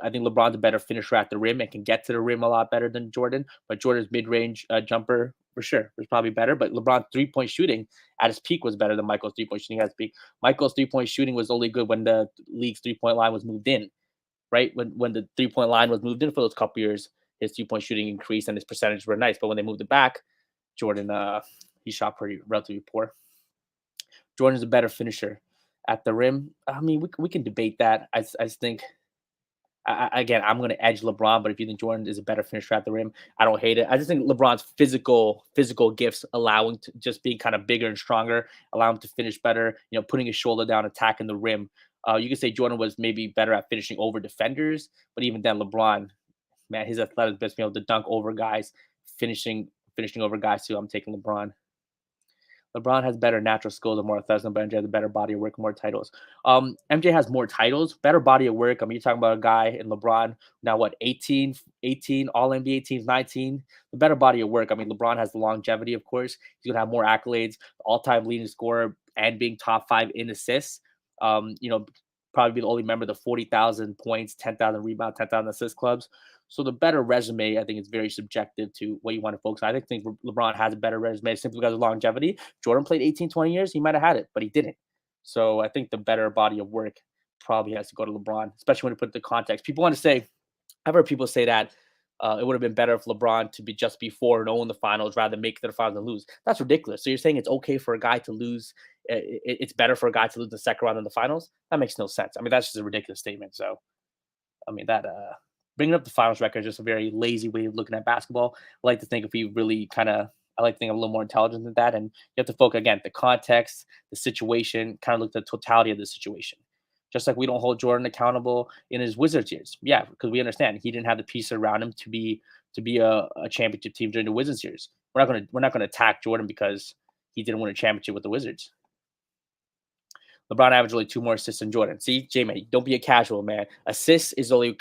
I think LeBron's a better finisher at the rim and can get to the rim a lot better than Jordan. But Jordan's mid-range jumper, for sure, was probably better. But LeBron's three-point shooting at his peak was better than Michael's three-point shooting at his peak. Michael's three-point shooting was only good when the league's three-point line was moved in, right? When the three-point line was moved in for those couple years, his three-point shooting increased and his percentages were nice. But when they moved it back, Jordan, he shot relatively poor. Jordan's a better finisher at the rim. I mean, we can debate that. I think... Again, I'm going to edge LeBron, but if you think Jordan is a better finisher at the rim, I don't hate it. I just think LeBron's physical gifts allow him to just being kind of bigger and stronger, allow him to finish better, putting his shoulder down, attacking the rim. You could say Jordan was maybe better at finishing over defenders, but even then, LeBron, man, his athleticism best being able to dunk over guys, finishing over guys too. I'm taking LeBron. LeBron has better natural skills and more athleticism, but MJ has a better body of work and more titles. MJ has more titles, better body of work. I mean, you're talking about a guy in LeBron, now 18 All-NBA teams, 19. The better body of work. I mean, LeBron has the longevity, of course. He's going to have more accolades, all-time leading scorer, and being top 5 in assists. Probably be the only member of the 40,000 points, 10,000 rebounds, 10,000 assist clubs. So the better resume, I think, is very subjective to what you want to focus on. I think LeBron has a better resume simply because of longevity. Jordan played 18, 20 years. He might have had it, but he didn't. So I think the better body of work probably has to go to LeBron, especially when you put the context. I've heard people say that it would have been better if LeBron to be just be 4-0 in the finals rather than make it to the finals and lose. That's ridiculous. So you're saying it's okay for a guy to lose. It's better for a guy to lose the second round in the finals? That makes no sense. I mean, that's just a ridiculous statement. So, I mean, that bringing up the finals record is just a very lazy way of looking at basketball. I like to think if we really I like to think I'm a little more intelligent than that. And you have to focus, again, the context, the situation, kind of look at the totality of the situation. Just like we don't hold Jordan accountable in his Wizards years. Yeah, because we understand he didn't have the pieces around him to be a championship team during the Wizards years. We're not gonna attack Jordan because he didn't win a championship with the Wizards. LeBron averaged only 2 more assists than Jordan. See, J-Man, don't be a casual, man. Assists is only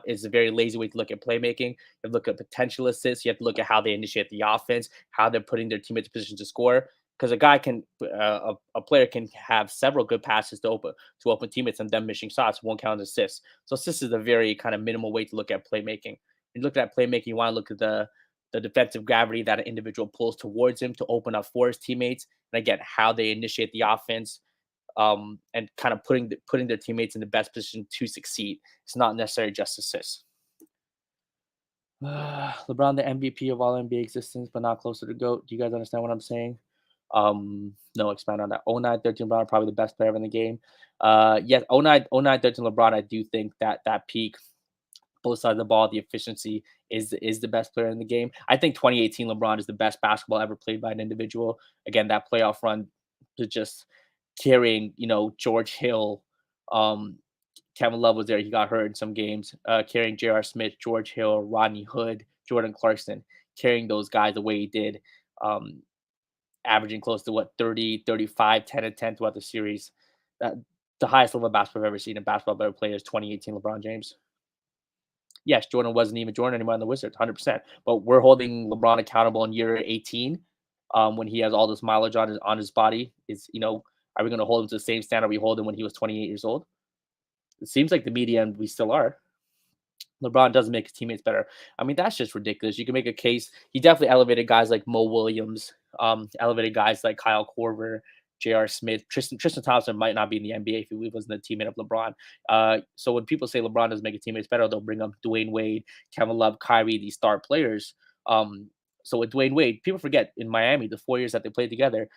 is a very lazy way to look at playmaking. You have to look at potential assists. You have to look at how they initiate the offense, how they're putting their teammates in position to score. Because a player can have several good passes to open teammates and them missing shots. Won't count as assists. So assists is a very kind of minimal way to look at playmaking. When you look at playmaking, you want to look at the defensive gravity that an individual pulls towards him to open up for his teammates. And again, how they initiate the offense. And kind of putting their teammates in the best position to succeed. It's not necessarily just assists. LeBron, the MVP of all NBA existence, but not close to the GOAT. Do you guys understand what I'm saying? No, expand on that. 09-13 LeBron, probably the best player in the game. Yes, 09-13 LeBron, I do think that peak, both sides of the ball, the efficiency is the best player in the game. I think 2018 LeBron is the best basketball ever played by an individual. Again, that playoff run to just carrying, George Hill, Kevin Love was there. He got hurt in some games. Carrying J.R. Smith, George Hill, Rodney Hood, Jordan Clarkson. carrying those guys the way he did, averaging close to what 30, 35, 10 and 10 throughout the series. That the highest level of basketball I've ever seen in basketball better players 2018 LeBron James. Yes, Jordan wasn't even Jordan anymore on the Wizards, 100%. But we're holding LeBron accountable in year 18, when he has all this mileage on his body. Is are we going to hold him to the same standard we hold him when he was 28 years old? It seems like the media and we still are. LeBron doesn't make his teammates better. I mean, that's just ridiculous. You can make a case. He definitely elevated guys like Mo Williams, elevated guys like Kyle Korver, J.R. Smith. Tristan Thompson might not be in the NBA if he wasn't a teammate of LeBron. So when people say LeBron doesn't make his teammates better, they'll bring up Dwayne Wade, Kevin Love, Kyrie, these star players. So with Dwayne Wade, people forget in Miami, the 4 years that they played together,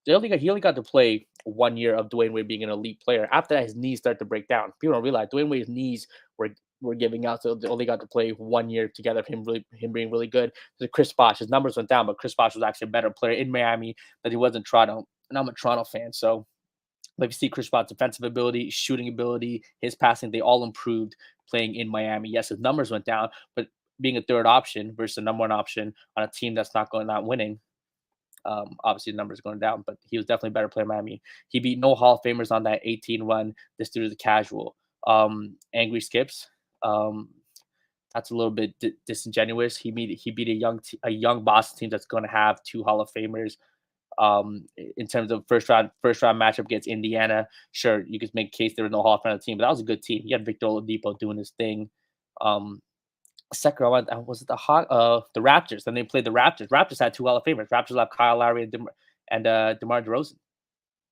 he only got to play 1 year of Dwayne Wade being an elite player. After that, his knees start to break down. People don't realize Dwayne Wade's knees were giving out, so they only got to play 1 year together. Him being really good. So Chris Bosh, his numbers went down, but Chris Bosh was actually a better player in Miami than he was in Toronto. And I'm a Toronto fan, so like you see Chris Bosh's defensive ability, shooting ability, his passing, they all improved playing in Miami. Yes, his numbers went down, but being a third option versus a number one option on a team that's not winning. Obviously, the numbers going down, but he was definitely a better player in Miami. He beat no Hall of Famers on that 18 run. This dude is a casual. Angry Skips. That's a little bit disingenuous. He beat a young Boston team that's going to have 2 Hall of Famers. In terms of first round matchup against Indiana, sure, you could make a case there was no Hall of Fame team, but that was a good team. He had Victor Oladipo doing his thing. Second round was it the Raptors? Then they played the Raptors. Raptors had 2 Hall of Famers. Raptors left Kyle Lowry and DeMar DeRozan.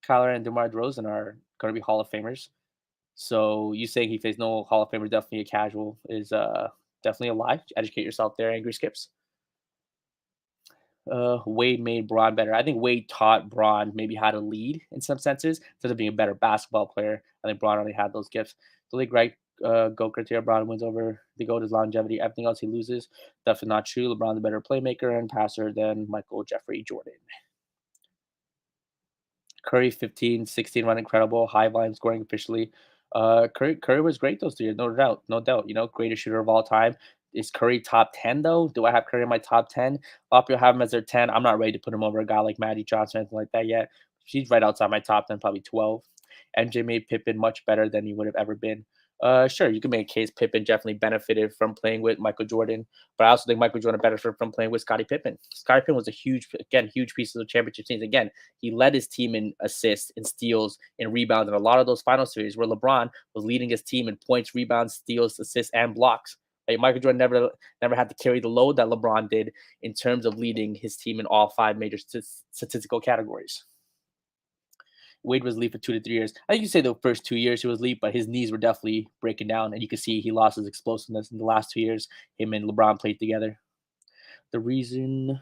Kyle Lowry and DeMar DeRozan are going to be Hall of Famers. So you saying he faced no Hall of Famer, definitely a casual, is definitely a lie. Educate yourself there, Angry Skips. Wade made Braun better. I think Wade taught Braun maybe how to lead in some senses instead of being a better basketball player. I think Braun already had those gifts. The league right GOAT criteria, Braun wins over the GOAT is longevity. Everything else he loses. Definitely not true. LeBron's a better playmaker and passer than Michael Jeffrey Jordan. Curry 15, 16 run incredible. High volume scoring officially. Curry was great those 3 years, no doubt. Greatest shooter of all time. Is Curry top 10 though? Do I have Curry in my top 10? A lot of people have him as their 10. I'm not ready to put him over a guy like Magic Johnson or anything like that yet. He's right outside my top 10, probably 12. MJ made Pippen much better than he would have ever been. Sure, you can make a case Pippen definitely benefited from playing with Michael Jordan, but I also think Michael Jordan benefited from playing with Scottie Pippen. Scottie Pippen was a huge piece of the championship teams. Again, he led his team in assists, in steals, in rebounds, in a lot of those final series where LeBron was leading his team in points, rebounds, steals, assists, and blocks. Like Michael Jordan never had to carry the load that LeBron did in terms of leading his team in all 5 major statistical categories. Wade was elite for 2 to 3 years. I think you say the first 2 years he was elite, but his knees were definitely breaking down, and you can see he lost his explosiveness in the last 2 years. Him and LeBron played together. The reason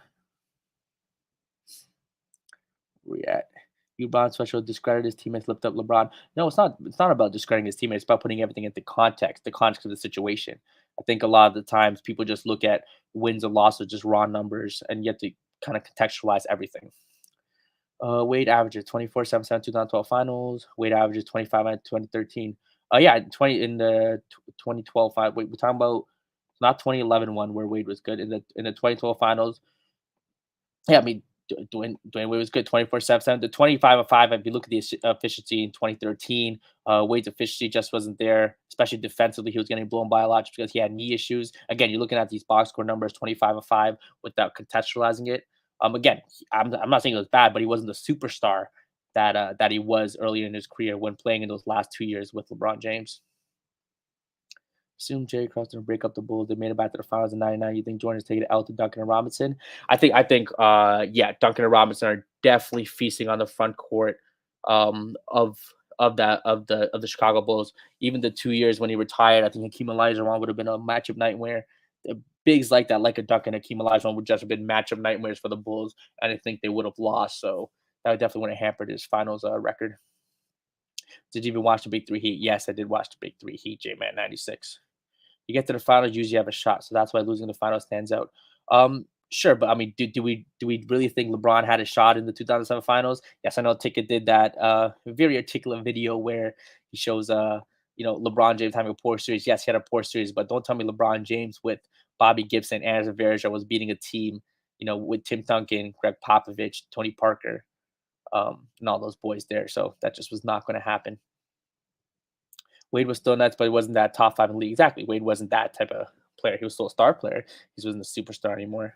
we're at LeBron special discredit his teammates, lift up LeBron. No, it's not. It's not about discrediting his teammates. It's about putting everything into context, the context of the situation. I think a lot of the times people just look at wins and losses, just raw numbers, and you have to kind of contextualize everything. Wade averages 24-7-7 2012 finals. Wade averages 25 in 2013. 20 in the 2012 final. Wait, we're talking about not 2011 one where Wade was good in the 2012 finals. Yeah, I mean Dwayne Wade was good 24-7. The 25-5. If you look at the efficiency in 2013, Wade's efficiency just wasn't there, especially defensively. He was getting blown by a lot just because he had knee issues. Again, you're looking at these box score numbers, 25-5, without contextualizing it. Again, I'm not saying it was bad, but he wasn't the superstar that he was earlier in his career when playing in those last 2 years with LeBron James. Assume Jerry Krause didn't break up the Bulls. They made it back to the finals in '99. You think Jordan's taking it out to Duncan and Robinson? I think Duncan and Robinson are definitely feasting on the front court of the Chicago Bulls. Even the 2 years when he retired, I think Hakeem Olajuwon would have been a matchup nightmare. The bigs like that, like a Duncan and Hakeem Olajuwon, would just have been matchup nightmares for the Bulls, and I think they would have lost. So that definitely would have hampered his finals record. Did you even watch the Big Three Heat? Yes, I did watch the Big Three Heat, J-Man, 96. You get to the finals, usually have a shot. So that's why losing the finals stands out. Sure, but I mean, do we really think LeBron had a shot in the 2007 finals? Yes, I know Ticket did that very articulate video where he shows LeBron James having a poor series. Yes, he had a poor series, but don't tell me LeBron James with Bobby Gibson, Anders Verja was beating a team, with Tim Duncan, Greg Popovich, Tony Parker, and all those boys there. So that just was not going to happen. Wade was still nuts, but he wasn't that top 5 in the league. Exactly. Wade wasn't that type of player. He was still a star player. He wasn't a superstar anymore.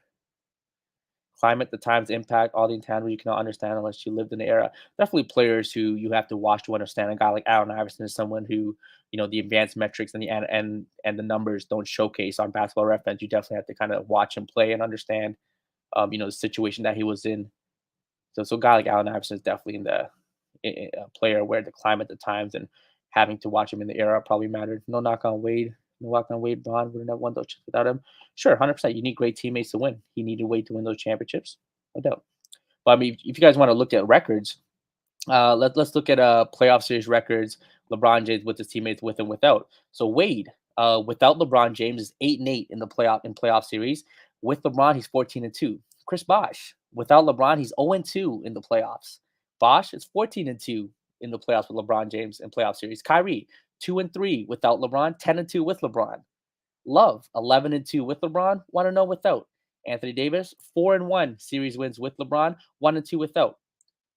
Climate, the times, impact, all the intangibles you cannot understand unless you lived in the era. Definitely players who you have to watch to understand. A guy like Allen Iverson is someone who, the advanced metrics and the numbers don't showcase on Basketball Reference. You definitely have to kind of watch him play and understand, the situation that he was in. So a guy like Allen Iverson is definitely a player where the climate, the times, and having to watch him in the era probably mattered. No knock on Wade. No knock on Wade. Bond wouldn't have won those chips without him. Sure, 100%. You need great teammates to win. He needed Wade to win those championships. No doubt. But I mean, if you guys want to look at records, let's look at playoff series records. LeBron James with his teammates, with and without. So Wade, without LeBron James, is 8-8 in the playoff series. With LeBron, he's 14-2. Chris Bosh, without LeBron, he's 0-2 in the playoffs. Bosh is 14-2 in the playoffs with LeBron James in playoff series. Kyrie, 2-3 without LeBron, 10-2 with LeBron. Love, 11-2 with LeBron, 1-0 without. Anthony Davis, 4-1 series wins with LeBron, 1-2 without.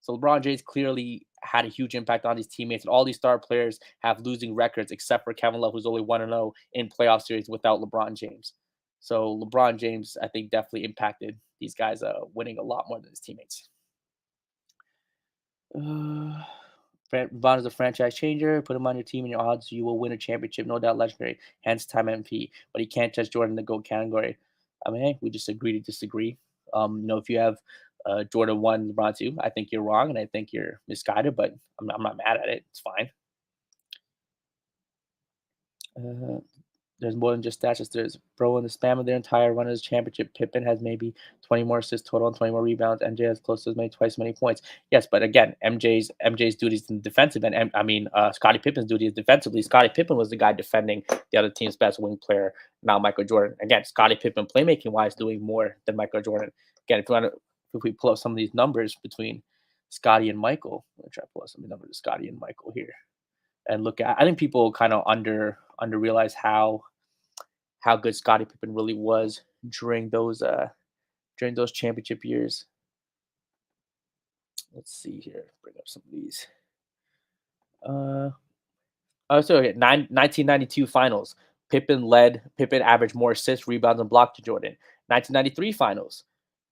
So LeBron James clearly had a huge impact on his teammates, and all these star players have losing records except for Kevin Love, who's only 1-0 in playoff series without LeBron James. So LeBron James, I think, definitely impacted these guys winning a lot more than his teammates. LeBron is a franchise changer. Put him on your team, and your odds you will win a championship. No doubt, legendary. Hence, time MP. But he can't touch Jordan in the GOAT category. I mean, hey, we just agree to disagree. If you have Jordan 1, LeBron 2, I think you're wrong, and I think you're misguided. But I'm not mad at it. It's fine. There's more than just stats. There's bro in the span of their entire run as championship. Pippen has maybe 20 more assists total and 20 more rebounds. MJ has close to twice as many points. Yes, but again, MJ's duties in defensive end. Scottie Pippen's duty is defensively. Scottie Pippen was the guy defending the other team's best wing player, not Michael Jordan. Again, Scottie Pippen playmaking wise doing more than Michael Jordan. Again, if we pull up some of these numbers between Scottie and Michael, I'm gonna try to pull up some of the numbers of Scottie and Michael here, and look at. I think people kind of under realize how good Scottie Pippen really was during those championship years. Let's see here. Bring up some of these. So 1992 finals. Pippen averaged more assists, rebounds, and blocks to Jordan. 1993 finals.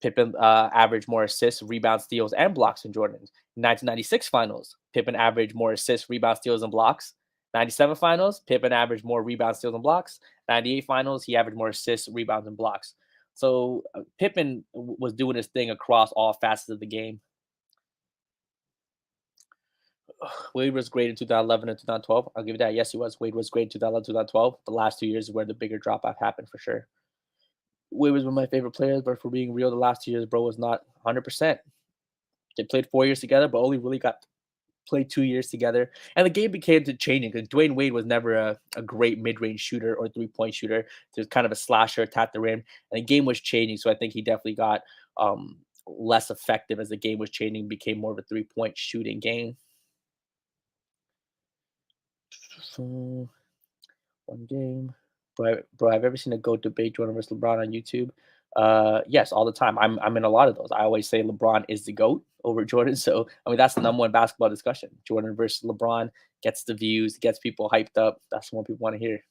Pippen averaged more assists, rebounds, steals, and blocks than Jordan. 1996 finals. Pippen averaged more assists, rebounds, steals, and blocks. 97 finals, Pippen averaged more rebounds, steals, and blocks. 98 finals, he averaged more assists, rebounds, and blocks. So Pippen was doing his thing across all facets of the game. Wade was great in 2011 and 2012. I'll give you that. Yes, he was. Wade was great in 2011, 2012. The last 2 years is where the bigger drop off happened for sure. Wade was one of my favorite players, but for being real, the last 2 years, bro, was not 100%. They played 4 years together, but only really got played 2 years together, and the game became to changing because Dwayne Wade was never a great mid-range shooter or three-point shooter. He was kind of a slasher, attack the rim, and the game was changing. So I think he definitely got less effective as the game was changing, became more of a three-point shooting game. So, one game, bro. I've ever seen a GOAT debate Jordan versus LeBron on YouTube. Yes, all the time. I'm in a lot of those. I always say LeBron is the GOAT over Jordan. So I mean that's the number one basketball discussion. Jordan versus LeBron gets the views, gets people hyped up. That's what people want to hear.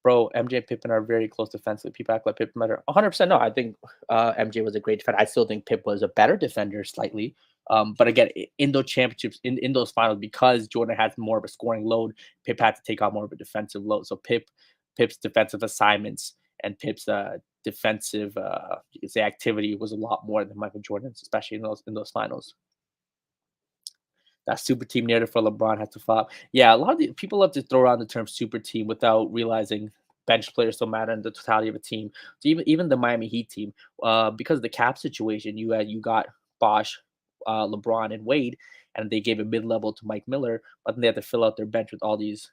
Bro, MJ and Pippen are very close defensively. People act like Pippen better. 100% no. I think MJ was a great defender. I still think Pip was a better defender slightly. But again, in those championships, in those finals, because Jordan had more of a scoring load, Pip had to take on more of a defensive load. So Pip's defensive assignments and Pip's defensive, you could say, activity was a lot more than Michael Jordan's, especially in those finals. That super team narrative for LeBron has to flop. Yeah, a lot of the people love to throw around the term super team without realizing bench players still matter in the totality of a team. So even the Miami Heat team, because of the cap situation, you got Bosh, LeBron, and Wade, and they gave a mid-level to Mike Miller, but then they had to fill out their bench with all these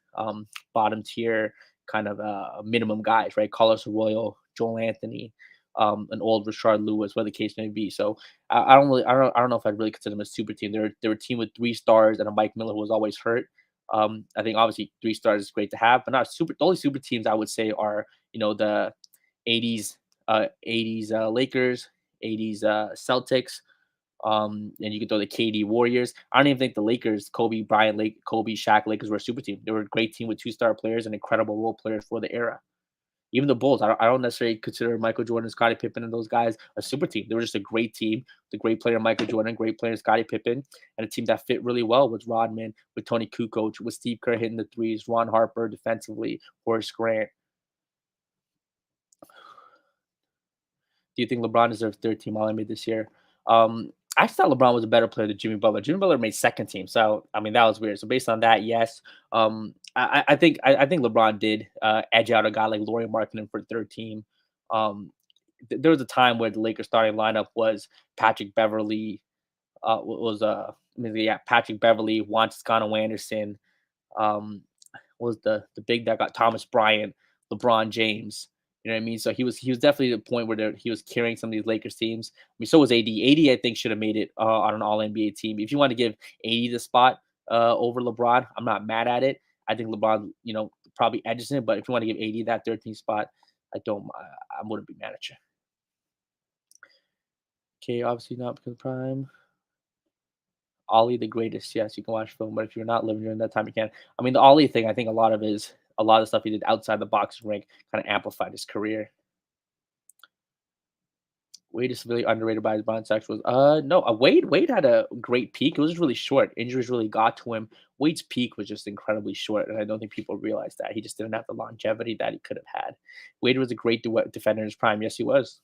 bottom tier kind of minimum guys, right? Carlos Arroyo, Joel Anthony, an old Rashard Lewis, whatever the case may be. So I don't know if I'd really consider them a super team. They're a team with 3 stars and a Mike Miller who was always hurt. I think obviously 3 stars is great to have, but not super. The only super teams I would say are the '80s, Lakers, '80s Celtics. And you can throw the KD Warriors. I don't even think the Lakers, Kobe Bryant, Kobe, Shaq, Lakers were a super team. They were a great team with 2-star players and incredible role players for the era. Even the Bulls, I don't necessarily consider Michael Jordan, Scottie Pippen, and those guys a super team. They were just a great team. The great player Michael Jordan, great player Scottie Pippen, and a team that fit really well with Rodman, with Tony Kukoc, with Steve Kerr hitting the threes, Ron Harper defensively, Horace Grant. Do you think LeBron deserves third team All-NBA this year? I thought LeBron was a better player than Jimmy Butler. Jimmy Butler made second team, so I mean that was weird. So based on that, yes. I think LeBron did edge out a guy like Lauri Markkanen for third team. There was a time where the Lakers starting lineup was Patrick Beverly, Patrick Beverly, Juan Toscano Anderson, was the big that got Thomas Bryant, LeBron James. You know what I mean? So he was definitely the point where he was carrying some of these Lakers teams. I mean, so was AD. AD, I think, should have made it on an All NBA team. If you want to give AD the spot over LeBron, I'm not mad at it. I think LeBron, probably edges him. But if you want to give AD that 13th spot, I wouldn't be mad at you. Okay, obviously not because of Prime. Ollie the greatest. Yes, you can watch film, but if you're not living during that time, you can't. I mean, the Ollie thing, I think a lot of stuff he did outside the boxing ring kind of amplified his career. Wade is severely underrated by his bond sex was no, Wade had a great peak. It was just really short. Injuries really got to him. Wade's peak was just incredibly short, and I don't think people realized that. He just didn't have the longevity that he could have had. Wade was a great defender in his prime. Yes, he was.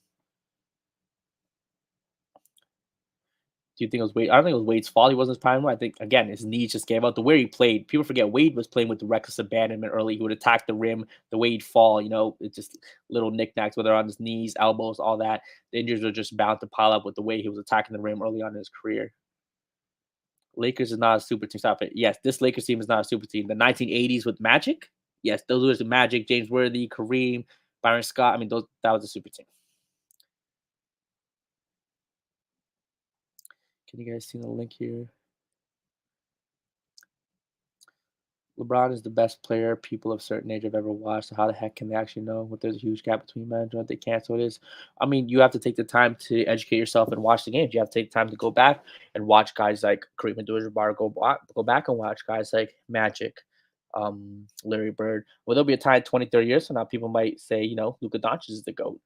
Do you think it was Wade? I don't think it was Wade's fault. He wasn't his prime. I think, again, his knees just gave out. The way he played, people forget Wade was playing with reckless abandonment early. He would attack the rim, the way he'd fall, it's just little knickknacks, whether on his knees, elbows, all that. The injuries were just bound to pile up with the way he was attacking the rim early on in his career. Lakers is not a super team. Stop it. Yes, this Lakers team is not a super team. The 1980s with Magic, yes, those were the Magic, James Worthy, Kareem, Byron Scott. I mean, that was a super team. Can you guys see the link here? LeBron is the best player people of certain age have ever watched. So how the heck can they actually know what there's a huge gap between men and what they can't? So it is. I mean, you have to take the time to educate yourself and watch the games. You have to take time to go back and watch guys like Kareem Abdul-Jabbar. Go back and watch guys like Magic, Larry Bird. Well, there'll be a time 20, 30 years from now, people might say, Luka Doncic is the GOAT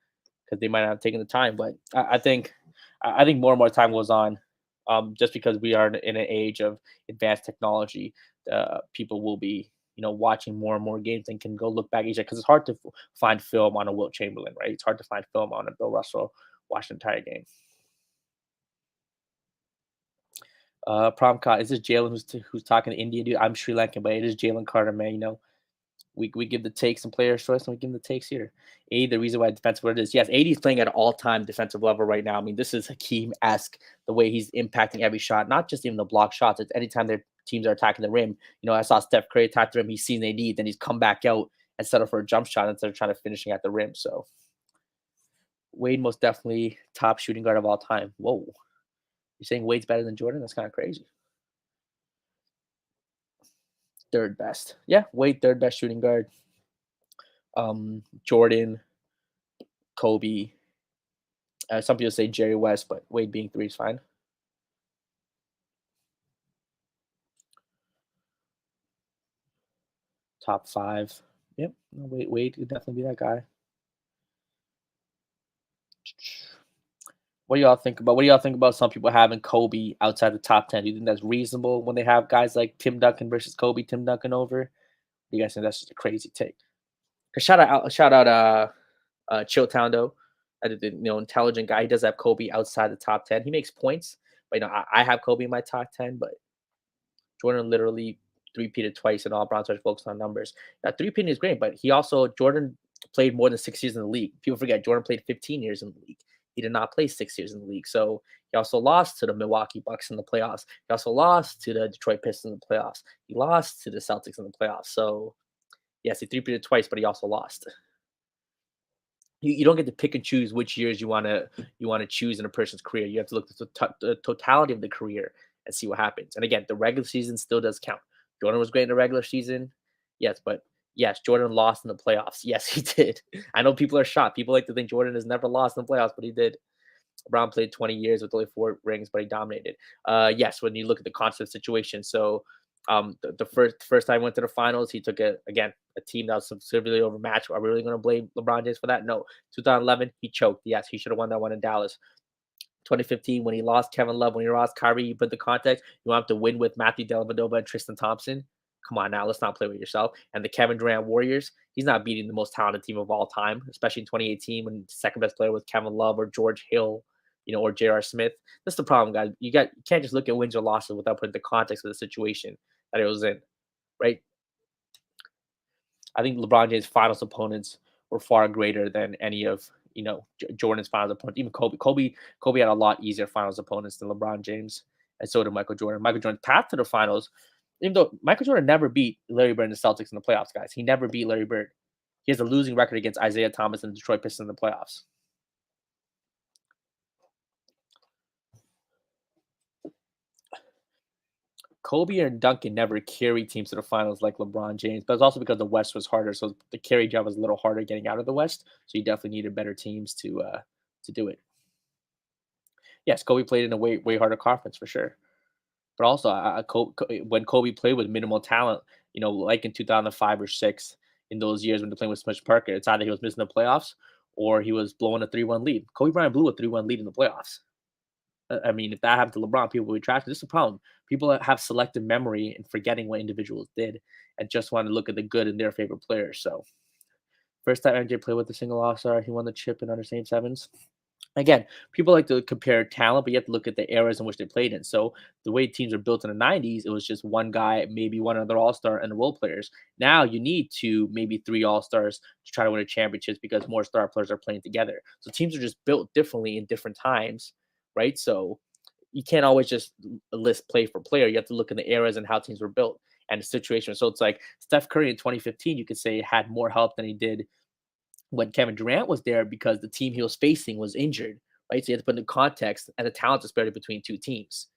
because they might not have taken the time. But I think more and more time goes on. Just because we are in an age of advanced technology, people will be, watching more and more games and can go look back each year because it's hard to find film on a Wilt Chamberlain, right? It's hard to find film on a Bill Russell, watch the entire game. Promcott, is this Jalen who's talking to India, dude? I'm Sri Lankan, but it is Jalen Carter, man. We give the takes and players choice, and we give them the takes here. The reason why defensive what it is. Yes, AD is playing at an all-time defensive level right now. I mean, this is Hakeem-esque, the way he's impacting every shot, not just even the block shots. It's anytime their teams are attacking the rim. I saw Steph Curry attack the rim. He's seen AD, then he's come back out and settle for a jump shot instead of trying to finishing at the rim. So Wade most definitely top shooting guard of all time. Whoa. You're saying Wade's better than Jordan? That's kind of crazy. Third best. Yeah, Wade, third best shooting guard. Jordan, Kobe. Some people say Jerry West, but Wade being 3 is fine. Top 5. Yep. Wade could definitely be that guy. What do y'all think about some people having Kobe outside the top 10? Do you think that's reasonable when they have guys like Tim Duncan versus Kobe, Tim Duncan over? Do you guys think that's just a crazy take? Shout out Chilltown though. Intelligent guy. He does have Kobe outside the top 10. He makes points, but I have Kobe in my top 10, but Jordan literally three-peated twice and all Bron started focused on numbers. Now, three-peating is great, but Jordan played more than 6 years in the league. People forget Jordan played 15 years in the league. He did not play 6 years in the league. So he also lost to the Milwaukee Bucks in the playoffs. He also lost to the Detroit Pistons in the playoffs. He lost to the Celtics in the playoffs. So yes, he three-peated twice, but he also lost. You don't get to pick and choose which years you want to choose in a person's career. You have to look at the totality of the career and see what happens. And again, the regular season still does count. Jordan was great in the regular season. Yes, but yes, Jordan lost in the playoffs. Yes, he did. I know people are shocked. People like to think Jordan has never lost in the playoffs, but he did. LeBron played 20 years with only 4 rings, but he dominated. Yes, when you look at the constant situation. So the first time he went to the finals, he took a team that was severely overmatched. Are we really going to blame LeBron James for that? No. 2011, he choked. Yes, he should have won that one in Dallas. 2015, when he lost Kevin Love, when he lost Kyrie, you put the context, you want him to win with Matthew Dellavedova and Tristan Thompson. Come on now, let's not play with yourself. And the Kevin Durant Warriors, he's not beating the most talented team of all time, especially in 2018 when the second best player was Kevin Love or George Hill, or J.R. Smith. That's the problem, guys. You can't just look at wins or losses without putting the context of the situation that it was in, right? I think LeBron James' finals opponents were far greater than any of Jordan's finals opponents. Even Kobe had a lot easier finals opponents than LeBron James, and so did Michael Jordan. Michael Jordan's path to the finals, even though Michael Jordan never beat Larry Bird and the Celtics in the playoffs, guys. He never beat Larry Bird. He has a losing record against Isaiah Thomas and the Detroit Pistons in the playoffs. Kobe and Duncan never carried teams to the finals like LeBron James, but it's also because the West was harder, so the carry job was a little harder getting out of the West. So you definitely needed better teams to do it. Yes, Kobe played in a way harder conference for sure, but also when Kobe played with minimal talent, like in 2005 or 6, in those years when they're playing with Smush Parker, it's either he was missing the playoffs or he was blowing a 3-1 lead. Kobe Bryant blew a 3-1 lead in the playoffs. I mean, if that happened to LeBron, people would be trashed. This is the problem. People have selective memory and forgetting what individuals did and just want to look at the good in their favorite players. So, first time MJ played with a single All-Star, he won the chip in under same sevens. Again, people like to compare talent, but you have to look at the eras in which they played in. So, the way teams are built in the 90s, it was just one guy, maybe one other All-Star, and the role players. Now, you need maybe 3 All-Stars to try to win a championships because more star players are playing together. So, teams are just built differently in different times. Right. So you can't always just list play for player. You have to look in the eras and how teams were built and the situation. So it's like Steph Curry in 2015, you could say had more help than he did when Kevin Durant was there because the team he was facing was injured. Right. So you have to put in context and the talent disparity between two teams.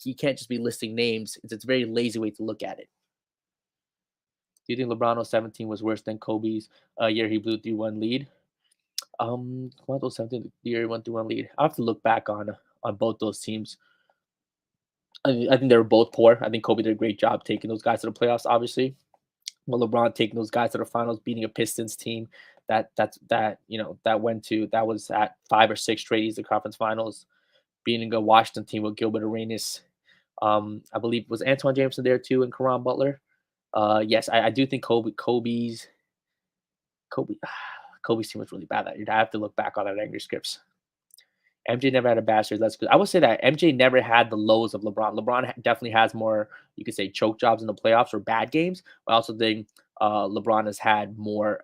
You can't just be listing names. It's a very lazy way to look at it. Do you think LeBron 17 was worse than Kobe's year he blew 3-1 lead? One of those 17 year 1-1 lead. I have to look back on both those teams. I think they were both poor. I think Kobe did a great job taking those guys to the playoffs. Obviously, well, LeBron taking those guys to the finals, beating a Pistons team that was at 5 or 6 straight Eastern Conference Finals, beating a Washington team with Gilbert Arenas. I believe was Antoine Jameson there too, and Caron Butler. Yes, I do think Kobe's team was really bad that year. I have to look back on that angry scripts. MJ never had a bastard. That's good. I would say that MJ never had the lows of LeBron. LeBron definitely has more, you could say, choke jobs in the playoffs or bad games. But I also think LeBron has had more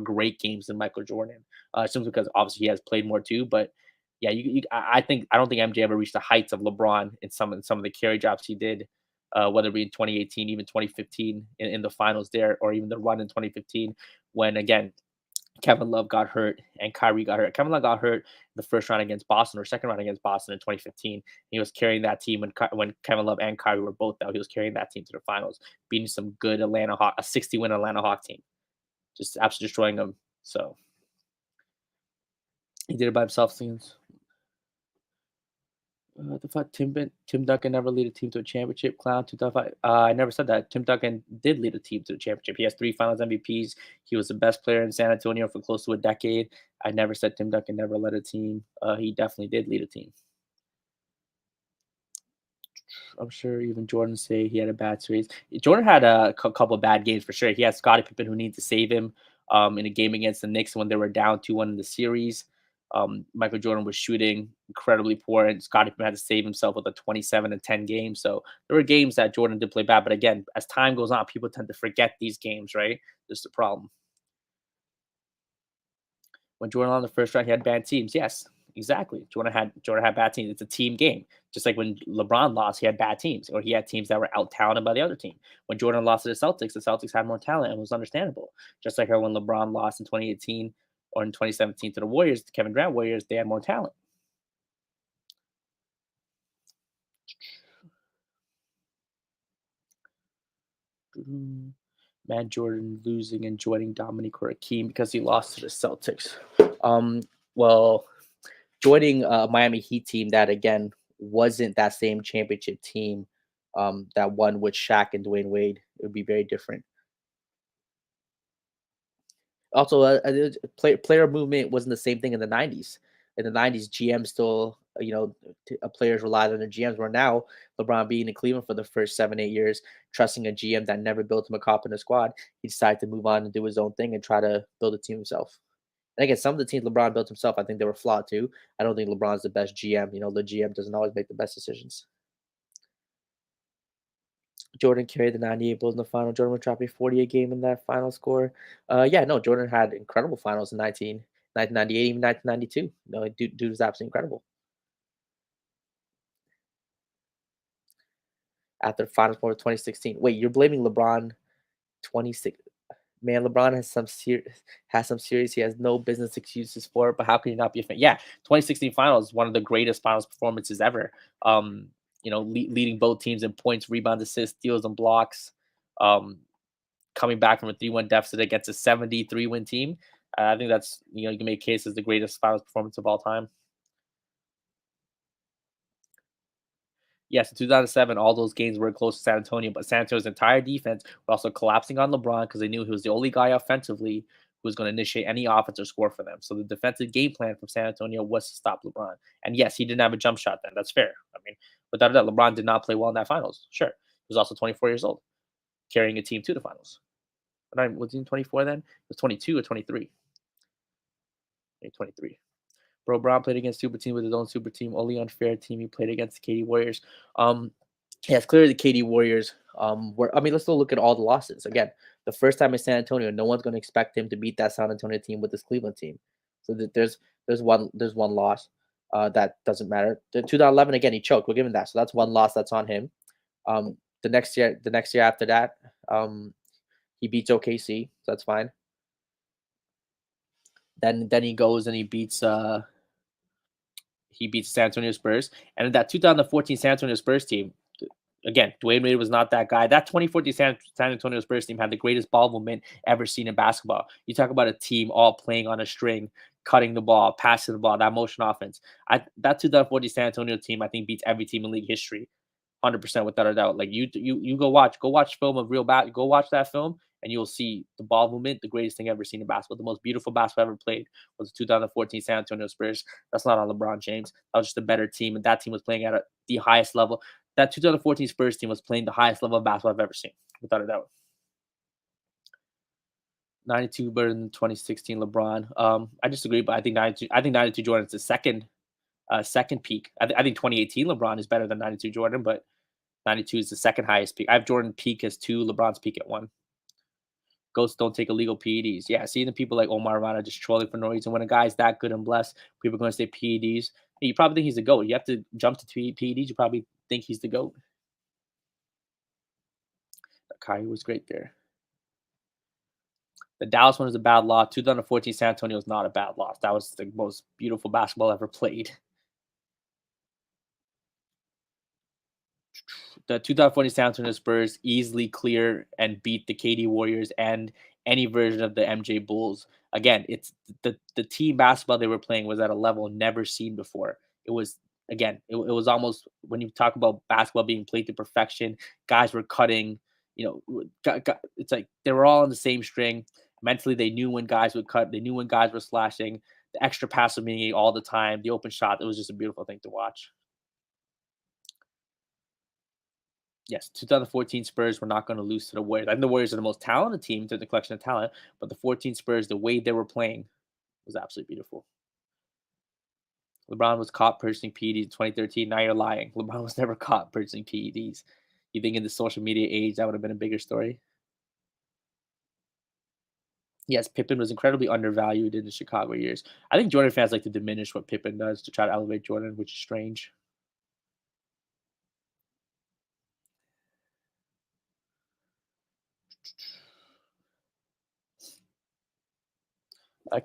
great games than Michael Jordan. Simply because obviously he has played more too. But yeah, I don't think MJ ever reached the heights of LeBron in some of the carry jobs he did, whether it be in 2018, even 2015 in the finals there, or even the run in 2015 when again Kevin Love got hurt and Kyrie got hurt. Kevin Love got hurt the first round against Boston or second round against Boston in 2015. He was carrying that team when Kevin Love and Kyrie were both out. He was carrying that team to the finals, beating some good a 60-win Atlanta Hawk team, just absolutely destroying them. So he did it by himself. Seems. The fuck, Tim Duncan never lead a team to a championship. Clown 2005. I never said that. Tim Duncan did lead a team to a championship. He has 3 Finals MVPs. He was the best player in San Antonio for close to a decade. I never said Tim Duncan never led a team. He definitely did lead a team. I'm sure even Jordan say he had a bad series. Jordan had a couple of bad games for sure. He had Scottie Pippen who needed to save him in a game against the Knicks when they were down 2-1 in the series. Michael Jordan was shooting incredibly poor, and Scottie Pippen had to save himself with a 27-10 game. So there were games that Jordan did play bad. But again, as time goes on, people tend to forget these games, right? That's the problem. When Jordan won the first round, he had bad teams. Yes, exactly. Jordan had bad teams. It's a team game. Just like when LeBron lost, he had bad teams, or he had teams that were out-talented by the other team. When Jordan lost to the Celtics had more talent and was understandable. Just like how when LeBron lost in 2018 or in 2017 to the Warriors, the Kevin Durant Warriors, they had more talent. Man, Jordan losing and joining Dominique or Hakeem because he lost to the Celtics. Well, joining a Miami Heat team that again wasn't that same championship team that won with Shaq and Dwayne Wade. It would be very different. Also, player movement wasn't the same thing in the '90s. In the '90s, GM still, players relied on their GMs. Where now, LeBron being in Cleveland for the first 7-8 years, trusting a GM that never built him a competent squad, he decided to move on and do his own thing and try to build a team himself. And again, some of the teams LeBron built himself, I think they were flawed too. I don't think LeBron's the best GM. The GM doesn't always make the best decisions. Jordan carried the 98 Bulls in the final. Jordan was dropping 40 a game in that final score. Jordan had incredible finals in 1998, even 1992. Dude was absolutely incredible. After finals for 2016. Wait, you're blaming LeBron 26? Man, LeBron has some serious he has no business excuses for it, but how can you not be a fan? Yeah, 2016 finals is one of the greatest finals performances ever. Leading both teams in points, rebounds, assists, steals, and blocks. Coming back from a 3-1 deficit against a 73-win team. I think that's, you can make a case as the greatest finals performance of all time. Yes, in 2007, all those games were close to San Antonio, but San Antonio's entire defense was also collapsing on LeBron because they knew he was the only guy offensively who was going to initiate any offense or score for them. So the defensive game plan from San Antonio was to stop LeBron. And yes, he didn't have a jump shot then. That's fair. I mean, without a doubt, LeBron did not play well in that finals. Sure. He was also 24 years old, carrying a team to the finals. Was he 24 then? It was 22 or 23. 23. Bro, Brown played against super team with his own super team. Only unfair team he played against the KD Warriors. Yes, clearly the KD Warriors let's still look at all the losses. Again, the first time in San Antonio, no one's going to expect him to beat that San Antonio team with this Cleveland team. So there's one loss that doesn't matter. The 2011 again, he choked. We'll give him that. So that's one loss that's on him. The next year after that, he beats OKC. So that's fine. Then he goes and he beats San Antonio Spurs. And in that 2014 San Antonio Spurs team, again, Dwayne Wade was not that guy. That 2014 San Antonio Spurs team had the greatest ball movement ever seen in basketball. You talk about a team all playing on a string, cutting the ball, passing the ball, that motion offense. That 2014 San Antonio team, I think, beats every team in league history, 100% without a doubt. Like you go watch film of real go watch that film, and you'll see the ball movement, the greatest thing ever seen in basketball. The most beautiful basketball ever played was the 2014 San Antonio Spurs. That's not on LeBron James. That was just a better team, and that team was playing at the highest level. That 2014 Spurs team was playing the highest level of basketball I've ever seen, without a doubt. 92 better than 2016 LeBron. I disagree, but I think 92 Jordan's the second peak. I think 2018 LeBron is better than 92 Jordan, but 92 is the second highest peak. I have Jordan peak as 2, LeBron's peak at 1. Ghosts don't take illegal PEDs. Yeah, seeing the people like Omar Rana just trolling for no reason. When a guy's that good and blessed, people are going to say PEDs. You probably think he's the GOAT. You have to jump to PEDs. You probably think he's the GOAT. Kyrie was great there. The Dallas one was a bad loss. 2014 San Antonio was not a bad loss. That was the most beautiful basketball ever played. The 2014 San Antonio Spurs easily clear and beat the KD Warriors and any version of the MJ Bulls. Again, it's the team basketball they were playing was at a level never seen before. It was, again, it was almost, when you talk about basketball being played to perfection, guys were cutting, it's like they were all on the same string. Mentally, they knew when guys would cut. They knew when guys were slashing. The extra pass was being all the time. The open shot, it was just a beautiful thing to watch. Yes, 2014 Spurs were not going to lose to the Warriors. I think the Warriors are the most talented team to the collection of talent, but the 14 Spurs, the way they were playing was absolutely beautiful. LeBron was caught purchasing PEDs in 2013. Now you're lying. LeBron was never caught purchasing PEDs. You think in the social media age that would have been a bigger story? Yes, Pippen was incredibly undervalued in the Chicago years. I think Jordan fans like to diminish what Pippen does to try to elevate Jordan, which is strange.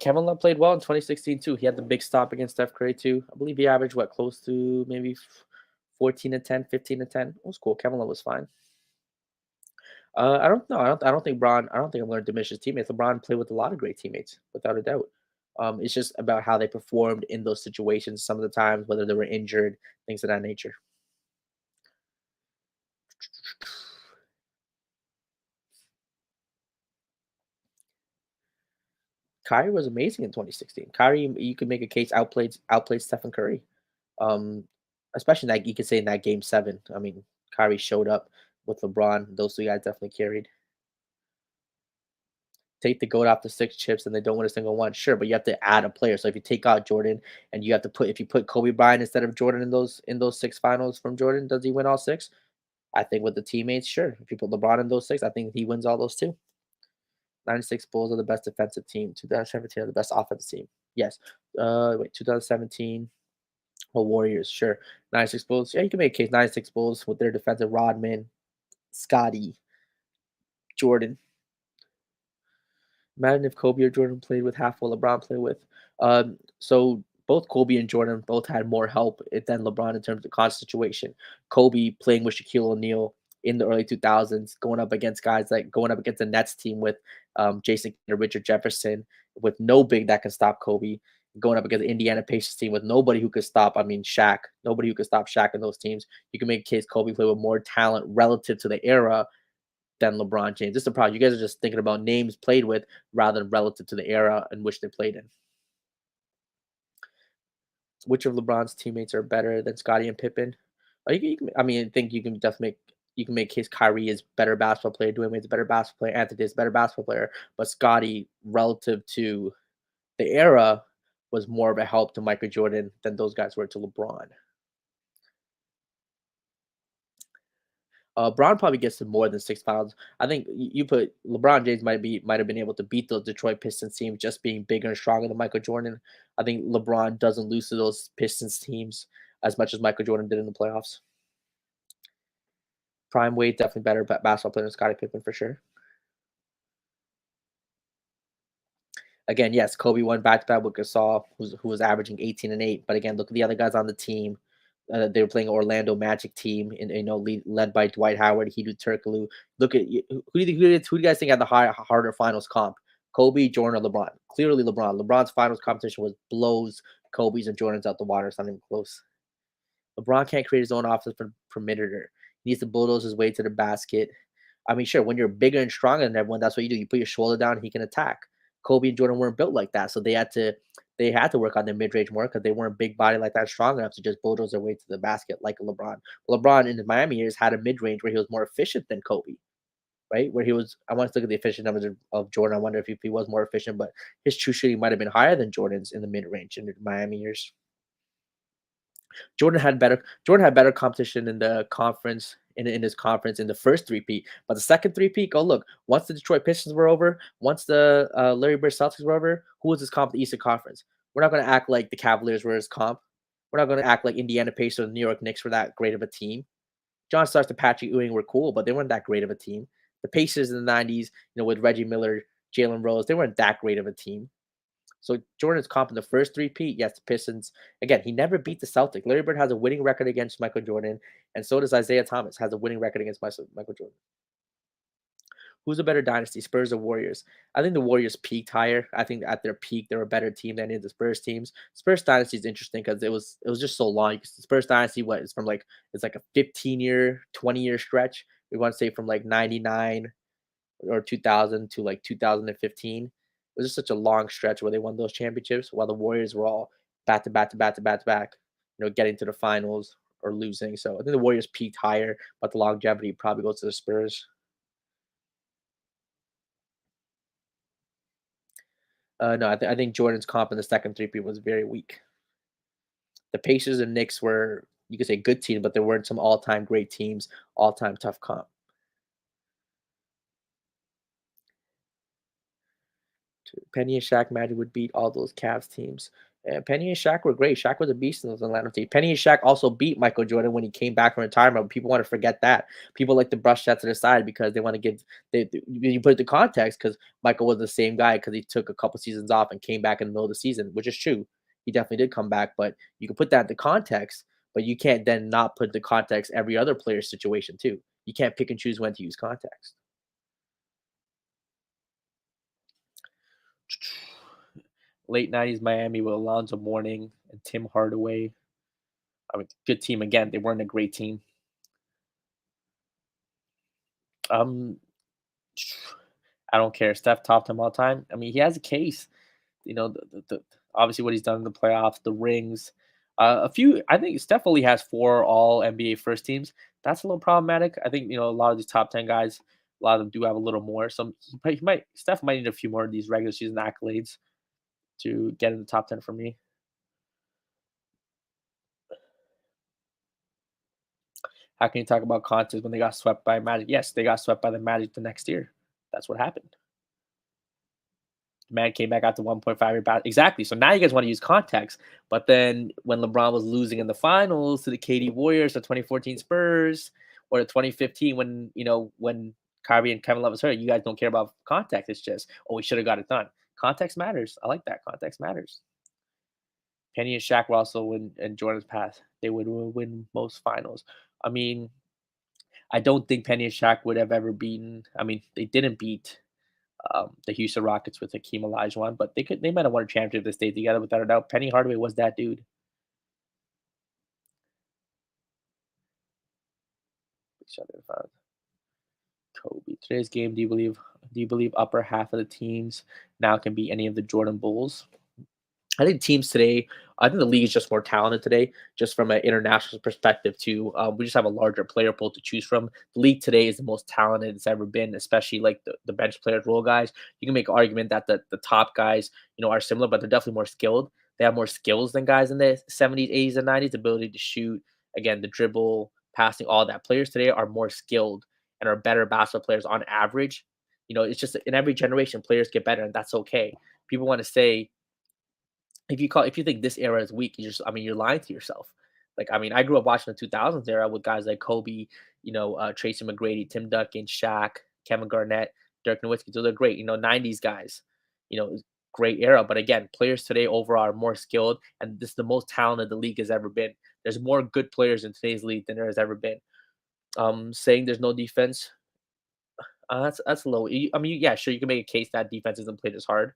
Kevin Love played well in 2016 too. He had the big stop against Steph Curry too. I believe he averaged close to maybe 14 and 10, 15 and 10. It was cool. Kevin Love was fine. I don't know. I don't think Braun. I don't think I'm going to diminish his teammates. LeBron played with a lot of great teammates, without a doubt. It's just about how they performed in those situations. Some of the times, whether they were injured, things of that nature. Kyrie was amazing in 2016. Kyrie, you could make a case outplayed Stephen Curry. Um, Especially that you could say in that game 7. I mean, Kyrie showed up with LeBron. Those two guys definitely carried. Take the goat off the 6 chips and they don't win a single one. Sure, but you have to add a player. So if you take out Jordan and you have to put if you put Kobe Bryant instead of Jordan in those 6 finals from Jordan, does he win all 6? I think with the teammates, sure. If you put LeBron in those 6, I think he wins all those too. 96 Bulls are the best defensive team. 2017 are the best offensive team. Yes. 2017. Well, Warriors, sure. 96 Bulls. Yeah, you can make a case. 96 Bulls with their defensive Rodman, Scotty, Jordan. Imagine if Kobe or Jordan played with half what LeBron played with. So both Kobe and Jordan both had more help than LeBron in terms of the constant situation. Kobe playing with Shaquille O'Neal in the early 2000s, going up against guys like going up against the Nets team with Jason Kidd or Richard Jefferson, with no big that can stop Kobe. Going up against the Indiana Pacers team with nobody who could stop. I mean, Shaq. Nobody who could stop Shaq in those teams. You can make a case Kobe played with more talent relative to the era than LeBron James. This is the problem. You guys are just thinking about names played with rather than relative to the era in which they played in. Which of LeBron's teammates are better than Scottie and Pippen? I mean, I think you can definitely make case Kyrie is better basketball player, Dwayne Wade's a better basketball player, Anthony is a better basketball player, but Scottie, relative to the era, was more of a help to Michael Jordan than those guys were to LeBron. Brown probably gets to more than 6 finals. I think you put LeBron James might have been able to beat those Detroit Pistons teams just being bigger and stronger than Michael Jordan. I think LeBron doesn't lose to those Pistons teams as much as Michael Jordan did in the playoffs. Prime Wade definitely better basketball player than Scottie Pippen for sure. Again, yes, Kobe won back-to-back with Gasol, who was averaging 18 and 8. But again, look at the other guys on the team. They were playing Orlando Magic team, and led by Dwight Howard, Hedo Turkoglu. Look at who do you guys think had the harder finals comp? Kobe, Jordan, or LeBron? Clearly LeBron. LeBron's finals competition was blows Kobe's and Jordan's out the water. It's not even close. LeBron can't create his own offense perimeter. He needs to bulldoze his way to the basket. I mean, sure, when you're bigger and stronger than everyone, that's what you do. You put your shoulder down, and he can attack. Kobe and Jordan weren't built like that, so they had to work on their mid range more because they weren't big body like that, strong enough to just bulldoze their way to the basket like LeBron. LeBron in the Miami years had a mid range where he was more efficient than Kobe, right? Where he was, I want to look at the efficient numbers of Jordan. I wonder if he was more efficient, but his true shooting might have been higher than Jordan's in the mid range in the Miami years. Jordan had better competition in the conference in his conference in the first three-peat, but the second three-peat, go look. Once the Detroit Pistons were over, once the Larry Bird Celtics were over, who was his comp? The Eastern Conference. We're not going to act like the Cavaliers were his comp. We're not going to act like Indiana Pacers or the New York Knicks were that great of a team. John Starks and Patrick Ewing were cool, but they weren't that great of a team. The Pacers in the 90s, with Reggie Miller, Jalen Rose, they weren't that great of a team. So Jordan's comp in the first three-peat, yes, the Pistons. Again, he never beat the Celtics. Larry Bird has a winning record against Michael Jordan, and so does Isaiah Thomas, has a winning record against Michael Jordan. Who's a better dynasty, Spurs or Warriors? I think the Warriors peaked higher. I think at their peak, they're a better team than any of the Spurs teams. Spurs dynasty is interesting because it was just so long. The Spurs dynasty, it's like a 15-year, 20-year stretch. We want to say from like 99 or 2000 to like 2015. It was just such a long stretch where they won those championships while the Warriors were all back to back to back to back to back, getting to the finals or losing. So I think the Warriors peaked higher, but the longevity probably goes to the Spurs. No, I think Jordan's comp in the second three-peat was very weak. The Pacers and Knicks were, you could say, good teams, but there weren't some all-time great teams, all-time tough comp. Penny and Shaq Magic would beat all those Cavs teams. And Penny and Shaq were great. Shaq was a beast in those Atlanta teams. Penny and Shaq also beat Michael Jordan when he came back from retirement. But people want to forget that. People like to brush that to the side because they want to give. You put it to context because Michael was the same guy because he took a couple seasons off and came back in the middle of the season, which is true. He definitely did come back, but you can put that into context. But you can't then not put into context every other player's situation too. You can't pick and choose when to use context. Late 90s Miami with Alonzo Mourning and Tim Hardaway. I mean, good team again. They weren't a great team. Um, I don't care. Steph topped him all time. I mean, he has a case. You know, obviously what he's done in the playoffs, the rings. A few. I think Steph only has 4 All NBA first teams. That's a little problematic. I think a lot of these top 10 guys, a lot of them do have a little more. Some he might Steph might need a few more of these regular season accolades to get in the top 10 for me. How can you talk about contests when they got swept by Magic? Yes, they got swept by the Magic the next year. That's what happened. The man came back out to 1.5 rebounds. Exactly. So now you guys want to use context. But then when LeBron was losing in the finals to the KD Warriors, the 2014 Spurs, or the 2015 when Kyrie and Kevin Love was hurt, you guys don't care about context. It's just, we should have got it done. Context matters. I like that. Context matters. Penny and Shaq were also win in Jordan's path. They would win most finals. I mean, I don't think Penny and Shaq would have ever beaten. I mean, they didn't beat the Houston Rockets with Hakeem Olajuwon, but they might have won a championship if they stayed together without a doubt. Penny Hardaway was that dude. Kobe. Today's game, do you believe upper half of the teams now can beat any of the Jordan Bulls? I think teams today, I think the league is just more talented today, just from an international perspective, too. We just have a larger player pool to choose from. The league today is the most talented it's ever been, especially like the bench players, role guys. You can make an argument that the top guys, are similar, but they're definitely more skilled. They have more skills than guys in the 70s, 80s, and 90s, the ability to shoot, again, the dribble, passing, all that. Players today are more skilled and are better basketball players on average. It's just in every generation, players get better, and that's okay. People want to say, if you think this era is weak, you're lying to yourself. Like, I mean, I grew up watching the 2000s era with guys like Kobe, Tracy McGrady, Tim Duncan, Shaq, Kevin Garnett, Dirk Nowitzki. Those are great, 90s guys. Great era. But again, players today overall are more skilled, and this is the most talented the league has ever been. There's more good players in today's league than there has ever been. Saying there's no defense, that's low. I mean, yeah, sure, you can make a case that defense isn't played as hard.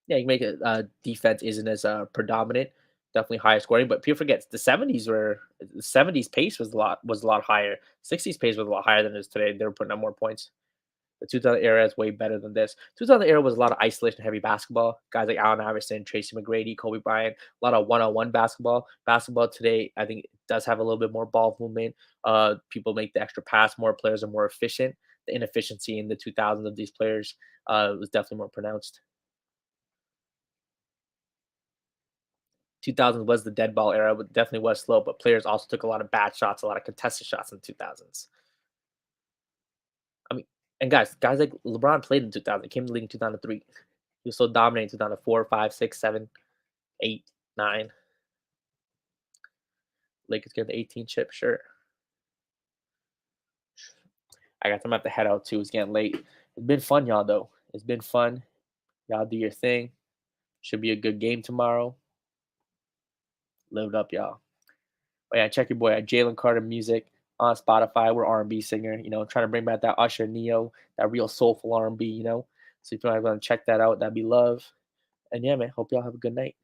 Yeah, you can make it. Defense isn't as predominant, definitely higher scoring. But people forget the 70s pace was a lot higher. 60s pace was a lot higher than it is today. They were putting up more points. The 2000 era is way better than this. 2000 era was a lot of isolation heavy basketball. Guys like Allen Iverson, Tracy McGrady, Kobe Bryant, a lot of one-on-one basketball. Basketball today, I think, does have a little bit more ball movement. People make the extra pass. More players are more efficient. The inefficiency in the 2000s of these players was definitely more pronounced. 2000s was the dead ball era, but definitely was slow. But players also took a lot of bad shots, a lot of contested shots in the 2000s. I mean, and guys like LeBron played in 2000. He came to the league in 2003. He was so dominant in 2004, 5, 6, 7, 8, 9. Lakers get the 18 chip, sure. I got them at the head out too. It's getting late. It's been fun, y'all, though. It's been fun. Y'all do your thing. Should be a good game tomorrow. Live it up, y'all. But yeah, check your boy at Jalen Carter Music on Spotify. We're R&B singer, trying to bring back that Usher Neo, that real soulful R&B, So if you want to check that out, that'd be love. And yeah, man, hope y'all have a good night.